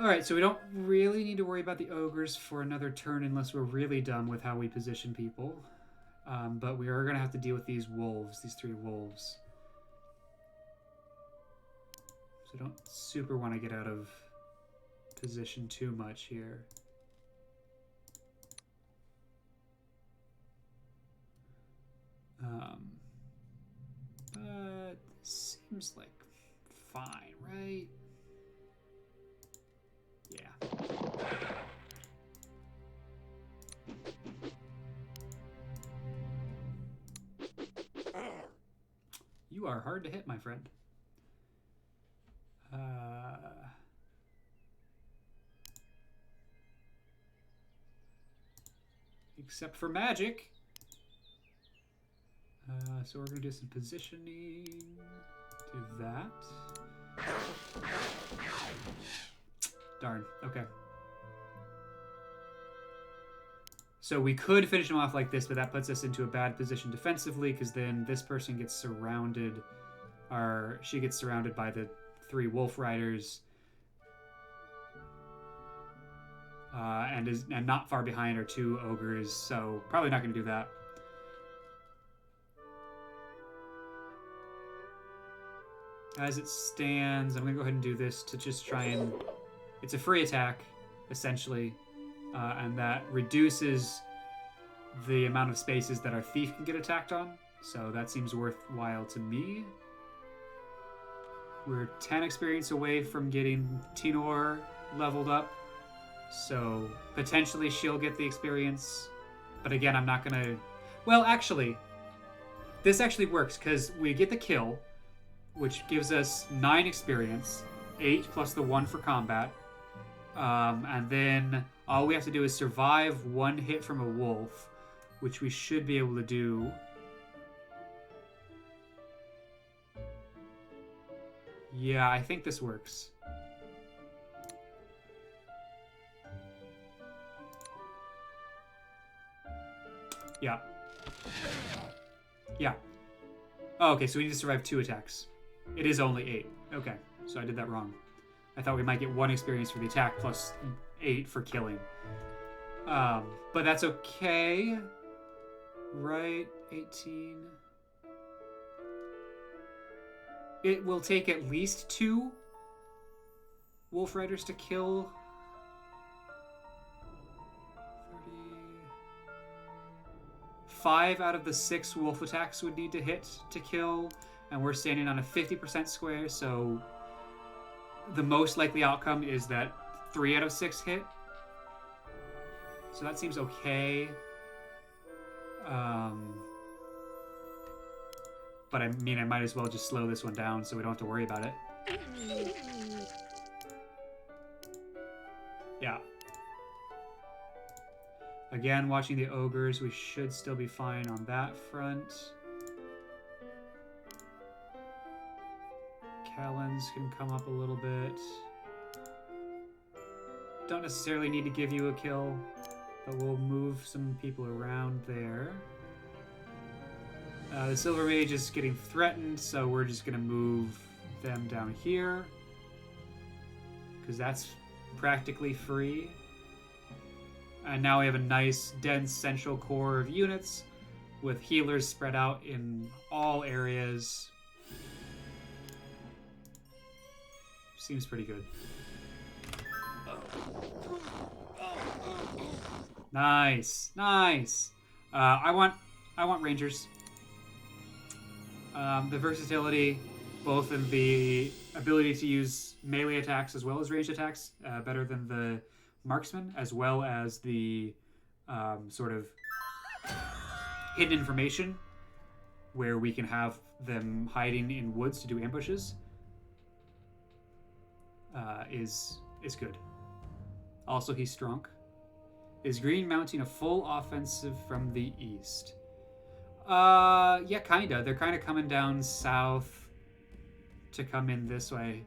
Alright, so we don't really need to worry about the ogres for another turn unless we're really dumb with how we position people. But we are going to have to deal with these wolves, these 3 wolves. So I don't super want to get out of position too much here. But seems like fine, right? Yeah. You are hard to hit, my friend. Except for magic. So we're going to do some positioning. Do that. Darn. Okay. So we could finish him off like this, but that puts us into a bad position defensively, because then this person gets surrounded, or she gets surrounded by the 3 wolf riders, and not far behind are 2 ogres. So probably not going to do that. As it stands, I'm going to go ahead and do this to just try and... It's a free attack, essentially, and that reduces the amount of spaces that our thief can get attacked on. So that seems worthwhile to me. We're 10 experience away from getting Tinor leveled up, so potentially she'll get the experience. But again, I'm not going to... Well, actually, this actually works, because we get the kill, which gives us 9 experience, 8 plus the 1 for combat. And then all we have to do is survive 1 hit from a wolf, which we should be able to do. Yeah, I think this works. Yeah. Yeah. Oh, okay, so we need to survive 2 attacks. It is only 8. Okay, so I did that wrong. I thought we might get 1 experience for the attack plus 8 for killing. But that's okay. Right, 18. It will take at least 2 wolf riders to kill. 30. 5 out of the 6 wolf attacks would need to hit to kill, and we're standing on a 50% square, so the most likely outcome is that 3 out of 6 hit. So that seems okay. But I mean, I might as well just slow this one down so we don't have to worry about it. Yeah. Again, watching the ogres, we should still be fine on that front. Callens can come up a little bit. Don't necessarily need to give you a kill, but we'll move some people around there. The Silver Mage is getting threatened, so we're just going to move them down here, because that's practically free. And now we have a nice, dense central core of units with healers spread out in all areas. Seems pretty good. Nice, nice. I want rangers. The versatility, both in the ability to use melee attacks as well as ranged attacks, better than the marksman, as well as the sort of hidden information, where we can have them hiding in woods to do ambushes, is good. Also, he's strong. Is green mounting a full offensive from the east? Yeah, kinda. They're kind of coming down south to come in this way.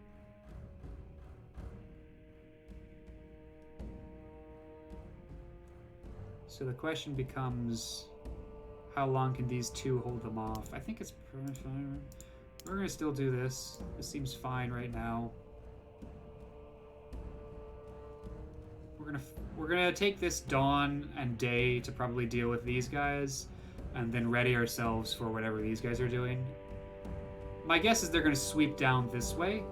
So the question becomes, how long can these 2 hold them off? I think it's pretty fine. We're gonna still do this. This seems fine right now. We're gonna take this dawn and day to probably deal with these guys, and then ready ourselves for whatever these guys are doing. My guess is they're gonna sweep down this way,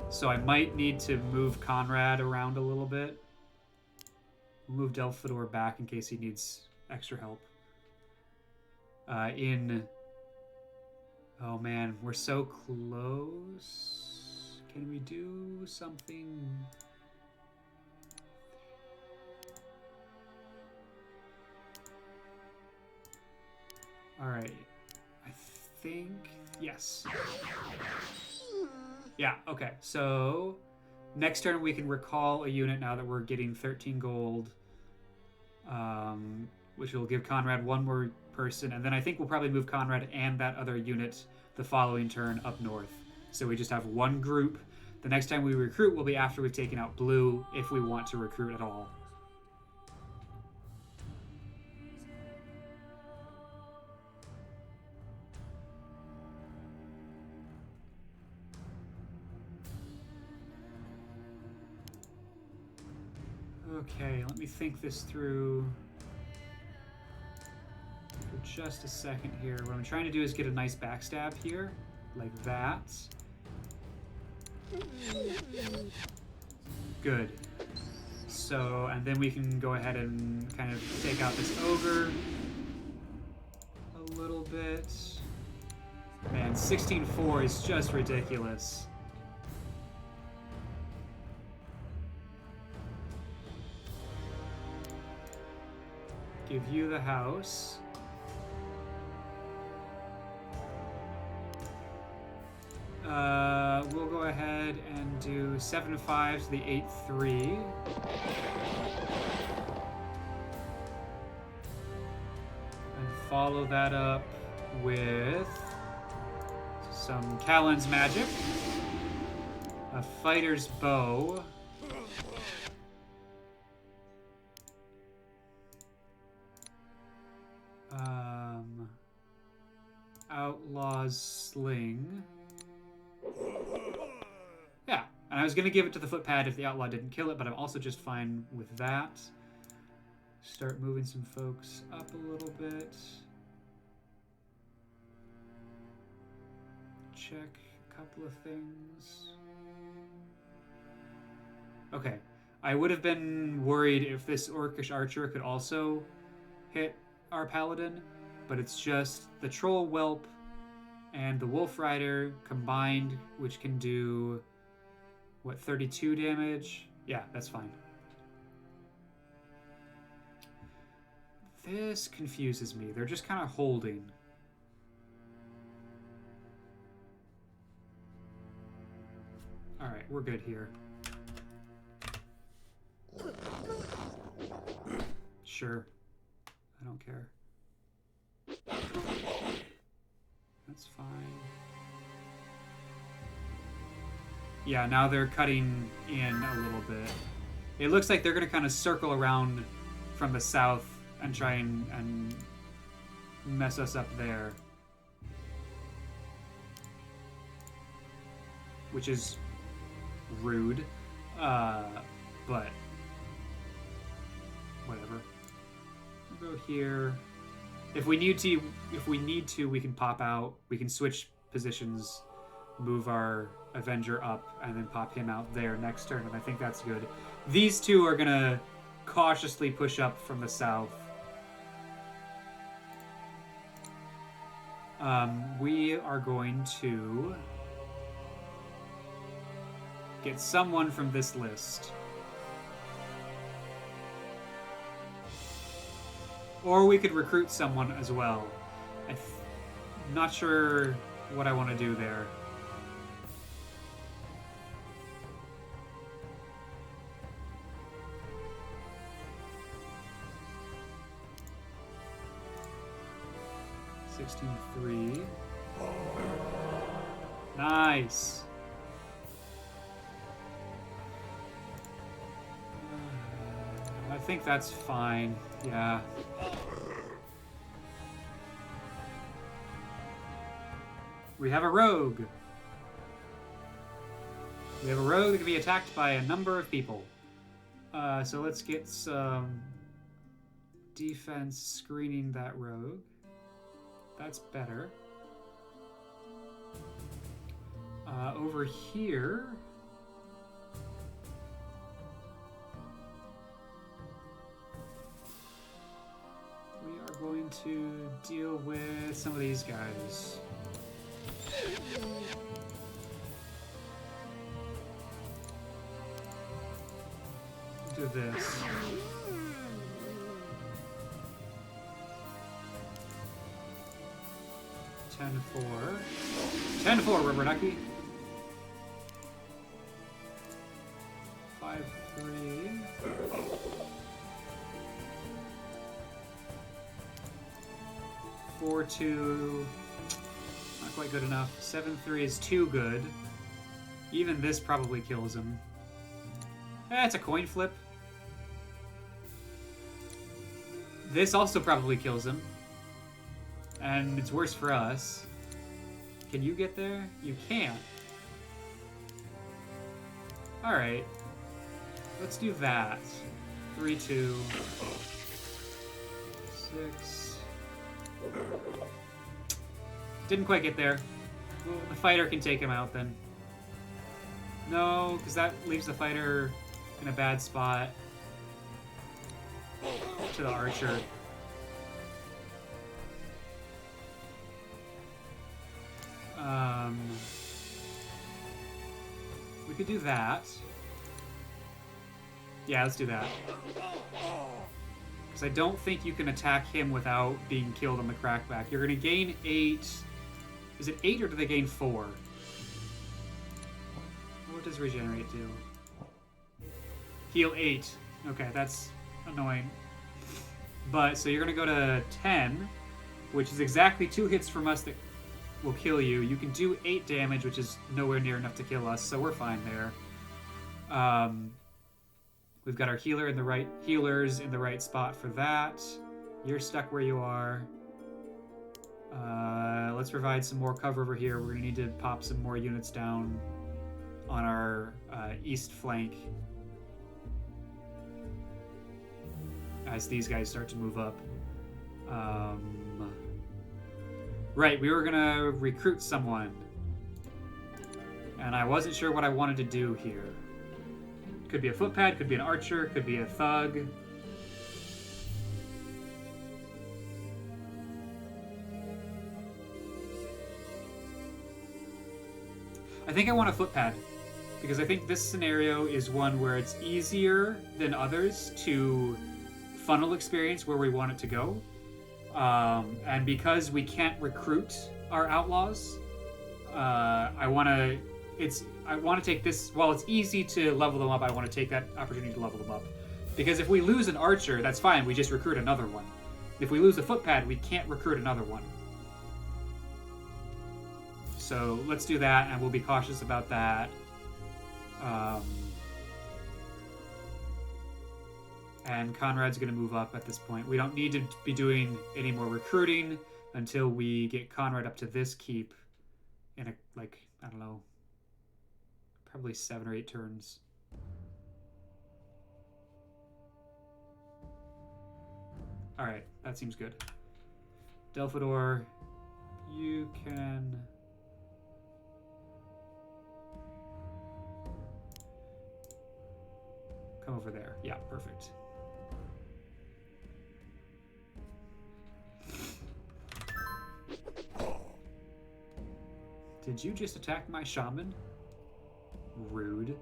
so I might need to move Conrad around a little bit. Move Delphidor back in case he needs extra help. in... Oh man, we're so close. Can we do something? Alright. I think... Yes. Yeah, okay. So, next turn we can recall a unit now that we're getting 13 gold. Which will give Conrad one more person. And then I think we'll probably move Conrad and that other unit the following turn up north. So we just have one group. The next time we recruit will be after we've taken out blue, if we want to recruit at all. Okay, let me think this through for just a second here. What I'm trying to do is get a nice backstab here, like that. Good. So, and then we can go ahead and kind of take out this ogre a little bit. Man, 16-4 is just ridiculous. Give you the house. We'll go ahead and do 7-5 to the 8-3. And follow that up with some Callan's magic. A fighter's bow. Outlaw's sling. Yeah, and I was going to give it to the footpad if the outlaw didn't kill it, but I'm also just fine with that. Start moving some folks up a little bit. Check a couple of things. Okay, I would have been worried if this orcish archer could also hit our paladin, but it's just the troll whelp and the wolf rider combined, which can do, what, 32 damage? Yeah, that's fine. This confuses me. They're just kind of holding. Alright, we're good here. Sure. I don't care. That's fine. Yeah, now they're cutting in a little bit. It looks like they're going to kind of circle around from the south and try and mess us up there. Which is rude. But whatever. We'll go here. If we need to, we can pop out. We can switch positions, move our Avenger up, and then pop him out there next turn, and I think that's good. These two are gonna cautiously push up from the south. We are going to get someone from this list. Or we could recruit someone as well. I'm not sure what I want to do there. $16.3. Nice. I think that's fine. Yeah. We have a rogue. We have a rogue that can be attacked by a number of people. So let's get some defense screening that rogue. That's better. Over here... we are going going to deal with some of these guys. Do this. Ten four, rubber ducky. 5-3. 4-2. Not quite good enough. 7-3 is too good. Even this probably kills him. It's a coin flip. This also probably kills him. And it's worse for us. Can you get there? You can't. Alright. Let's do that. 3-2. 6. Didn't quite get there. Well, the fighter can take him out then. No, because that leaves the fighter in a bad spot. To the archer. We could do that. Yeah, let's do that. Because I don't think you can attack him without being killed on the crackback. You're going to gain 8. Is it 8 or do they gain 4? What does regenerate do? Heal 8. Okay, that's annoying. But, so you're going to go to 10, which is exactly 2 hits from us that will kill you. You can do 8 damage, which is nowhere near enough to kill us, so we're fine there. We've got our healers in the right spot for that. You're stuck where you are. Let's provide some more cover over here. We're going to need to pop some more units down on our east flank as these guys start to move up. Right, we were going to recruit someone. And I wasn't sure what I wanted to do here. Could be a footpad, could be an archer, could be a thug. I think I want a footpad, because I think this scenario is one where it's easier than others to funnel experience where we want it to go. And because we can't recruit our outlaws, I want to take this, while it's easy to level them up, I want to take that opportunity to level them up. Because if we lose an archer, that's fine, we just recruit another one. If we lose a footpad, we can't recruit another one. So let's do that, and we'll be cautious about that. And Conrad's going to move up at this point. We don't need to be doing any more recruiting until we get Conrad up to this keep in a, like, I don't know, probably 7 or 8 turns. Alright, that seems good. Delphador, you can... come over there. Yeah, perfect. Did you just attack my shaman? Rude.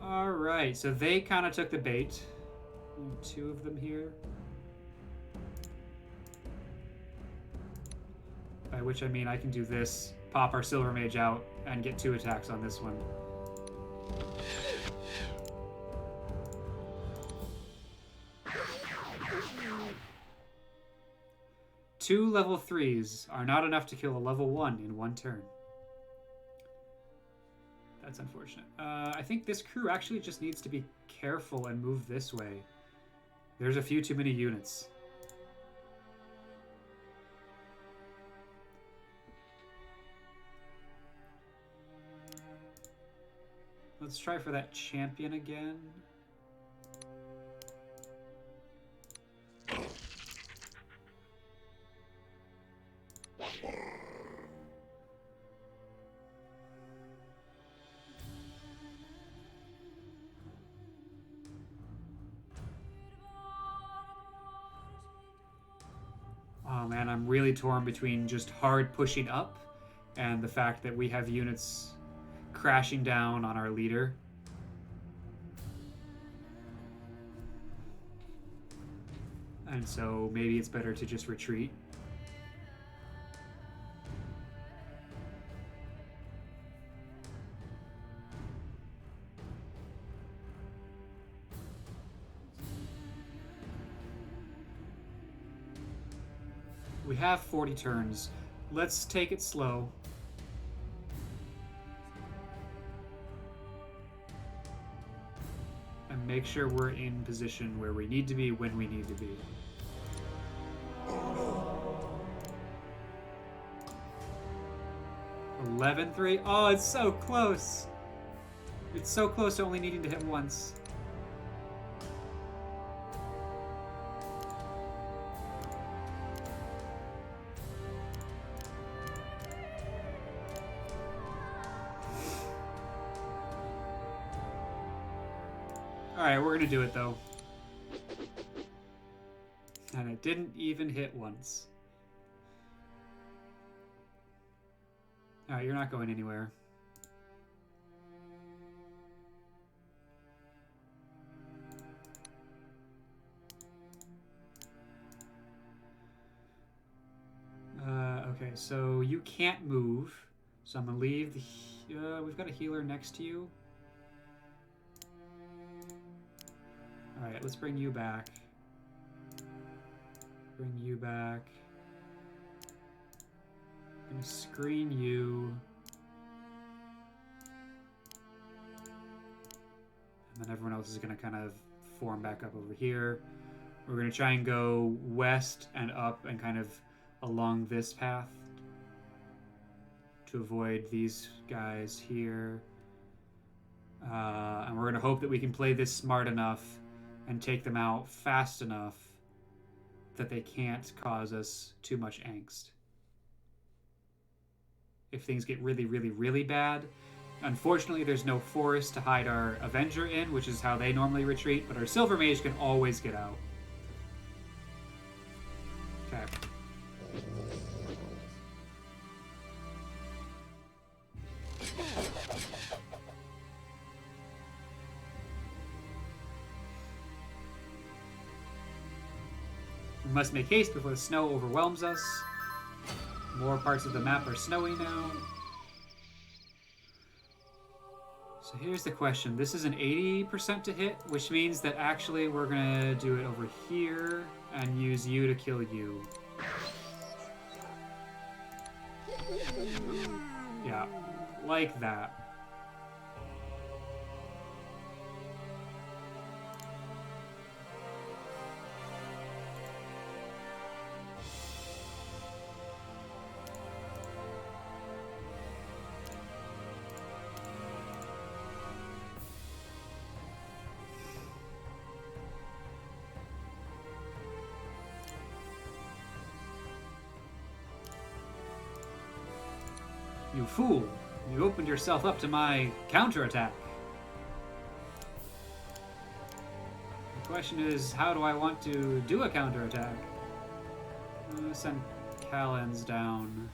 Alright, so they kind of took the bait. 2 of them here. By which I mean I can do this, pop our Silver Mage out, and get 2 attacks on this one. Two level 3s are not enough to kill a level 1 in 1 turn. That's unfortunate. I think this crew actually just needs to be careful and move this way. There's a few too many units. Let's try for that champion again. man, I'm really torn between just hard pushing up and the fact that we have units crashing down on our leader. And so maybe it's better to just retreat. We have 40 turns. Let's take it slow. And make sure we're in position where we need to be when we need to be. Oh, 11-3. Oh, it's so close. It's so close to only needing to hit once. Alright, we're gonna do it though. And it didn't even hit once. Alright, you're not going anywhere. Okay, so you can't move. So I'm gonna leave the... we've got a healer next to you. Alright, let's bring you back. Bring you back. I'm gonna screen you. And then everyone else is gonna kind of form back up over here. We're gonna try and go west and up and kind of along this path to avoid these guys here. And we're gonna hope that we can play this smart enough and take them out fast enough that they can't cause us too much angst. If things get really, really, really bad, unfortunately there's no forest to hide our Avenger in, which is how they normally retreat, but our Silver Mage can always get out. Okay. We must make haste before the snow overwhelms us. More parts of the map are snowy now. So here's the question. This is an 80% to hit, which means that actually we're gonna do it over here and use you to kill you. Yeah, like that. You fool! You opened yourself up to my counterattack. The question is, how do I want to do a counterattack? I'm gonna send Callens down.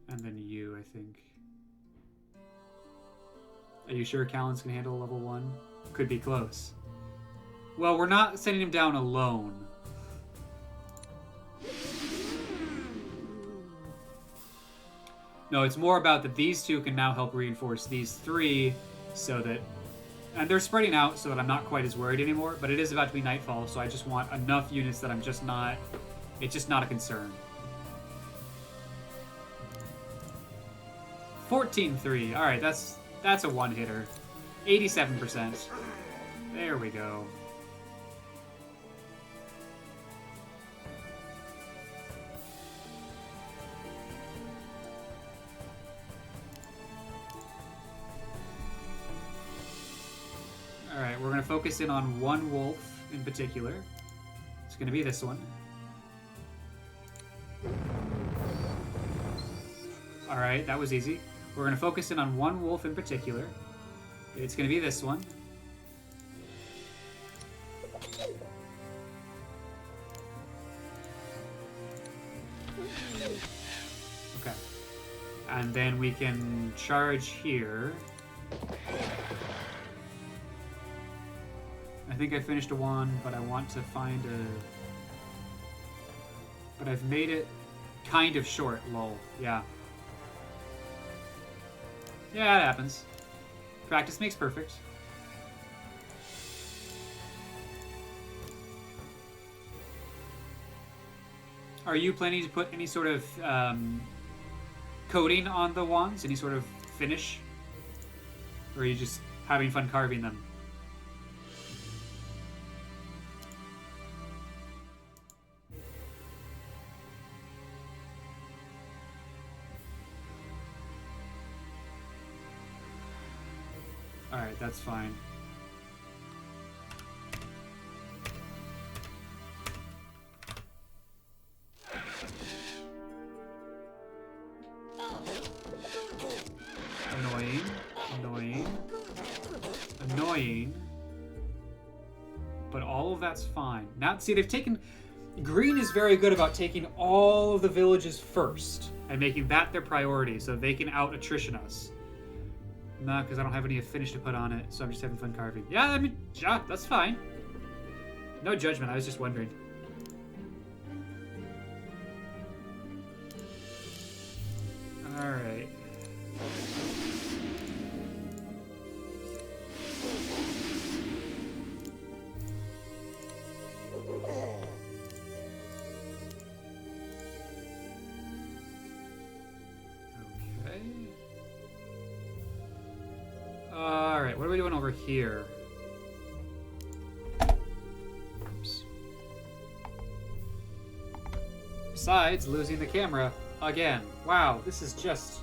And then you, I think. Are you sure Callens can handle level 1? Could be close. Well, we're not sending him down alone. No, it's more about that these two can now help reinforce these three so that... And they're spreading out so that I'm not quite as worried anymore, but it is about to be nightfall, so I just want enough units that I'm just not... It's just not a concern. 14-3. Alright, that's a one-hitter. 87%. There we go. Alright, we're going to focus in on one wolf in particular. It's going to be this one. Alright, that was easy. We're going to focus in on one wolf in particular. It's going to be this one. Okay. And then we can charge here. I think I finished a one, but I want to find a... But I've made it kind of short, lol. Yeah. Yeah, it happens. Practice makes perfect. Are you planning to put any sort of coating on the wands? Any sort of finish? Or are you just having fun carving them? Alright, that's fine. Annoying. Annoying. Annoying. But all of that's fine. Now, see, they've taken... Green is very good about taking all of the villages first and making that their priority so they can out-attrition us. Nah, because I don't have any finish to put on it, so I'm just having fun carving. Yeah, I mean, yeah, that's fine. No judgment, I was just wondering. Alright. Alright, what are we doing over here? Oops. Besides, losing the camera again. Wow, this is just...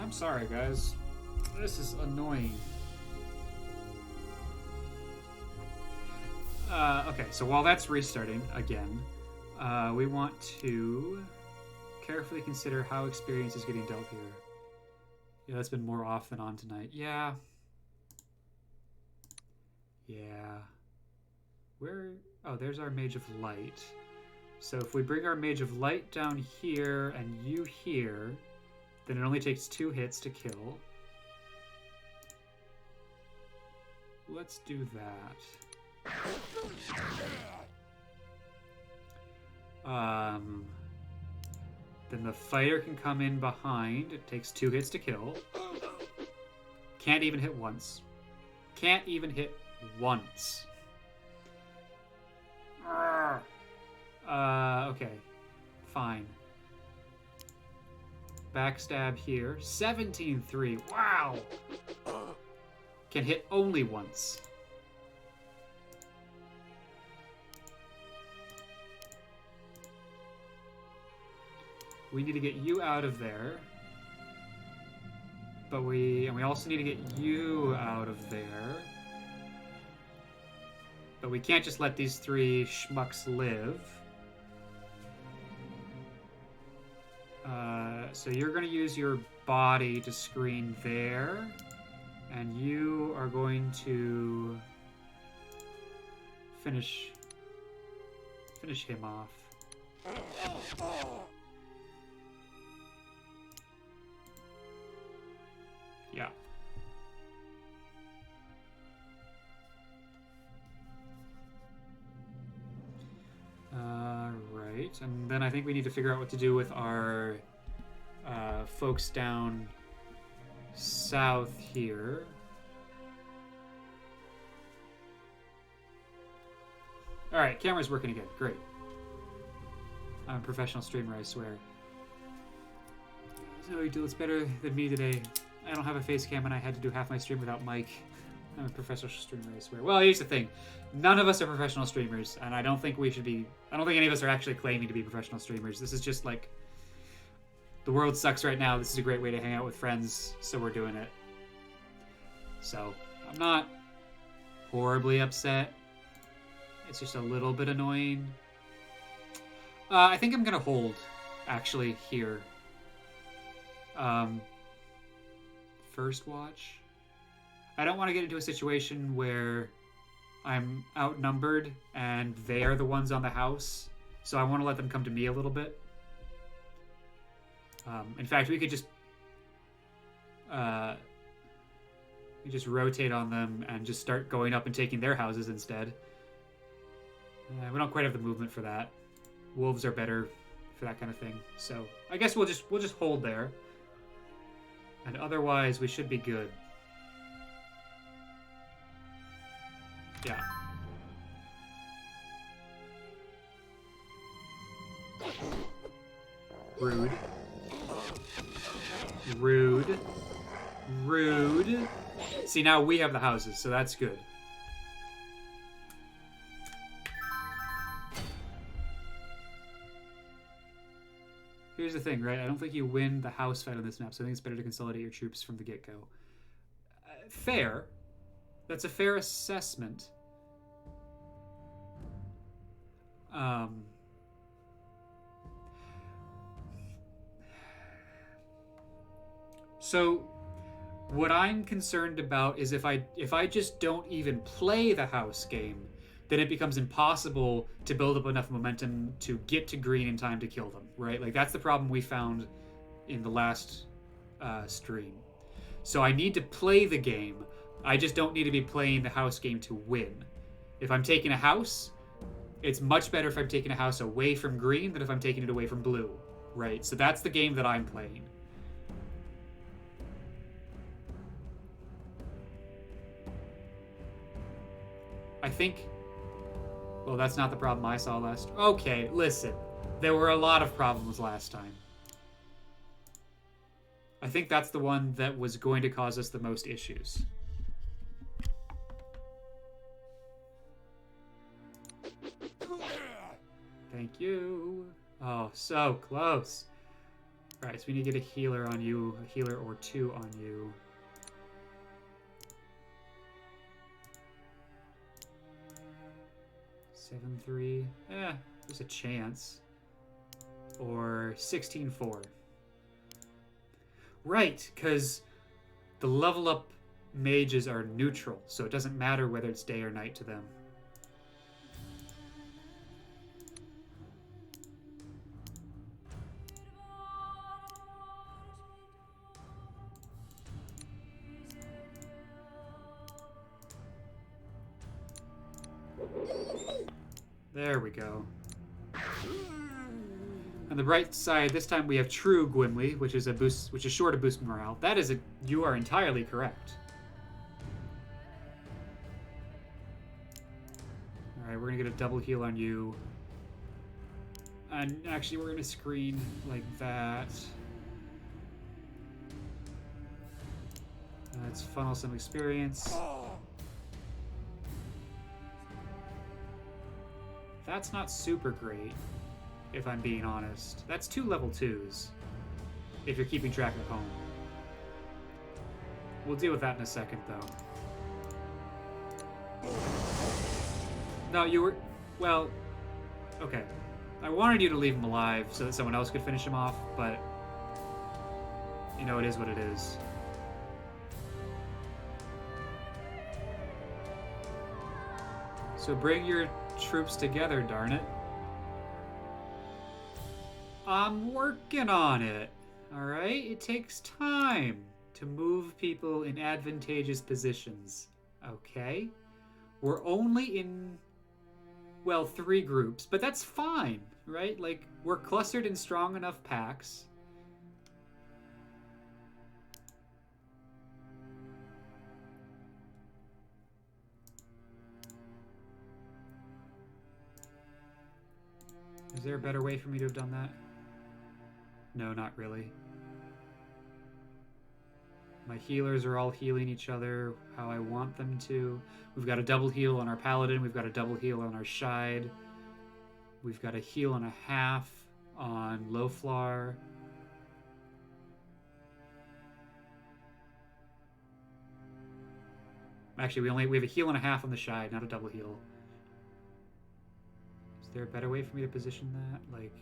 I'm sorry, guys. This is annoying. Okay, so while that's restarting again, we want to carefully consider how experience is getting dealt here. Yeah, that's been more off than on tonight. Yeah. Yeah. Where... Oh, there's our Mage of Light. So if we bring our Mage of Light down here and you here, then it only takes 2 hits to kill. Let's do that. Then the fighter can come in behind. It takes 2 hits to kill. Can't even hit once. Can't even hit once. Okay. Fine. Backstab here. 17-3. Wow! Can hit only once. We need to get you out of there. But we also need to get you out of there. But we can't just let these 3 schmucks live. So you're going to use your body to screen there. And you are going to finish him off. Yeah. Right, and then I think we need to figure out what to do with our folks down south here. Alright, camera's working again. Great. I'm a professional streamer, I swear. So you do it's better than me today. I don't have a face cam and I had to do half my stream without mic. I'm a professional streamer, I swear. Well, here's the thing. None of us are professional streamers, and I don't think we should be... I don't think any of us are actually claiming to be professional streamers. This is just like... The world sucks right now. This is a great way to hang out with friends, so we're doing it. So, I'm not horribly upset. It's just a little bit annoying. I think I'm gonna hold. actually here. First watch. I don't want to get into a situation where I'm outnumbered and they are the ones on the house, so I want to let them come to me a little bit. In fact, we could just rotate on them and just start going up and taking their houses instead. We don't quite have the movement for that. Wolves are better for that kind of thing. So I guess we'll just hold there. And otherwise, we should be good. Yeah. Rude. Rude. Rude. See, now we have the houses, so that's good. Here's the thing, right? I don't think you win the house fight on this map, so I think it's better to consolidate your troops from the get-go. Fair. That's a fair assessment. So what I'm concerned about is if I just don't even play the house game, then it becomes impossible to build up enough momentum to get to green in time to kill them, right? Like, that's the problem we found in the last stream. So I need to play the game. I just don't need to be playing the house game to win. If I'm taking a house, it's much better if I'm taking a house away from green than if I'm taking it away from blue, right? So that's the game that I'm playing. I think... Well, that's not the problem I saw last... Okay, listen. There were a lot of problems last time. I think that's the one that was going to cause us the most issues. Thank you. Oh, so close. Alright, so we need to get a healer on you. A healer or two on you. Seven, 3. There's a chance. Or 16-4. Right, because the level up mages are neutral, so it doesn't matter whether it's day or night to them. There we go. On the right side, this time we have true Gwimli, which is sure to boost morale. That is you are entirely correct. Alright, we're gonna get a double heal on you. And actually we're gonna screen like that. Let's funnel some experience. That's not super great, if I'm being honest. That's 2 level 2s, if you're keeping track at home. We'll deal with that in a second, though. No, you were... Well, okay. I wanted you to leave him alive so that someone else could finish him off, but... You know, it is what it is. So bring your troops together, darn it. I'm working on it, alright? It takes time to move people in advantageous positions, okay? We're only in, well, 3 groups, but that's fine, right? Like, we're clustered in strong enough packs. Is there a better way for me to have done that? No, not really. My healers are all healing each other how I want them to. We've got a double heal on our paladin. We've got a double heal on our Shide. We've got a heal and a half on Loflar. Actually, we have a heal and a half on the Shide, not a double heal. Is there a better way for me to position that? Like...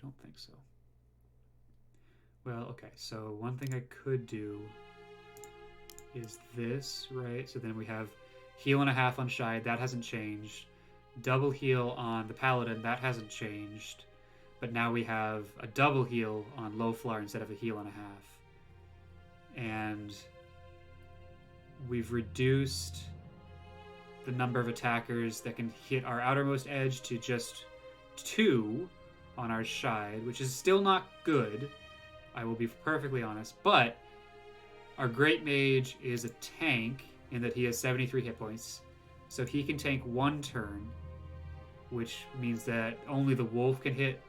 don't think so. Well, okay, so one thing I could do is this, right? So then we have heal and a half on Shide, that hasn't changed. Double heal on the Paladin, that hasn't changed. But now we have a double heal on Loflar instead of a heal and a half. And we've reduced the number of attackers that can hit our outermost edge to just 2 on our Shide, which is still not good, I will be perfectly honest, but our Great Mage is a tank in that he has 73 hit points, so he can tank 1 turn, which means that only the Wolf can hit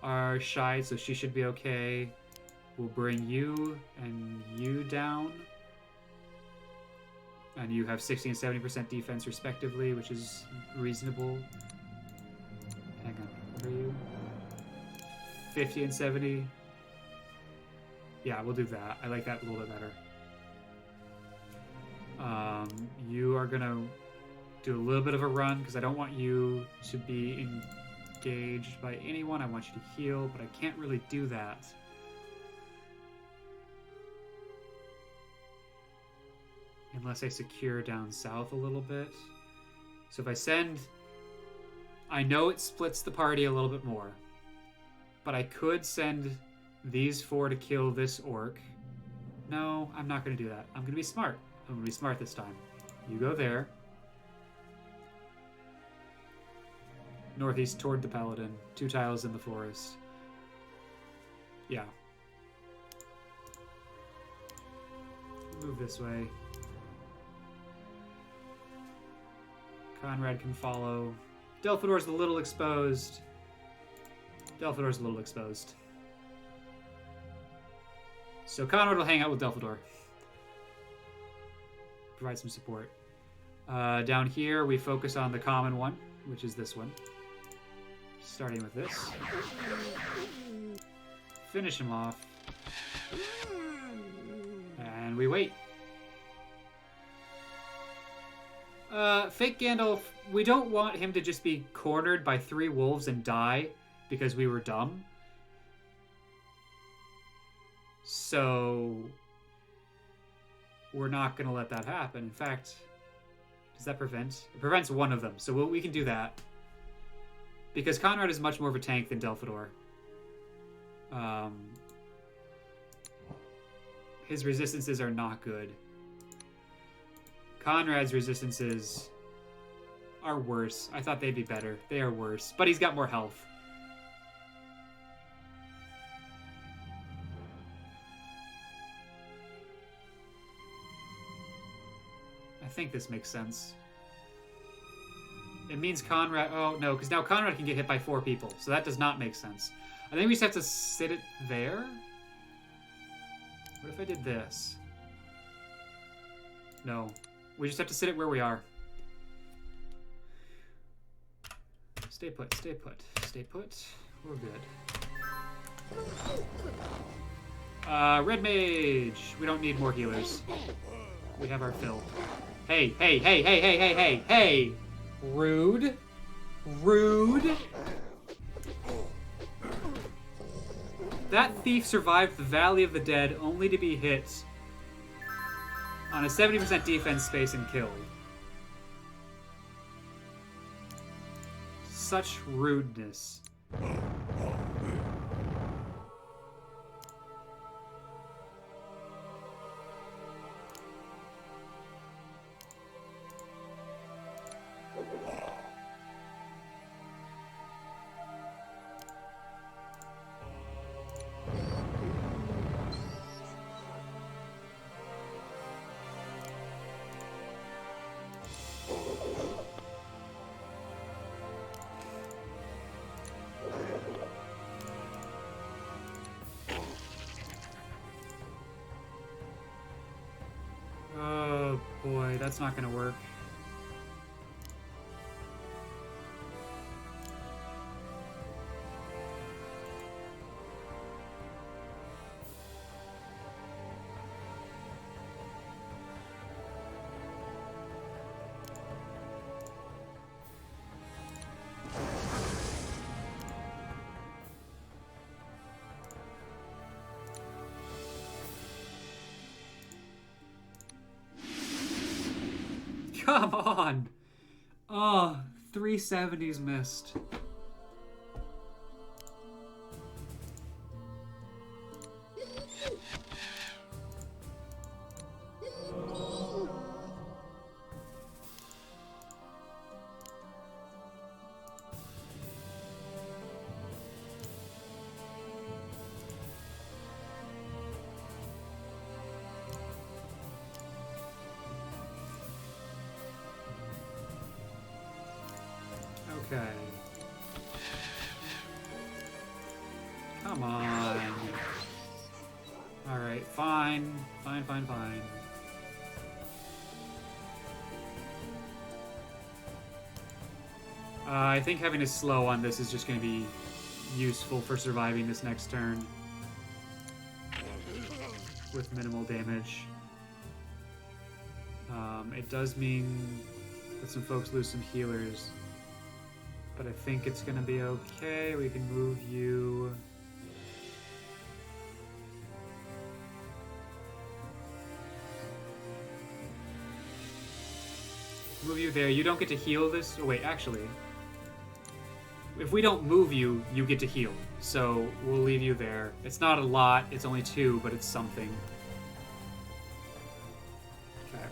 our Shide, so she should be okay. We'll bring you and you down. And you have 60 and 70% defense respectively, which is reasonable. Hang on, what are you? 50 and 70. Yeah, we'll do that. I like that a little bit better. You are gonna do a little bit of a run because I don't want you to be engaged by anyone. I want you to heal, but I can't really do that. Unless I secure down south a little bit. So if I send... I know it splits the party a little bit more. But I could send these 4 to kill this orc. No, I'm not going to do that. I'm going to be smart. I'm going to be smart this time. You go there. Northeast toward the Paladin. 2 tiles in the forest. Yeah. Move this way. Conrad can follow. Delphador's a little exposed. Delphador's a little exposed. So Conrad will hang out with Delphador. Provide some support. Down here, we focus on the common one, which is this one. Starting with this. Finish him off. And we wait. Fake Gandalf, we don't want him to just be cornered by 3 wolves and die because we were dumb. So we're not going to let that happen. In fact, does that prevent? It prevents one of them, so we can do that. Because Conrad is much more of a tank than Delphador. His resistances are not good. Conrad's resistances are worse. I thought they'd be better. They are worse. But he's got more health. I think this makes sense. It means Conrad... Oh, no, because now Conrad can get hit by 4 people. So that does not make sense. I think we just have to sit it there. What if I did this? No. We just have to sit it where we are. Stay put, stay put, stay put. We're good. Red Mage. We don't need more healers. We have our fill. Hey, hey, hey, hey, hey, hey, hey, hey! Rude. Rude. That thief survived the Valley of the Dead only to be hit on a 70% defense space and killed. Such rudeness. Oh boy, that's not gonna work. Come on! Oh, 370s missed. Okay. Come on. Alright, fine. Fine, fine, fine. I think having a slow on this is just going to be useful for surviving this next turn. With minimal damage. It does mean that some folks lose some healers. But I think it's going to be okay. We can move you... Move you there. You don't get to heal this. Oh, wait, actually. If we don't move you, you get to heal. So we'll leave you there. It's not a lot. It's only 2, but it's something. Okay.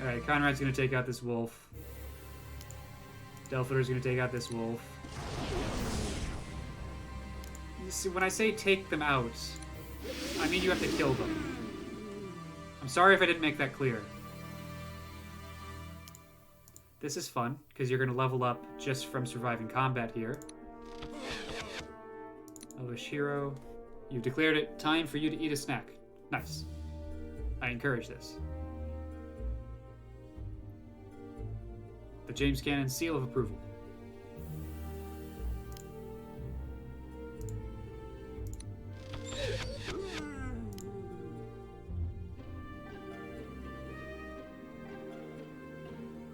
Alright, Conrad's gonna take out this wolf. Delphitor's gonna take out this wolf. You see, when I say take them out, I mean you have to kill them. I'm sorry if I didn't make that clear. This is fun, because you're gonna level up just from surviving combat here. Elvish Hero. You've declared it time for you to eat a snack. Nice. I encourage this. The James Cannon seal of approval.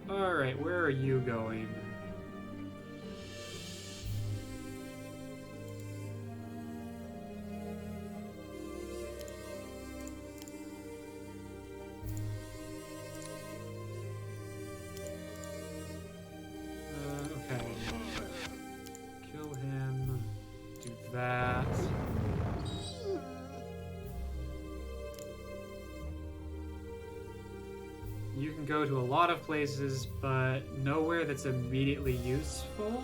Alright, where are you going? You can go to a lot of places, but nowhere that's immediately useful.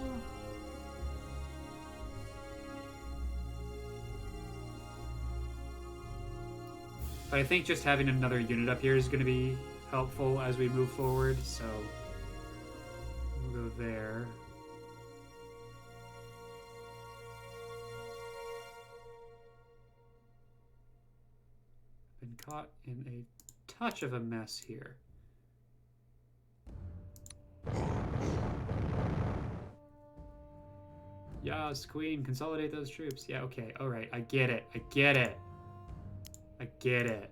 But I think just having another unit up here is going to be helpful as we move forward, so we'll go there. Been caught in a touch of a mess here. Yes, Queen, consolidate those troops. Yeah, okay, alright, I get it, I get it. I get it.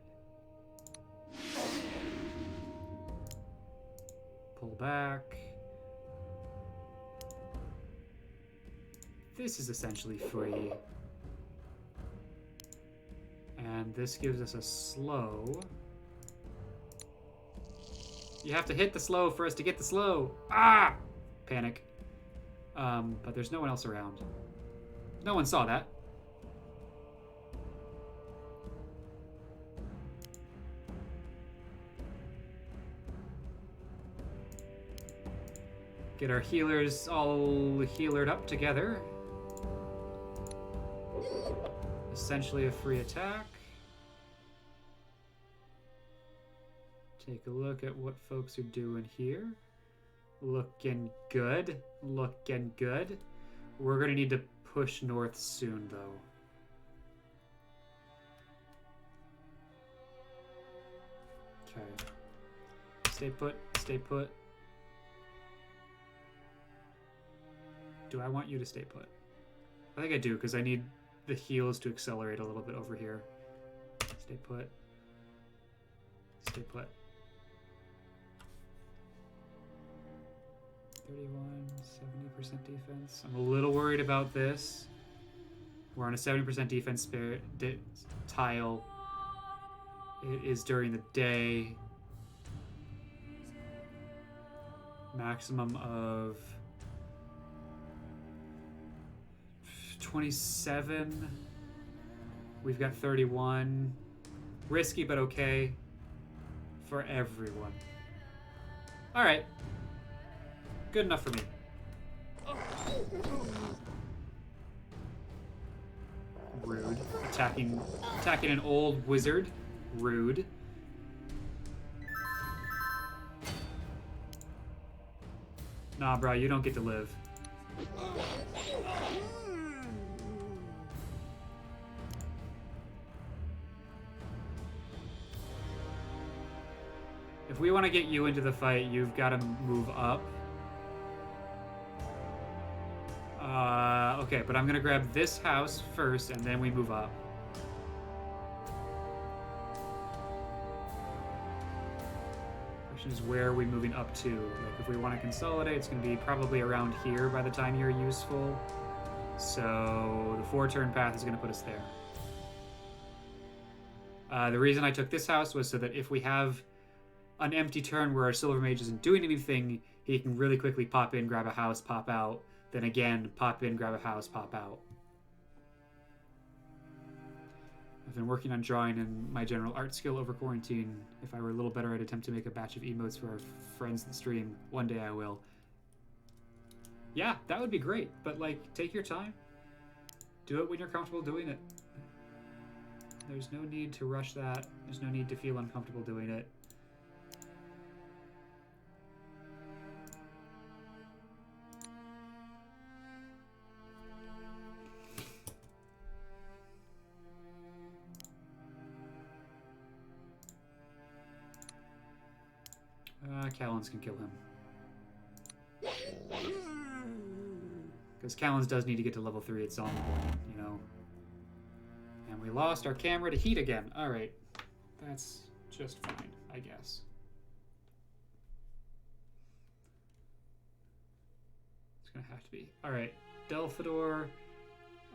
Pull back. This is essentially free. And this gives us a slow. You have to hit the slow for us to get the slow. Ah! Panic. But there's no one else around. No one saw that. Get our healers all healered up together. Essentially a free attack. Take a look at what folks are doing here. Looking good. Looking good. We're going to need to push north soon, though. Okay. Stay put. Stay put. Do I want you to stay put? I think I do, because I need the heals to accelerate a little bit over here. Stay put. Stay put. 31, 70% defense. I'm a little worried about this. We're on a 70% defense tile. It is during the day. Maximum of 27. We've got 31. Risky, but okay for everyone. All right. Good enough for me. Rude. Attacking an old wizard. Rude. Nah, bro, you don't get to live. If we want to get you into the fight, you've got to move up. Okay, but I'm going to grab this house first, and then we move up. Question is, where are we moving up to? Like, if we want to consolidate, it's going to be probably around here by the time you're useful. So the 4-turn path is going to put us there. The reason I took this house was so that if we have an empty turn where our Silver Mage isn't doing anything, he can really quickly pop in, grab a house, pop out, then again, pop in, grab a house, pop out. I've been working on drawing in my general art skill over quarantine. If I were a little better, I'd attempt to make a batch of emotes for our friends that stream. One day I will. Yeah, that would be great, but like, take your time. Do it when you're comfortable doing it. There's no need to rush that. There's no need to feel uncomfortable doing it. Callens can kill him. Because Callens does need to get to level 3 at some point, you know. And we lost our camera to heat again. Alright. That's just fine, I guess. It's gonna have to be. Alright. Delphador.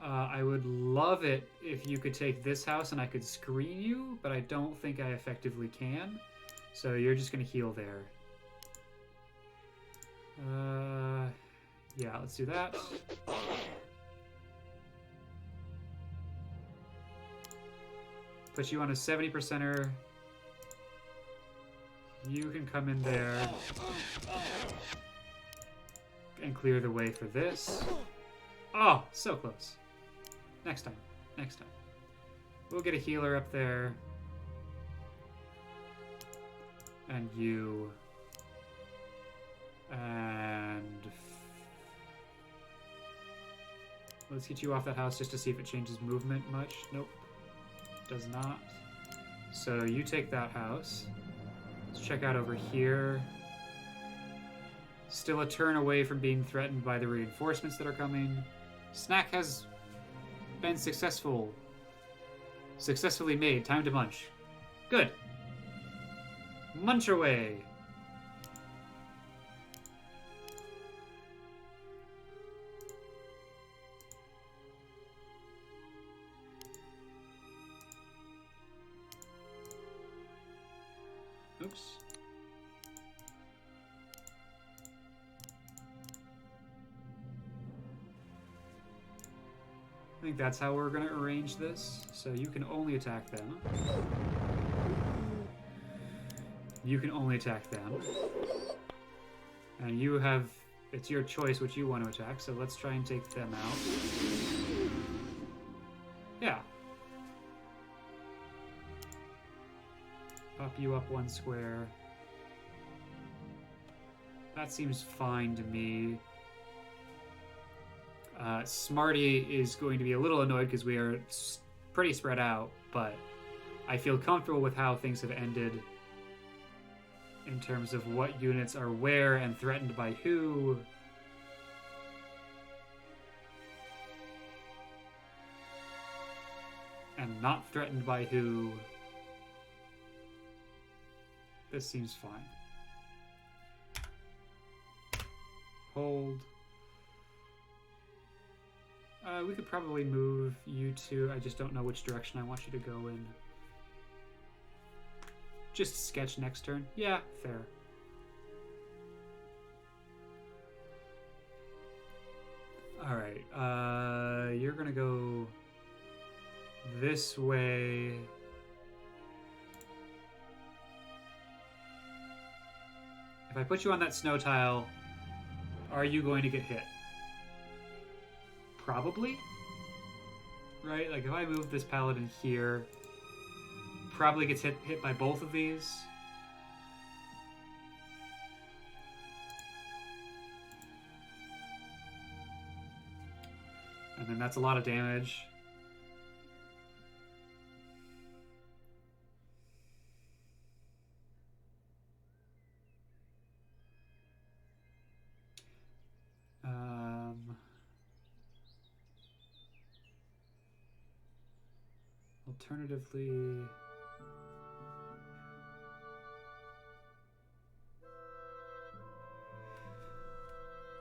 I would love it if you could take this house and I could screen you, but I don't think I effectively can. So you're just gonna heal there. Yeah, let's do that. Put you on a 70%er. You can come in there and clear the way for this. Oh, so close. Next time. Next time. We'll get a healer up there. And you. And let's get you off that house just to see if it changes movement much. Nope. Does not. So you take that house. Let's check out over here. Still a turn away from being threatened by the reinforcements that are coming. Snack has been successfully made. Time to munch. Good. Munch away. Oops. I think that's how we're going to arrange this. So you can only attack them. You can only attack them. And you have... It's your choice which you want to attack, so let's try and take them out. Yeah. Pop you up 1 square. That seems fine to me. Smarty is going to be a little annoyed because we are pretty spread out, but I feel comfortable with how things have ended in terms of what units are where and threatened by who. And not threatened by who? This seems fine. Hold. We could probably move you two. I just don't know which direction I want you to go in. Just sketch next turn. Yeah, fair. Alright, you're gonna go this way. If I put you on that snow tile, are you going to get hit? Probably. Right? Like if I move this paladin here, probably gets hit by both of these. And then that's a lot of damage. Alternatively...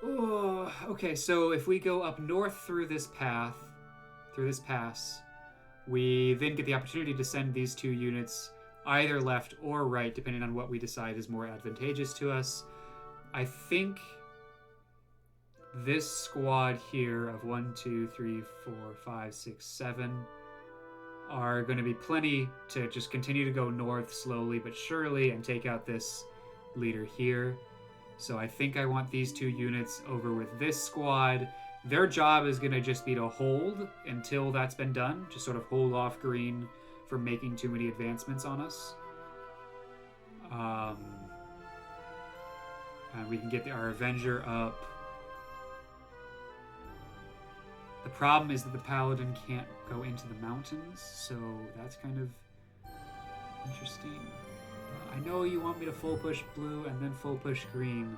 Oh, okay, so if we go up north through this path, through this pass, we then get the opportunity to send these two units either left or right, depending on what we decide is more advantageous to us. I think this squad here of 1, 2, 3, 4, 5, 6, 7 are going to be plenty to just continue to go north slowly but surely and take out this leader here. So I think I want these two units over with this squad. Their job is going to just be to hold until that's been done. Just sort of hold off green from making too many advancements on us. And we can get our Avenger up. The problem is that the Paladin can't go into the mountains, so that's kind of interesting. I know you want me to full push blue and then full push green.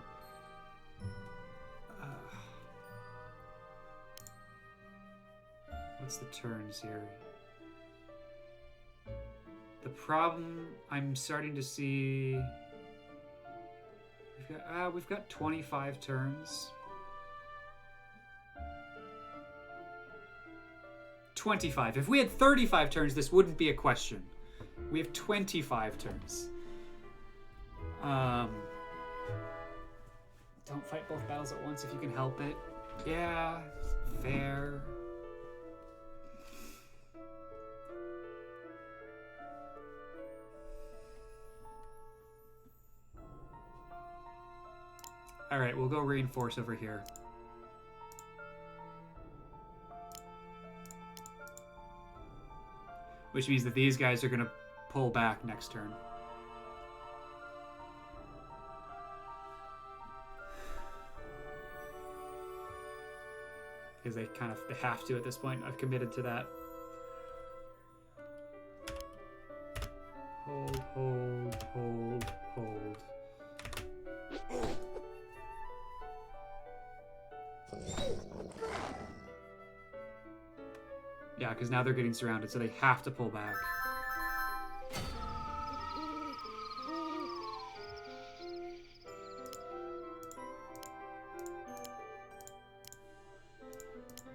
What's the turns here? The problem I'm starting to see... We've got 25 turns. 25. If we had 35 turns, this wouldn't be a question. We have 25 turns. Don't fight both battles at once if you can help it. Yeah, fair. Alright, we'll go reinforce over here. Which means that these guys are going to pull back next turn. Because they have to at this point. I've committed to that. Hold, hold, hold, hold. Yeah, because now they're getting surrounded, so they have to pull back.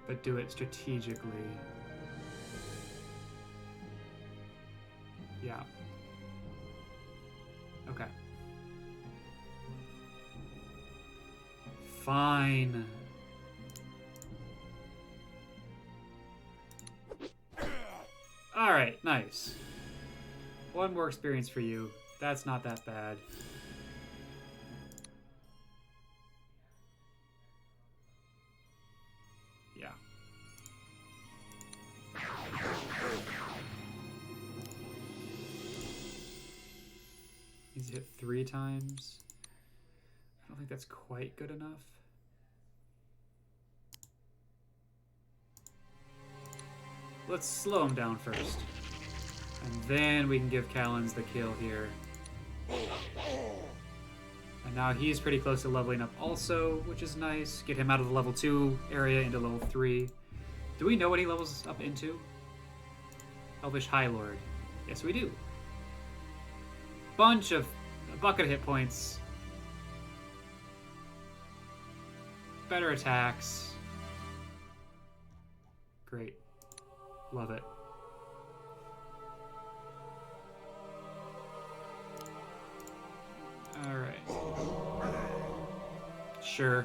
But do it strategically. Yeah. Okay. Fine. Alright, nice. One more experience for you. That's not that bad. Yeah. He's hit 3 times. I don't think that's quite good enough. Let's slow him down first. And then we can give Callens the kill here. And now he's pretty close to leveling up also, which is nice. Get him out of the level 2 area into level 3. Do we know what he levels up into? Elvish High Lord. Yes, we do. A bucket of hit points. Better attacks. Great. Love it. Alright. Sure.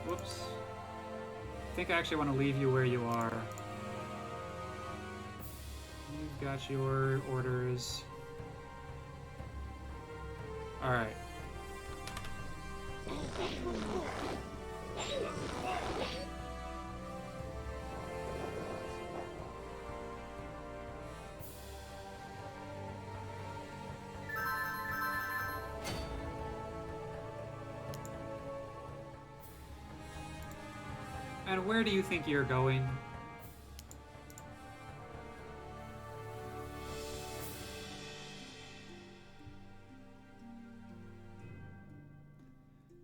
Whoops. I think I actually want to leave you where you are. You've got your orders. Alright. And where do you think you're going?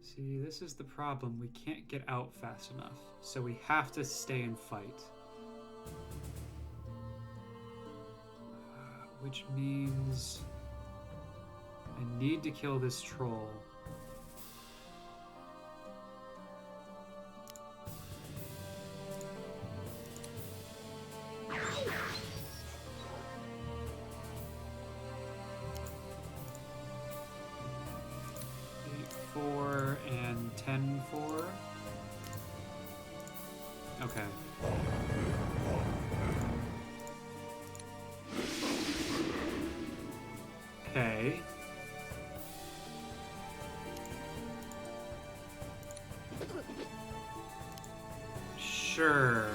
See, this is the problem. We can't get out fast enough, so we have to stay and fight. Which means I need to kill this troll. Okay. Okay. Sure.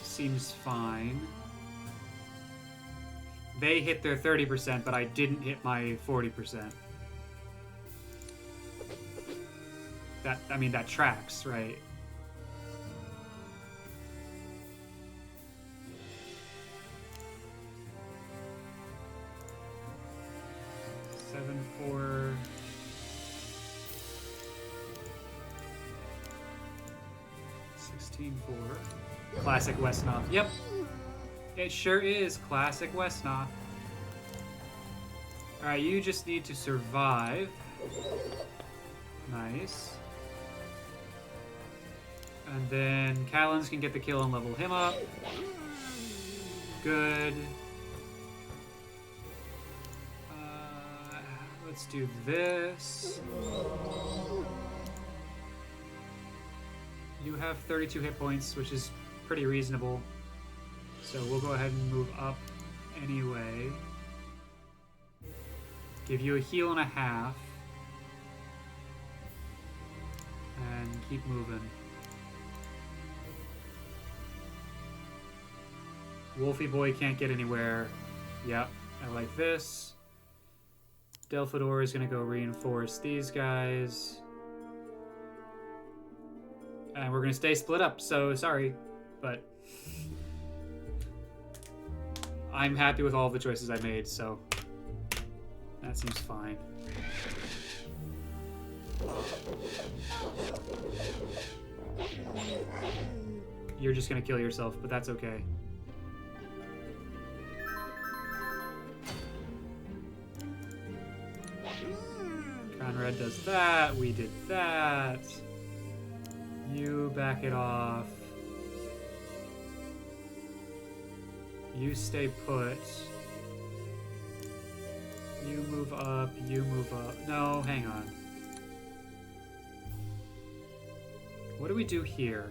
Seems fine. They hit their 30%, but I didn't hit my 40%. I mean, that tracks, right? Classic Wesnoth. Yep. It sure is classic Wesnoth. Alright, you just need to survive. Nice. And then Callens can get the kill and level him up. Good. Let's do this. You have 32 hit points, which is pretty reasonable. So we'll go ahead and move up anyway. Give you a heal and a half. And keep moving. Wolfie boy can't get anywhere. Yep, I like this. Delphador is going to go reinforce these guys. And we're going to stay split up, so sorry, but I'm happy with all the choices I made, so that seems fine. You're just going to kill yourself, but that's okay. Conrad does that, we did that. You back it off. You stay put. You move up, you move up. No, hang on. What do we do here?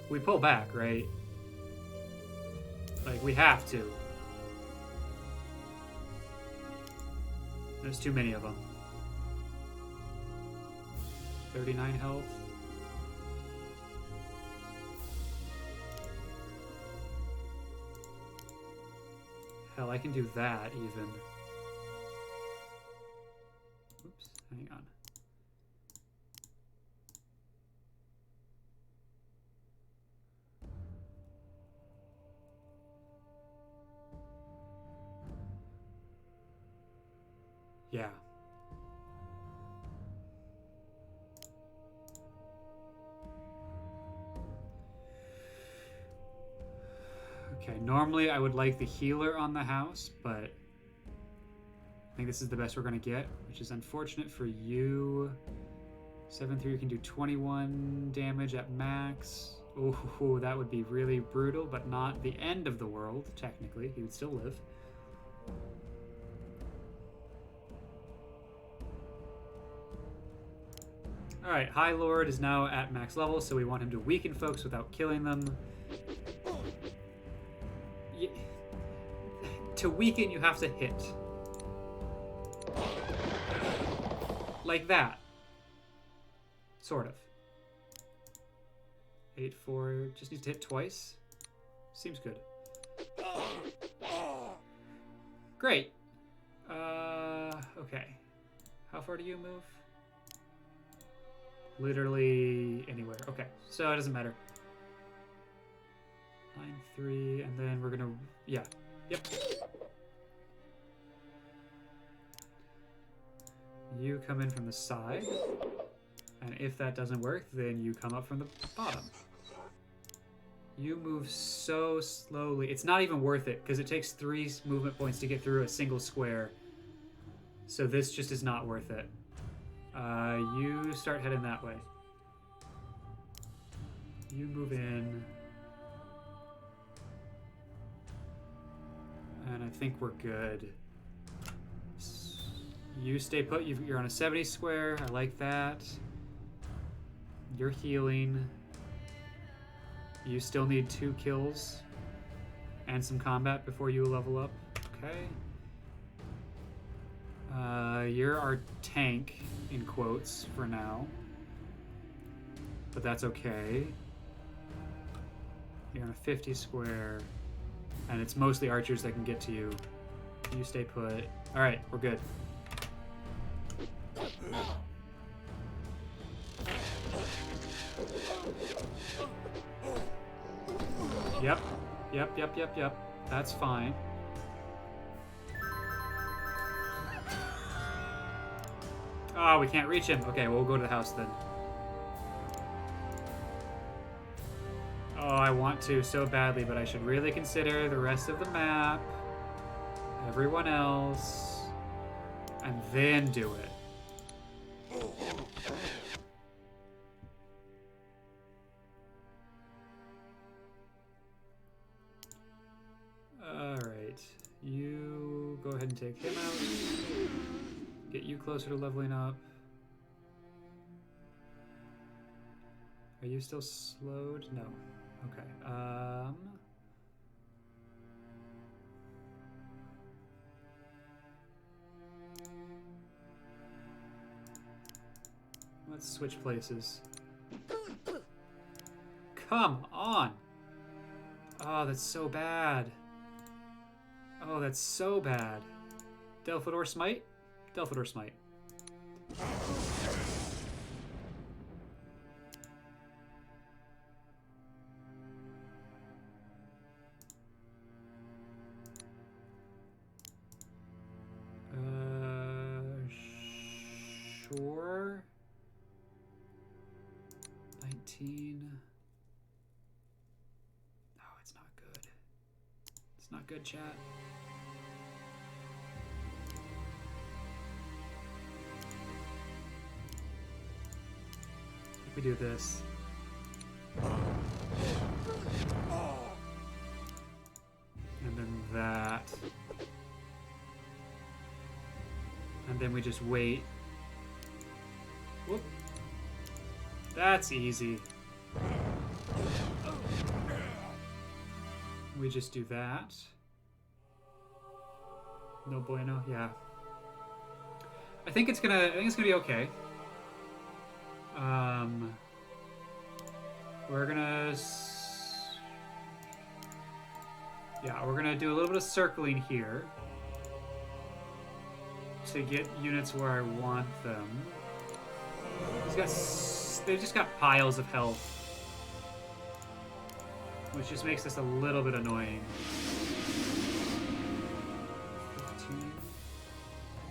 We pull back, right? Like, we have to. There's too many of them. 39 health. Hell, I can do that even. Oops, hang on. Yeah. Okay, normally I would like the healer on the house, but I think this is the best we're going to get, which is unfortunate for you. 7-3 can do 21 damage at max. Oh, that would be really brutal, but not the end of the world, technically. He would still live. Alright, High Lord is now at max level, so we want him to weaken folks without killing them. To weaken, you have to hit. Like that. Sort of. 8-4, just needs to hit twice. Seems good. Great. Okay. How far do you move? Literally anywhere. Okay, so it doesn't matter. 9-3, and then we're gonna... Yeah. Yep. You come in from the side, and if that doesn't work, then you come up from the bottom. You move so slowly. It's not even worth it, because it takes 3 movement points to get through a single square. So this just is not worth it. You start heading that way. You move in. And I think we're good. You stay put. You're on a 70 square. I like that. You're healing. You still need 2 kills and some combat before you level up. Okay. You're our tank, in quotes, for now. But that's okay. You're on a 50 square. And it's mostly archers that can get to you. You stay put. Alright, we're good. Yep. That's fine. Oh, we can't reach him. Okay, well, we'll go to the house then. Oh, I want to so badly, but I should really consider the rest of the map, everyone else, and then do it. Alright, you go ahead and take him out. Get you closer to leveling up. Are you still slowed? No. Okay. Let's switch places. Come on! Oh, that's so bad. Oh, that's so bad. Delphador Smite? Delphador Smite. Sure. 19. No, it's not good. It's not good, chat. If we do this. And then that. And then we just wait. Whoop. That's easy. We just do that. No bueno, yeah. I think it's gonna be okay. We're gonna do a little bit of circling here to get units where I want them. They've just got piles of health, which just makes this a little bit annoying. 15.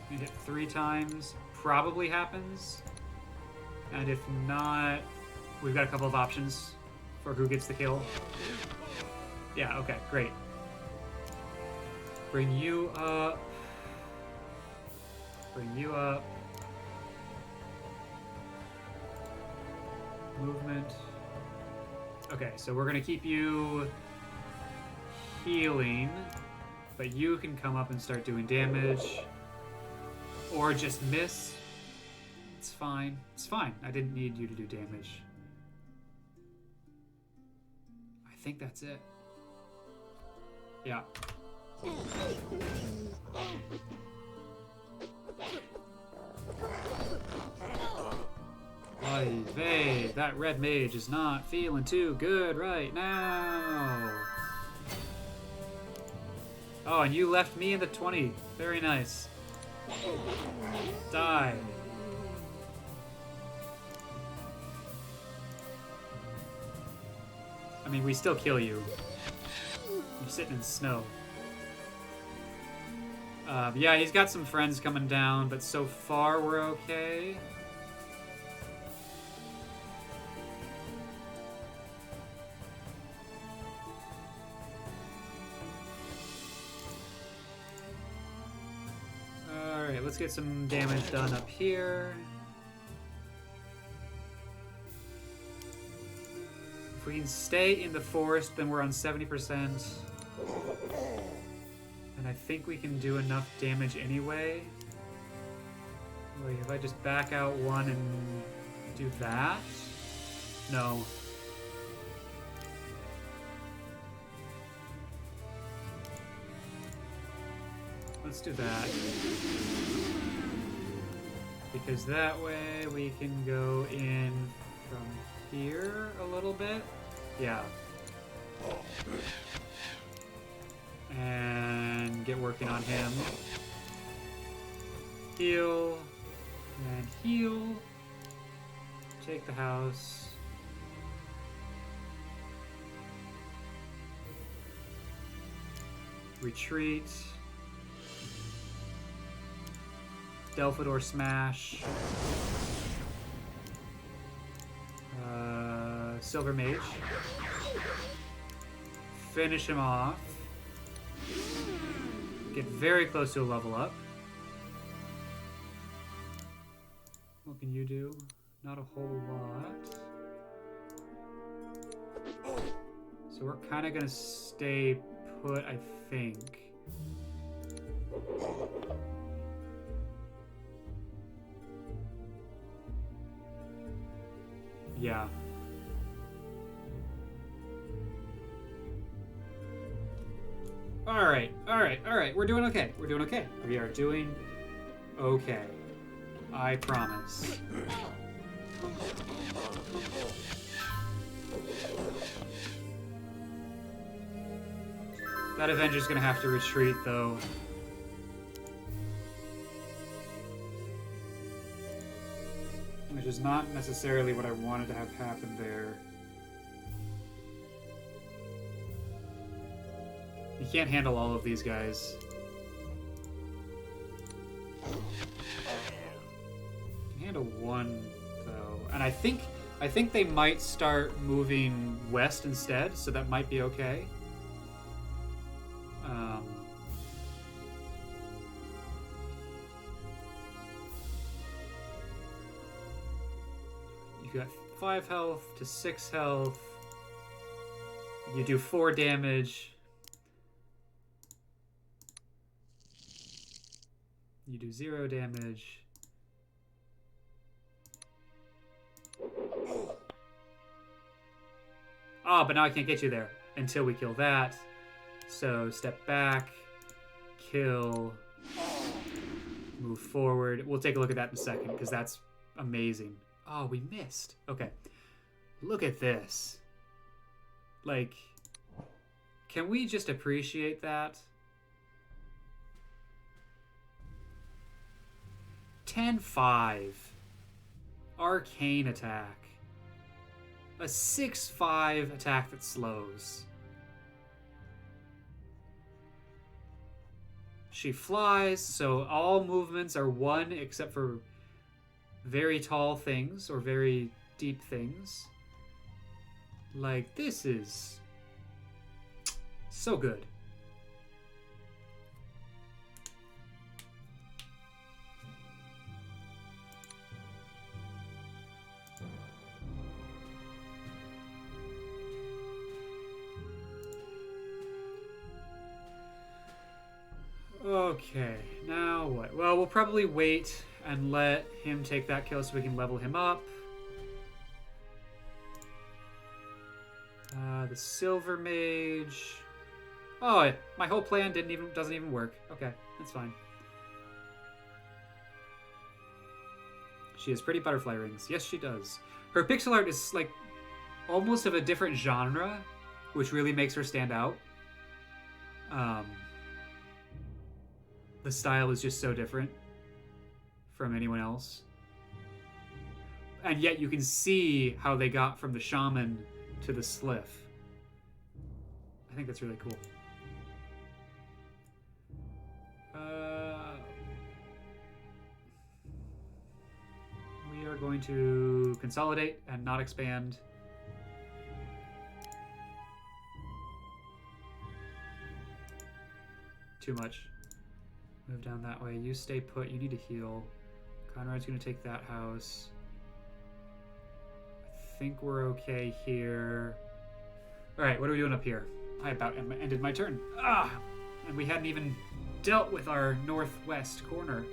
We hit 3 times probably happens. And if not, we've got a couple of options for who gets the kill. Yeah, okay, great. Bring you up. Bring you up. Movement. Okay, so we're gonna keep you healing, but you can come up and start doing damage. Or just miss. It's fine. It's fine. I didn't need you to do damage. I think that's it. Yeah. Oy vey, that red mage is not feeling too good right now. Oh, and you left me in the 20. Very nice. Die. I mean, we still kill you. You're sitting in snow. Yeah, he's got some friends coming down, but so far we're okay. Alright, let's get some damage done up here. If we can stay in the forest, then we're on 70%. And I think we can do enough damage anyway. Wait, if I just back out one and do that? No. Let's do that. Because that way we can go in from here a little bit. Yeah. And get working on him. Heal. And heal. Take the house. Retreat. Delphidor smash. Silver Mage. Finish him off. Get very close to a level up. What can you do? Not a whole lot. So we're kind of going to stay put, I think. Yeah. Alright. We're doing okay. We're doing okay. We are doing okay. I promise. That Avenger's gonna have to retreat, though. Which is not necessarily what I wanted to have happen there. You can't handle all of these guys. You can handle one, though. And I think they might start moving west instead, so that might be okay. You've got 5 health to 6 health. You do 4 damage. You do 0 damage. Oh, but now I can't get you there until we kill that. So step back, kill, move forward. We'll take a look at that in a second because that's amazing. Oh, we missed. Okay. Look at this. Like, can we just appreciate that? 10-5. Arcane attack. A 6-5 attack that slows. She flies, so all movements are 1 except for very tall things or very deep things. Like, this is so good. Okay, now what? Well, we'll probably wait and let him take that kill so we can level him up. The Silver Mage. Oh, my whole plan doesn't even work. Okay, that's fine. She has pretty butterfly rings. Yes, she does. Her pixel art is like almost of a different genre, which really makes her stand out. The style is just so different from anyone else. And yet you can see how they got from the shaman to the sliff. I think that's really cool. We are going to consolidate and not expand. Too much. Move down that way. You stay put. You need to heal. Conrad's going to take that house. I think we're okay here. All right, what are we doing up here? I about ended my turn. And we hadn't even dealt with our northwest corner.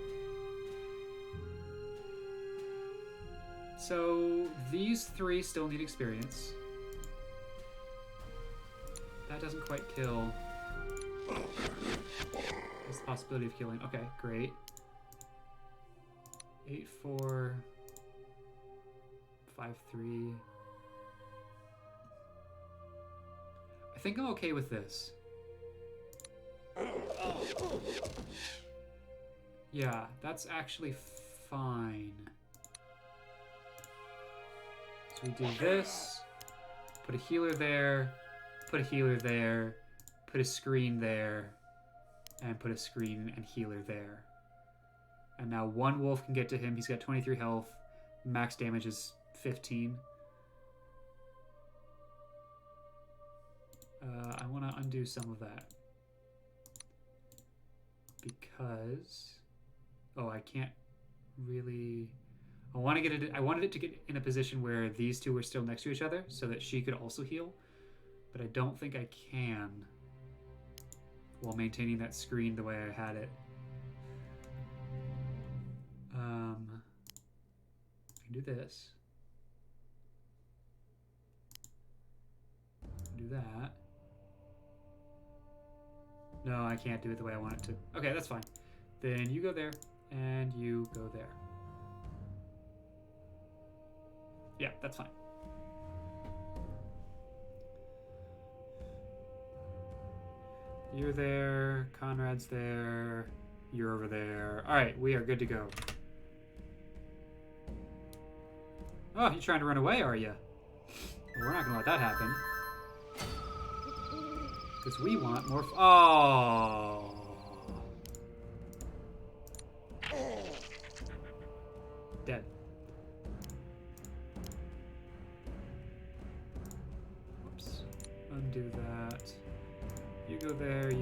So these 3 still need experience. That doesn't quite kill. There's the possibility of killing. Okay, great. 8-4, 5-3. I think I'm okay with this. Yeah, that's actually fine. So we do this, put a healer there, put a healer there, put a screen there, and put a screen and healer there. And now 1 wolf can get to him. He's got 23 health. Max damage is 15. I want to undo some of that. Because... Oh, I can't really... I wanted it to get in a position where these 2 were still next to each other so that she could also heal. But I don't think I can while maintaining that screen the way I had it. I can do this. Do that. No, I can't do it the way I want it to. Okay, that's fine. Then you go there, and you go there. Yeah, that's fine. You're there, Conrad's there, you're over there. Alright, we are good to go. Oh, you're trying to run away, are you? Well, we're not gonna let that happen. Because we want more oh! Dead. Whoops. Undo that. You go there,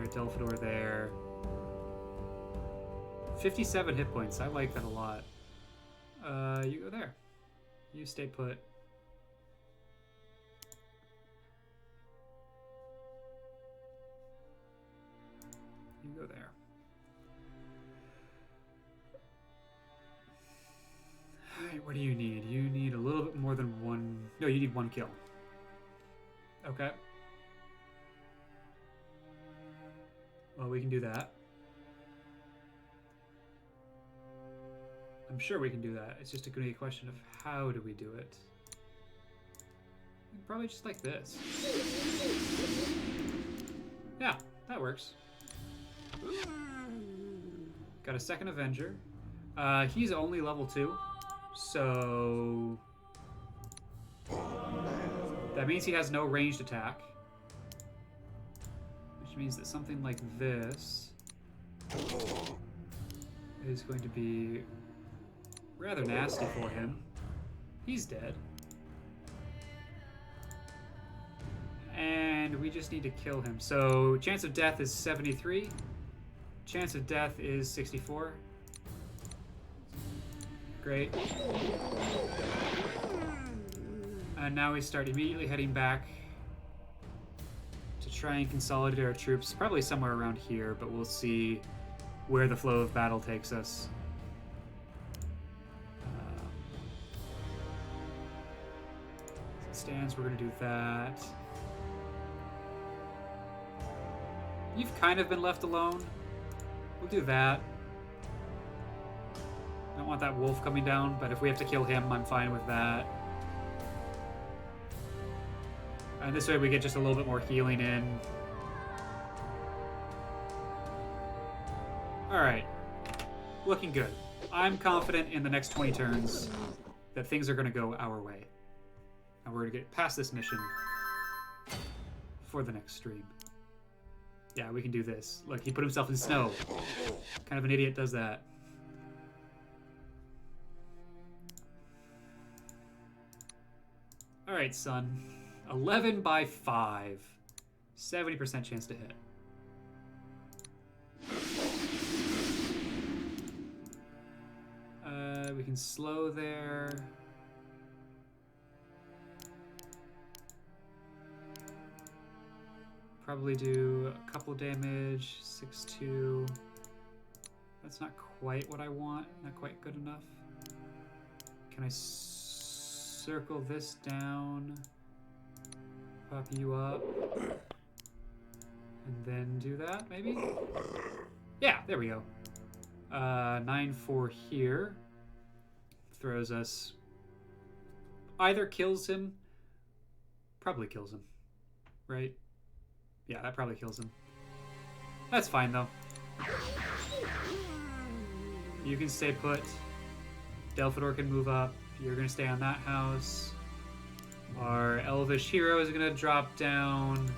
Delphador there. 57 hit points. I like that a lot. You go there. You stay put. You go there. Alright, what do you need? You need a little bit more than 1... No, you need 1 kill. Okay. Well, we can do that. I'm sure we can do that. It's just going to be a question of how do we do it. Probably just like this. Yeah, that works. Got a second Avenger. He's only level 2, so that means he has no ranged attack. Which means that something like this is going to be rather nasty for him. He's dead. And we just need to kill him. So chance of death is 73. Chance of death is 64. Great. And now we start immediately heading back to try and consolidate our troops, probably somewhere around here, but we'll see where the flow of battle takes us. As it stands, we're going to do that. You've kind of been left alone. We'll do that. I don't want that wolf coming down, but if we have to kill him, I'm fine with that. And this way we get just a little bit more healing in. Alright. Looking good. I'm confident in the next 20 turns that things are going to go our way. And we're going to get past this mission for the next stream. Yeah, we can do this. Look, he put himself in snow. Kind of an idiot does that. Alright, son. 11 by 5. 70% chance to hit. We can slow there. Probably do a couple damage. 6-2. That's not quite what I want. Not quite good enough. Can I circle this down? Pop you up. And then do that, maybe? Yeah, there we go. 9-4 here. Throws us... Either kills him... Probably kills him. Right? Yeah, that probably kills him. That's fine, though. You can stay put. Delphador can move up. You're going to stay on that house. Our elvish hero is going to drop down.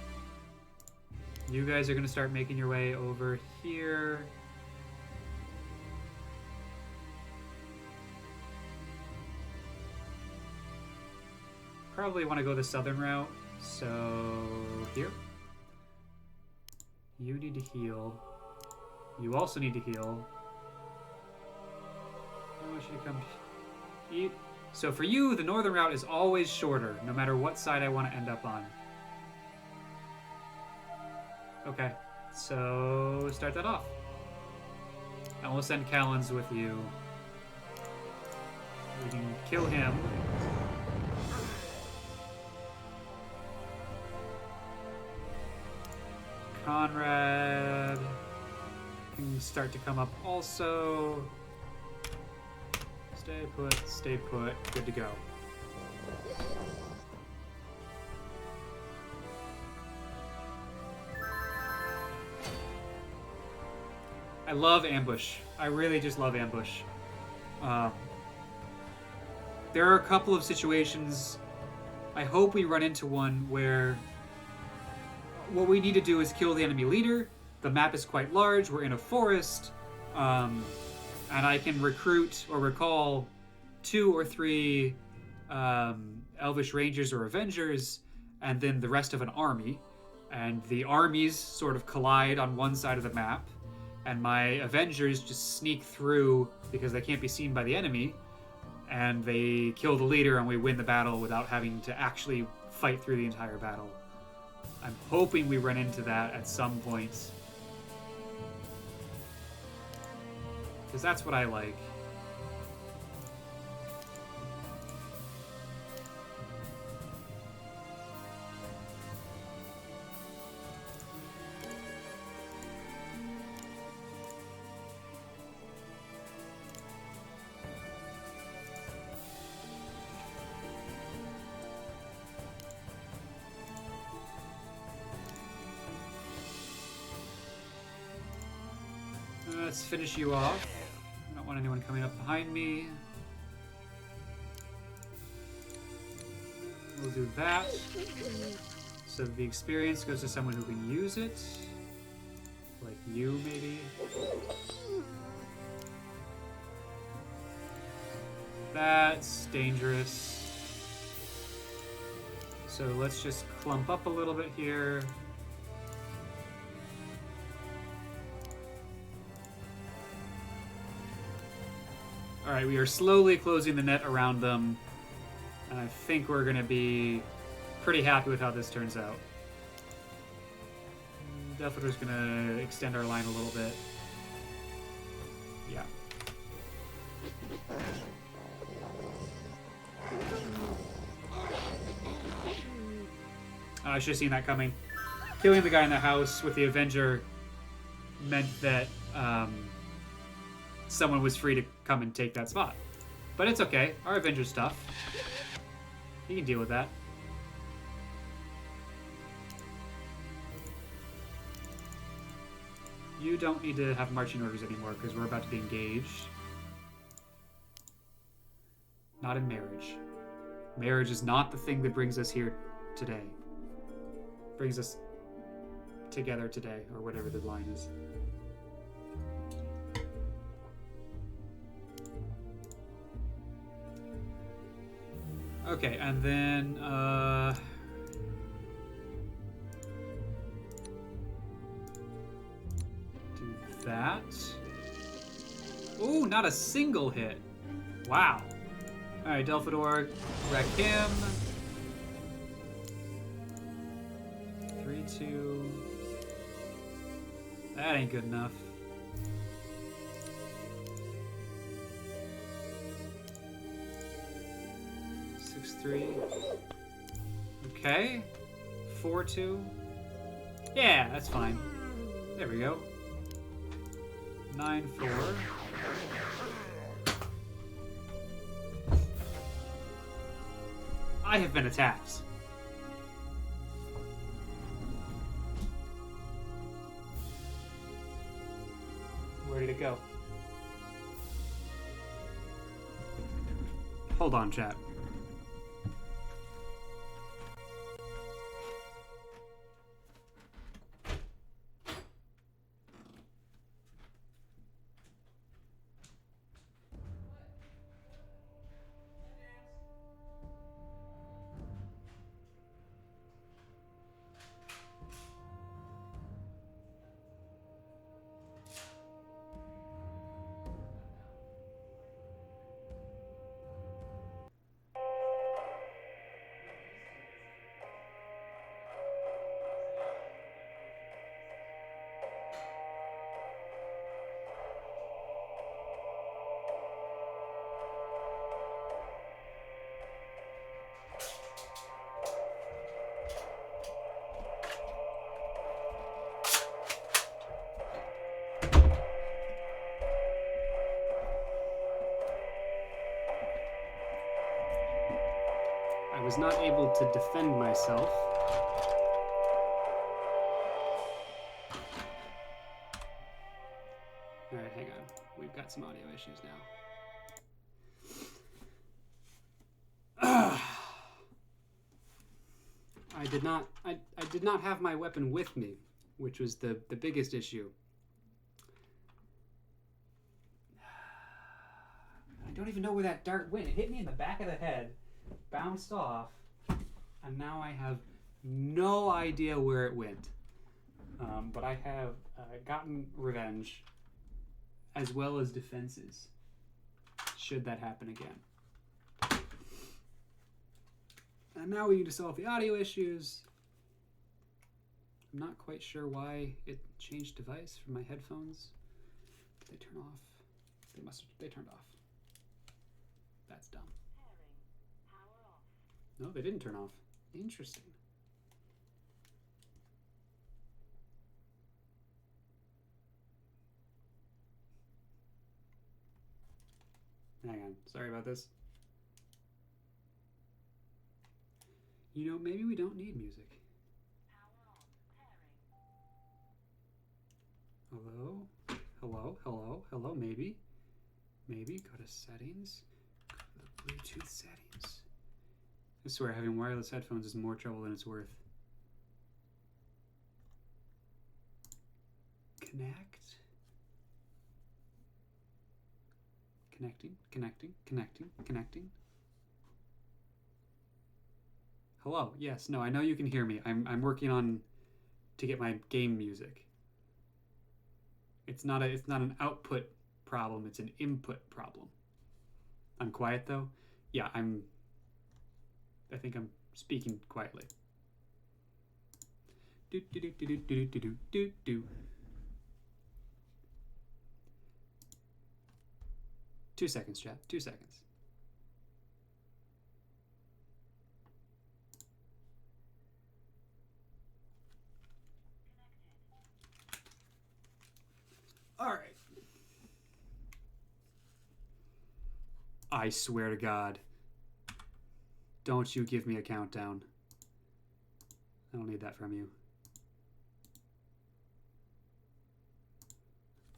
You guys are going to start making your way over here. Probably want to go the southern route. So, here. You need to heal. You also need to heal. I want you to come eat. So for you, the northern route is always shorter, no matter what side I want to end up on. Okay, so start that off. And we'll send Callens with you. We can kill him. Conrad can start to come up also. Stay put, good to go. I love ambush. I really just love ambush. There are a couple of situations, I hope we run into one where what we need to do is kill the enemy leader. The map is quite large, we're in a forest, and I can recruit or recall 2 or 3 Elvish Rangers or Avengers, and then the rest of an army. And the armies sort of collide on one side of the map, and my Avengers just sneak through because they can't be seen by the enemy, and they kill the leader and we win the battle without having to actually fight through the entire battle. I'm hoping we run into that at some point, because that's what I like. Let's finish you off. I don't want anyone coming up behind me. We'll do that. So the experience goes to someone who can use it. Like You, maybe? That's dangerous. So let's just clump up a little bit here. Alright, we are slowly closing the net around them. And I think we're going to be pretty happy with how this turns out. Delphitor's going to extend our line a little bit. Yeah. I should have seen that coming. Killing the guy in the house with the Avenger meant that someone was free to come and take that spot. But it's okay. Our Avenger's tough. He can deal with that. You don't need to have marching orders anymore because we're about to be engaged. Not in marriage. Marriage is not the thing that brings us here today. Brings us together today, or whatever the line is. Okay, and then do that. Ooh, not a single hit. Wow. All right, Delphidor, wreck him. 3-2. That ain't good enough. Okay. 4-2. Yeah, that's fine. There we go. 9-4. I have been attacked. Where did it go? Hold on, chat. I was not able to defend myself. Alright, hang on. We've got some audio issues now. I did not have my weapon with me, which was the biggest issue. I don't even know where that dart went. It hit me in the back of the head, bounced off, and now I have no idea where it went. But I have gotten revenge, as well as defenses, should that happen again. And now we need to solve the audio issues. I'm not quite sure why it changed device from my headphones. Did they turn off? They turned off. That's dumb. No, they didn't turn off. Interesting. Hang on. Sorry about this. You know, maybe we don't need music. Hello? Hello? Hello? Hello? Maybe? Maybe? Go to settings. Go to the Bluetooth settings. I swear, having wireless headphones is more trouble than it's worth. Connect. Connecting. Hello. Yes. No, I know you can hear me. I'm working on to get my game music. It's not an output problem, it's an input problem. I'm quiet though? Yeah, I think I'm speaking quietly. Do do do do do do do do do. 2 seconds, chat. 2 seconds. All right. I swear to God. Don't you give me a countdown. I don't need that from you.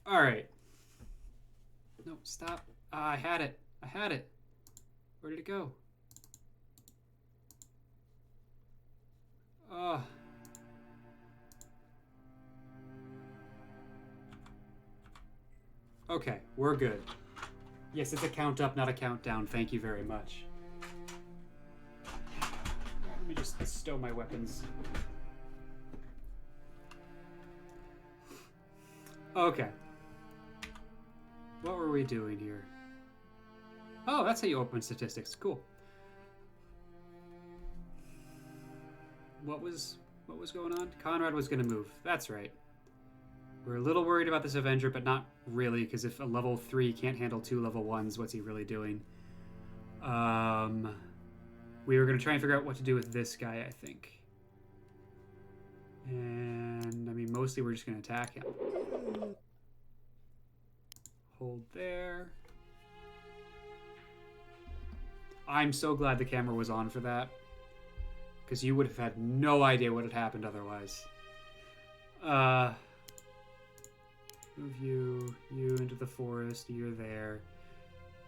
All right. No, stop. I had it. I had it. Where did it go? Okay, we're good. Yes, it's a count up, not a countdown. Thank you very much. Let me just stow my weapons. Okay. What were we doing here? Oh, that's how you open statistics. Cool. What was going on? Conrad was going to move. That's right. We're a little worried about this Avenger, but not really, because if a level 3 can't handle 2 level 1s, what's he really doing? We were going to try and figure out what to do with this guy, I think. And, I mean, mostly we're just going to attack him. Hold there. I'm so glad the camera was on for that, because you would have had no idea what had happened otherwise. Move you into the forest. You're there.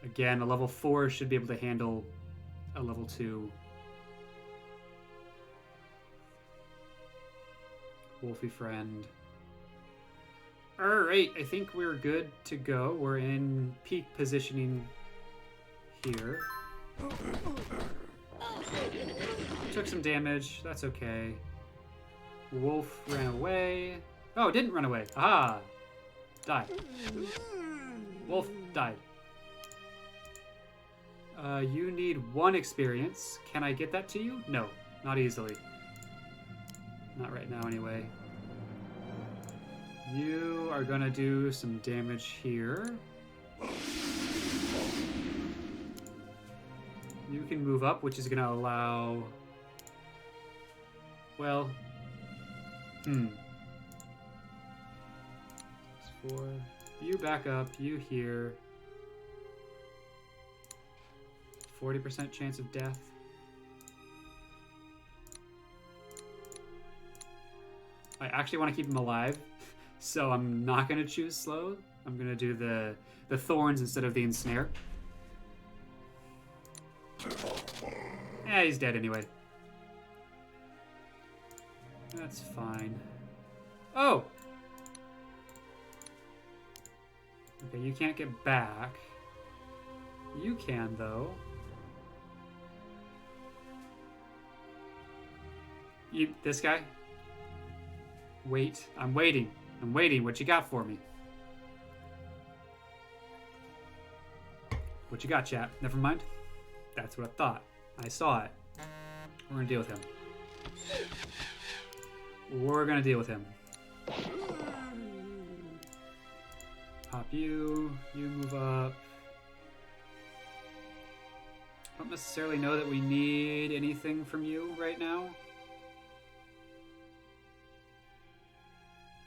Again, a level 4 should be able to handle a level 2. Wolfie friend. Alright, I think we're good to go. We're in peak positioning here. Took some damage. That's okay. Wolf ran away. Oh, didn't run away. Ah! Died. Wolf died. You need 1 experience. Can I get that to you? No, not easily. Not right now, anyway. You are gonna do some damage here. You can move up, which is gonna allow... Well... 4. You back up. You here. 40% chance of death. I actually want to keep him alive, so I'm not going to choose slow. I'm going to do the thorns instead of the ensnare. Yeah, he's dead anyway. That's fine. Oh! Okay, you can't get back. You can, though. This guy? Wait. I'm waiting. I'm waiting. What you got for me? What you got, chat? Never mind. That's what I thought. I saw it. We're gonna deal with him. We're gonna deal with him. Pop you. You move up. I don't necessarily know that we need anything from you right now.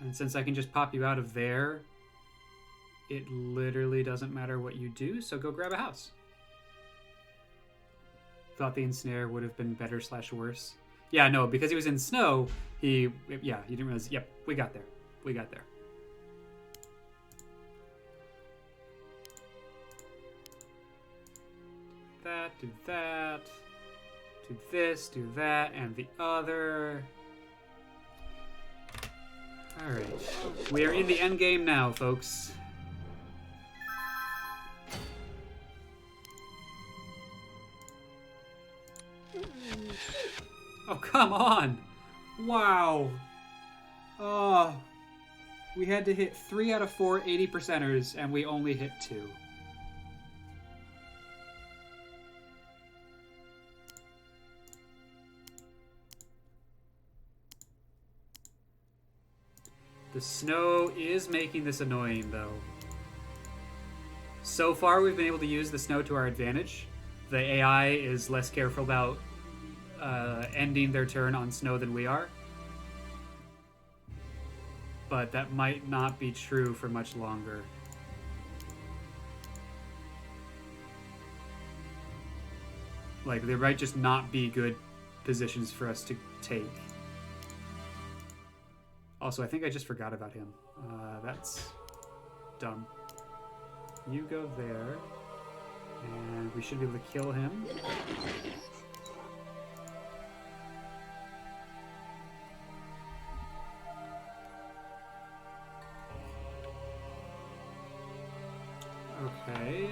And since I can just pop you out of there, it literally doesn't matter what you do, so go grab a house. Thought the ensnare would have been better / worse. Yeah, no, because he was in snow, he didn't realize. Yep, we got there. We got there. That, do that. Do this, do that, and the other. Alright. We are in the end game now, folks. Oh, come on! Wow! Oh, we had to hit 3 out of 4 80%ers, and we only hit 2. The snow is making this annoying, though. So far, we've been able to use the snow to our advantage. The AI is less careful about ending their turn on snow than we are. But that might not be true for much longer. Like, there might just not be good positions for us to take. Also, I think I just forgot about him. That's dumb. You go there, and we should be able to kill him. Okay.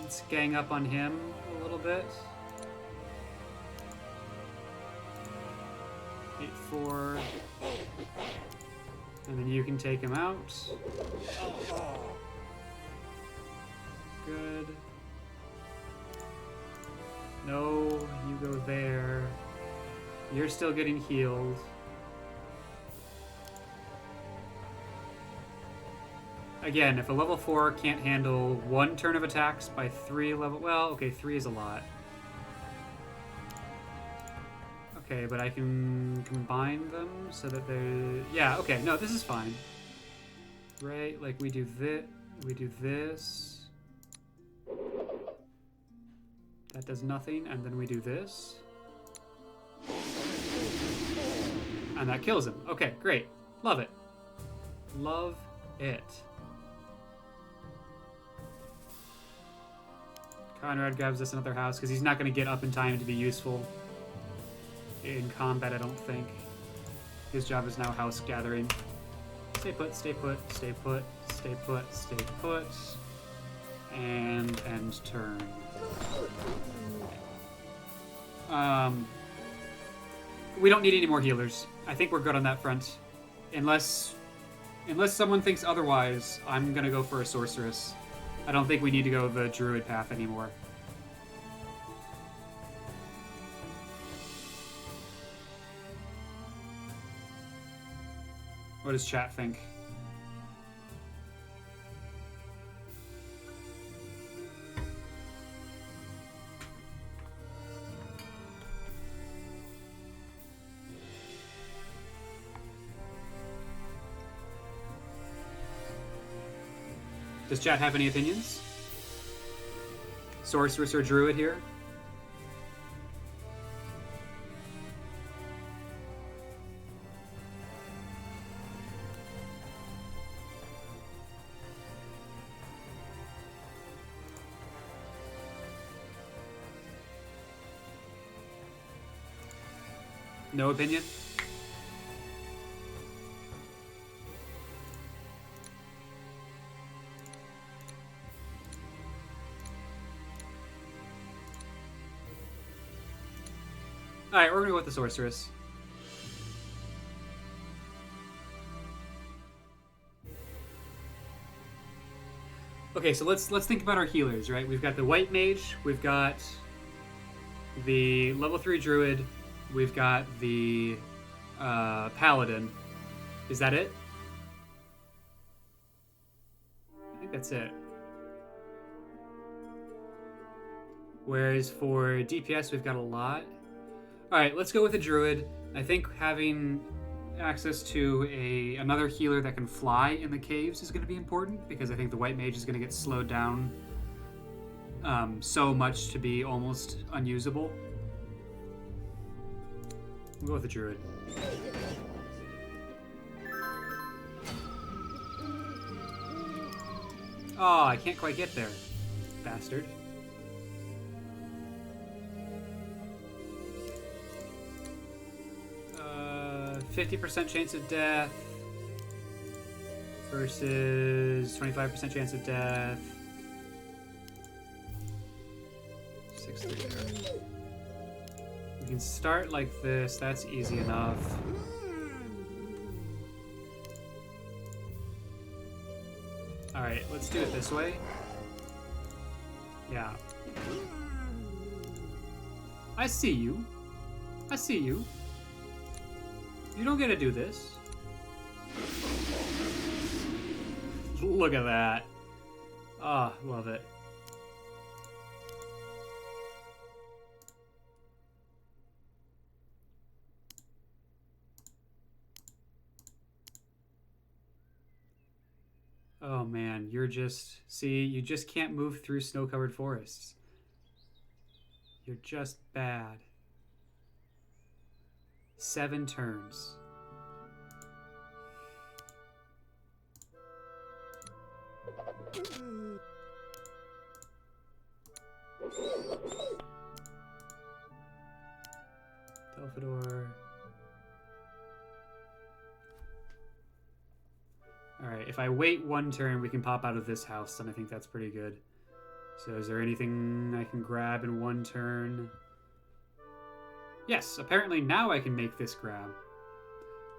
Let's gang up on him a little bit. 8-4. And then you can take him out. Good. No, you go there. You're still getting healed. Again, if a level 4 can't handle 1 turn of attacks by 3 level... Well, okay, 3 is a lot. Okay, but I can combine them so that they're... Yeah, okay, no, this is fine. Right, like we do this. That does nothing, and then we do this. And that kills him. Okay, great. Love it. Love it. Conrad grabs us another house because he's not going to get up in time to be useful in combat, I don't think. His job is now house gathering. Stay put, stay put, stay put, stay put, stay put. And end turn. We don't need any more healers. I think we're good on that front. Unless someone thinks otherwise, I'm going to go for a sorceress. I don't think we need to go the druid path anymore. What does chat think? Does chat have any opinions? Sorceress or druid here? No opinion? Alright, we're gonna go with the sorceress. Okay, so let's think about our healers, right? We've got the white mage, we've got the level 3 druid, we've got the paladin. Is that it? I think that's it. Whereas for DPS, we've got a lot. Alright, let's go with a druid. I think having access to another healer that can fly in the caves is going to be important, because I think the white mage is going to get slowed down so much to be almost unusable. We'll go with the druid. Oh, I can't quite get there, bastard. 50% chance of death versus 25% chance of death. 6-3 there. We can start like this. That's easy enough. Alright, let's do it this way. Yeah. I see you. I see you. You don't get to do this. Look at that. Ah, oh, love it. Oh man, you're just... See, you just can't move through snow-covered forests. You're just bad. 7 turns. Delphador. Alright, if I wait 1 turn, we can pop out of this house, and I think that's pretty good. So is there anything I can grab in 1 turn? Yes, apparently now I can make this grab.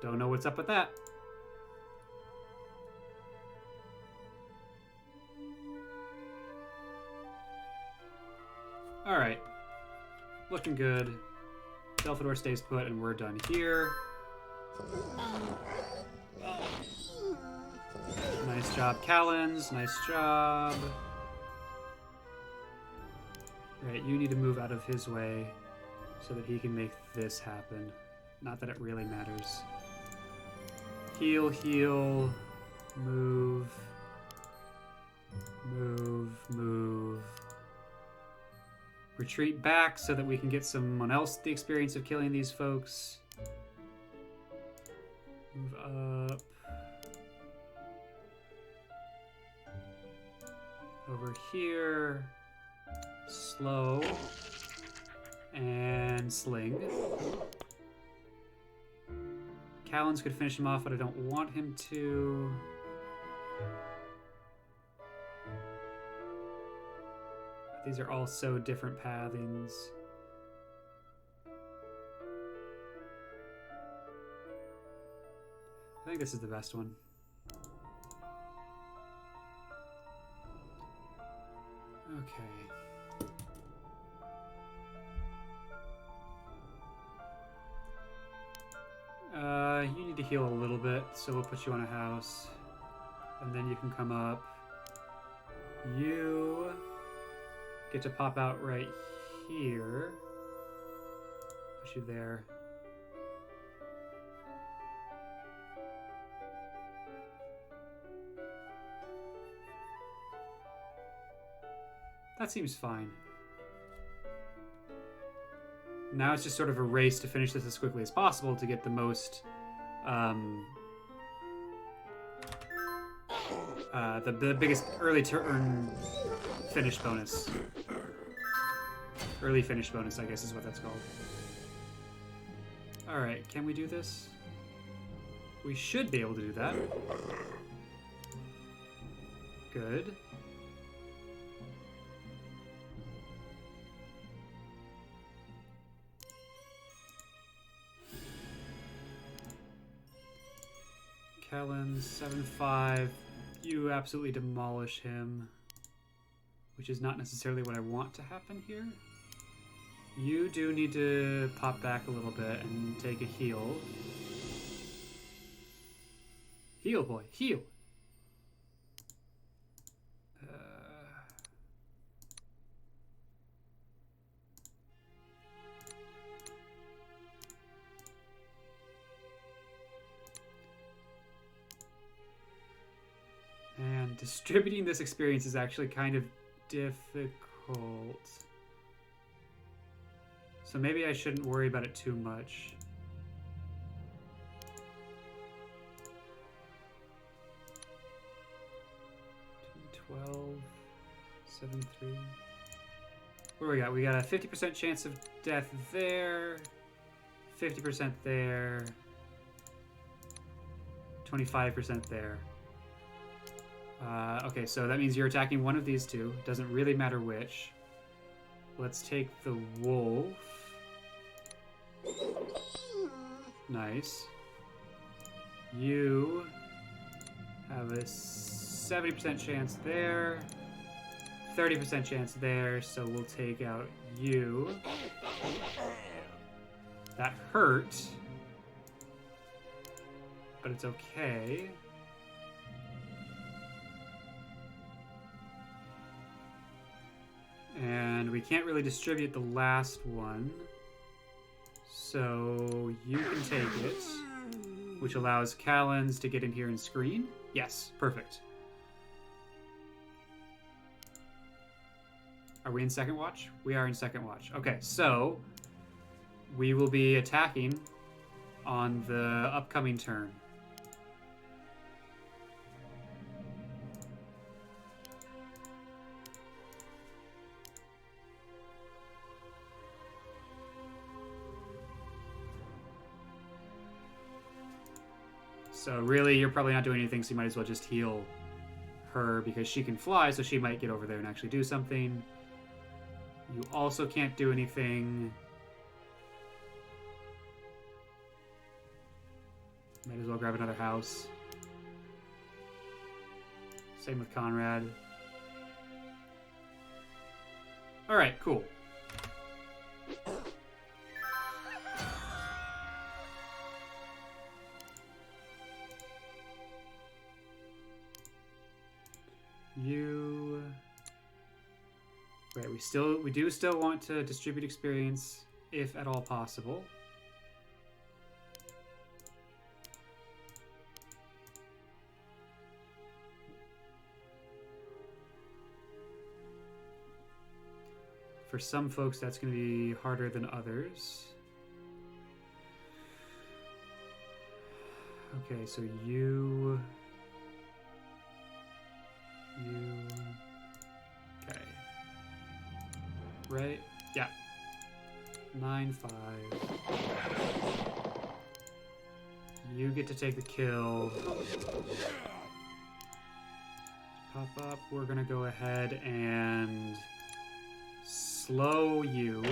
Don't know what's up with that. Alright. Looking good. Delphador stays put, and we're done here. Nice job, Callens. Nice job. Right, you need to move out of his way so that he can make this happen. Not that it really matters. Heal, heal. Move. Move, move. Retreat back so that we can get someone else the experience of killing these folks. Move up. Over here. Slow. And sling. Callens could finish him off, but I don't want him to. These are all so different pathings. I think this is the best one. Okay. You need to heal a little bit, so we'll put you on a house. And then you can come up. You get to pop out right here. Put you there. That seems fine. Now it's just sort of a race to finish this as quickly as possible to get the most, the biggest early turn finish bonus. Early finish bonus, I guess is what that's called. Alright, can we do this? We should be able to do that. Good. Callens, 7-5. You absolutely demolish him. Which is not necessarily what I want to happen here. You do need to pop back a little bit and take a heal. Heal, boy, heal! And distributing this experience is actually kind of difficult. So maybe I shouldn't worry about it too much. $12, 7-3. What do we got? We got a 50% chance of death there. 50% there. 25% there. Okay, so that means you're attacking one of these two. Doesn't really matter which. Let's take the wolf. Nice. You have a 70% chance there. 30% chance there, so we'll take out you. That hurt. But it's okay. And we can't really distribute the last one. So you can take it, which allows Callens to get in here and screen. Yes, perfect. Are we in second watch? We are in second watch. Okay, so we will be attacking on the upcoming turn. So really, you're probably not doing anything, so you might as well just heal her because she can fly, so she might get over there and actually do something. You also can't do anything. Might as well grab another house. Same with Conrad. Alright, cool. You... Right, we do still want to distribute experience if at all possible. For some folks, that's going to be harder than others. Okay, so you... Okay. Right? Yeah. 9-5. You get to take the kill. Pop up. We're gonna go ahead and slow you.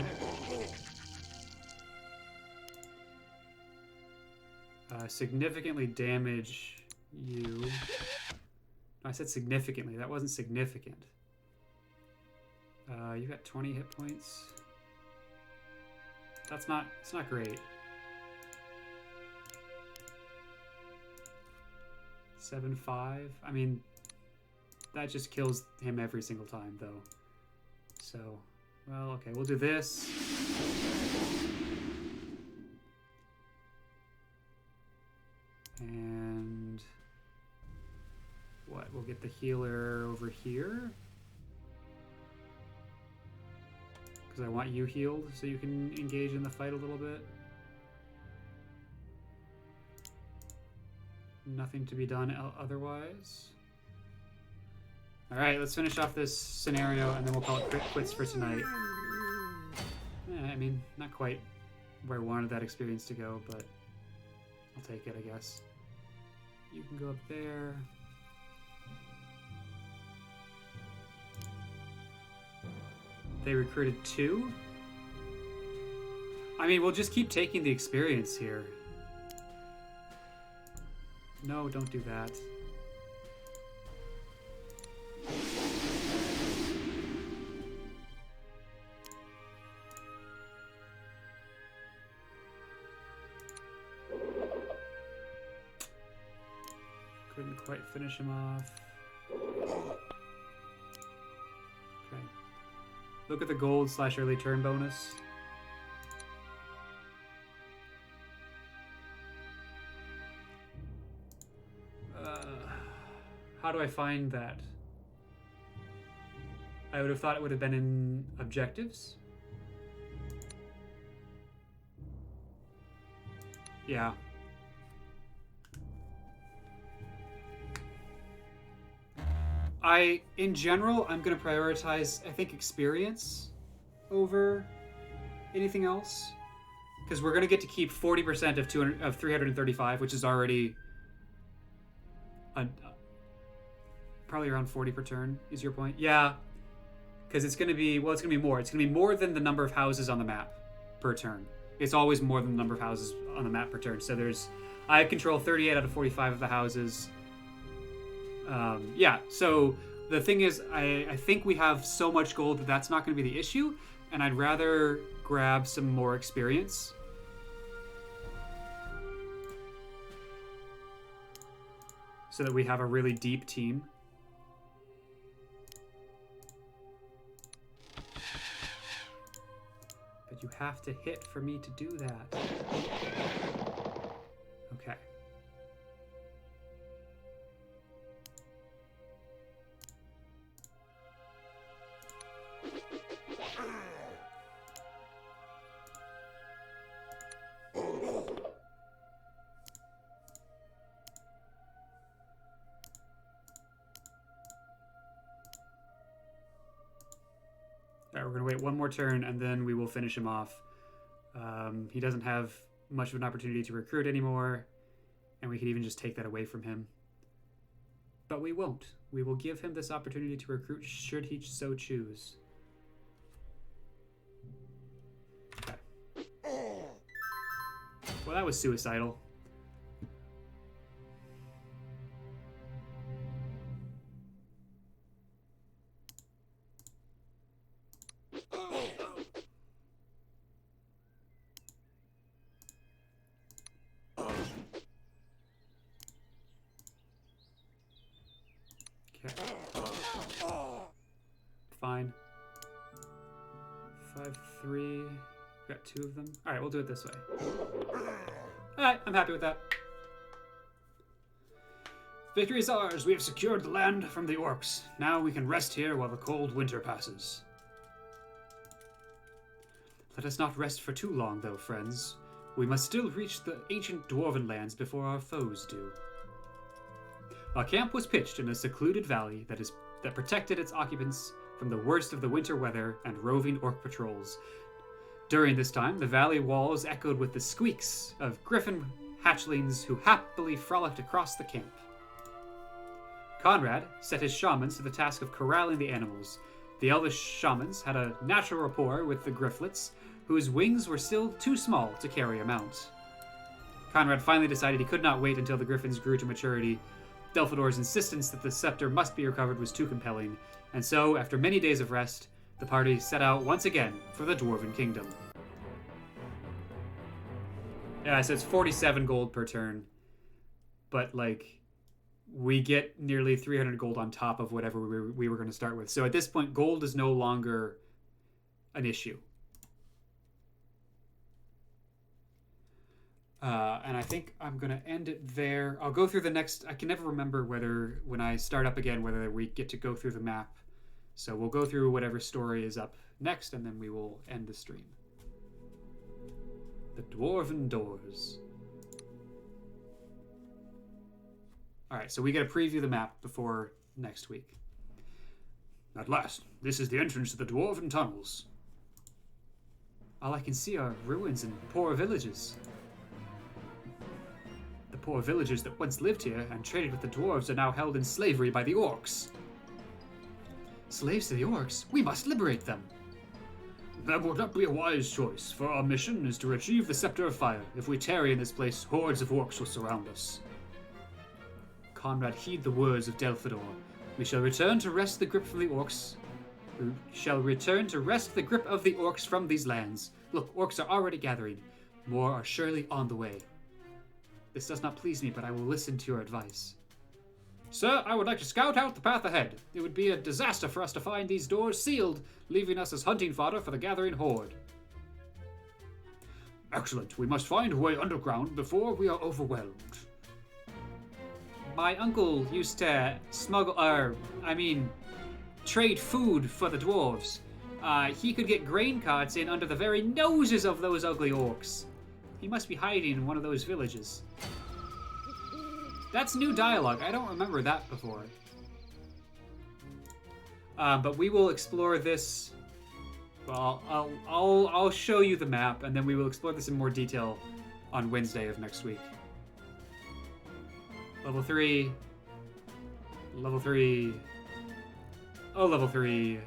Significantly damage you. I said significantly. That wasn't significant. You got 20 hit points. It's not great. 7-5. I mean, that just kills him every single time, though. So, well, okay, we'll do this. And what? We'll get the healer over here. Because I want you healed so you can engage in the fight a little bit. Nothing to be done otherwise. Alright, let's finish off this scenario and then we'll call it quits for tonight. I mean, not quite where I wanted that experience to go, but I'll take it, I guess. You can go up there. They recruited 2? I mean, we'll just keep taking the experience here. No, don't do that. Couldn't quite finish him off. Okay. Look at the gold/early turn bonus. How do I find that? I would have thought it would have been in objectives. Yeah. In general, I'm going to prioritize, I think, experience over anything else. Because we're going to get to keep 40% of 335, which is already probably around 40 per turn is your point? Yeah, because it's going to be, well, it's going to be more. It's going to be more than the number of houses on the map per turn. It's always more than the number of houses on the map per turn. So I control 38 out of 45 of the houses. Yeah, so the thing is, I think we have so much gold that that's not going to be the issue, and I'd rather grab some more experience. So that we have a really deep team. But you have to hit for me to do that. Okay. All right, we're going to wait one more turn, and then we will finish him off. He doesn't have much of an opportunity to recruit anymore, and we could even just take that away from him. But we won't. We will give him this opportunity to recruit should he so choose. Okay. Well, that was suicidal. Fine. 5-3. Got 2 of them. All right, we'll do it this way. All right, I'm happy with that. Victory is ours. We have secured the land from the orcs. Now we can rest here while the cold winter passes. Let us not rest for too long, though, friends. We must still reach the ancient dwarven lands before our foes do. Our camp was pitched in a secluded valley that protected its occupants from the worst of the winter weather and roving orc patrols. During this time, the valley walls echoed with the squeaks of griffin hatchlings who happily frolicked across the camp. Conrad set his shamans to the task of corralling the animals. The elvish shamans had a natural rapport with the grifflets, whose wings were still too small to carry a mount. Conrad finally decided he could not wait until the griffins grew to maturity. Delphador's insistence that the scepter must be recovered was too compelling, and so, after many days of rest, the party set out once again for the Dwarven Kingdom. Yeah, so it's 47 gold per turn, but, like, we get nearly 300 gold on top of whatever we were going to start with. So at this point, gold is no longer an issue. And I think I'm going to end it there. I'll go through the next... I can never remember whether, when I start up again, whether we get to go through the map. So we'll go through whatever story is up next, and then we will end the stream. The Dwarven Doors. Alright, so we get to preview the map before next week. At last, this is the entrance to the Dwarven Tunnels. All I can see are ruins and poor villages. The poor villagers that once lived here and traded with the dwarves are now held in slavery by the orcs. Slaves to the orcs? We must liberate them. That would not be a wise choice, for our mission is to retrieve the Scepter of Fire. If we tarry in this place, hordes of orcs will surround us. Conrad, heed the words of Delphador. We shall return to wrest the grip from the orcs. We shall return to wrest the grip of the orcs from these lands. Look, orcs are already gathering. More are surely on the way. This does not please me, but I will listen to your advice. Sir, I would like to scout out the path ahead. It would be a disaster for us to find these doors sealed, leaving us as hunting fodder for the gathering horde. Excellent. We must find a way underground before we are overwhelmed. My uncle used to trade food for the dwarves. He could get grain carts in under the very noses of those ugly orcs. He must be hiding in one of those villages. That's new dialogue. I don't remember that before. But we will explore this. Well, I'll show you the map, and then we will explore this in more detail on Wednesday of next week. Level 3. Level 3. Oh, level 3.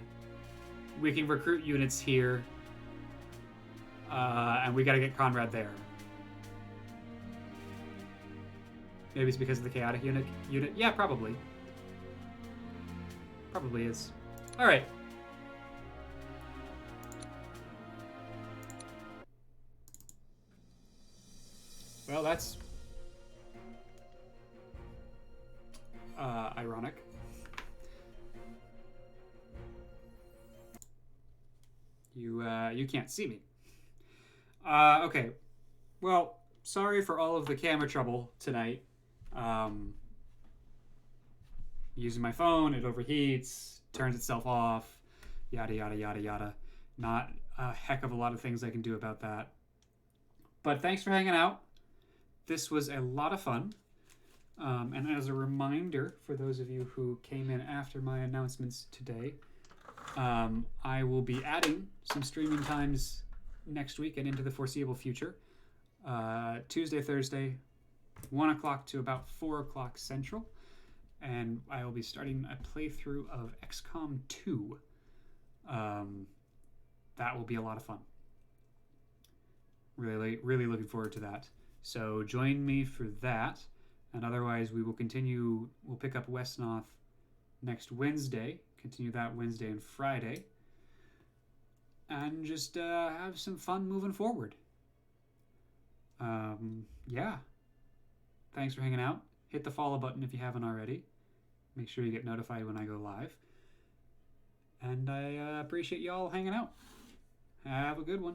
We can recruit units here. And we gotta get Conrad there. Maybe it's because of the chaotic unit. Yeah, probably. Probably is. Alright. Well, that's ironic. You can't see me. Okay. Well, sorry for all of the camera trouble tonight. Using my phone, it overheats, turns itself off, yada yada yada yada. Not a heck of a lot of things I can do about that. But thanks for hanging out. This was a lot of fun. And as a reminder, for those of you who came in after my announcements today, I will be adding some streaming times next week and into the foreseeable future. Tuesday, Thursday, 1 o'clock to about 4 o'clock Central. And I will be starting a playthrough of XCOM 2. That will be a lot of fun. Really, really looking forward to that. So join me for that. And otherwise, we will continue. We'll pick up Wesnoth next Wednesday. Continue that Wednesday and Friday. And just have some fun moving forward. Yeah. Thanks for hanging out. Hit the follow button if you haven't already. Make sure you get notified when I go live. And I appreciate you all hanging out. Have a good one.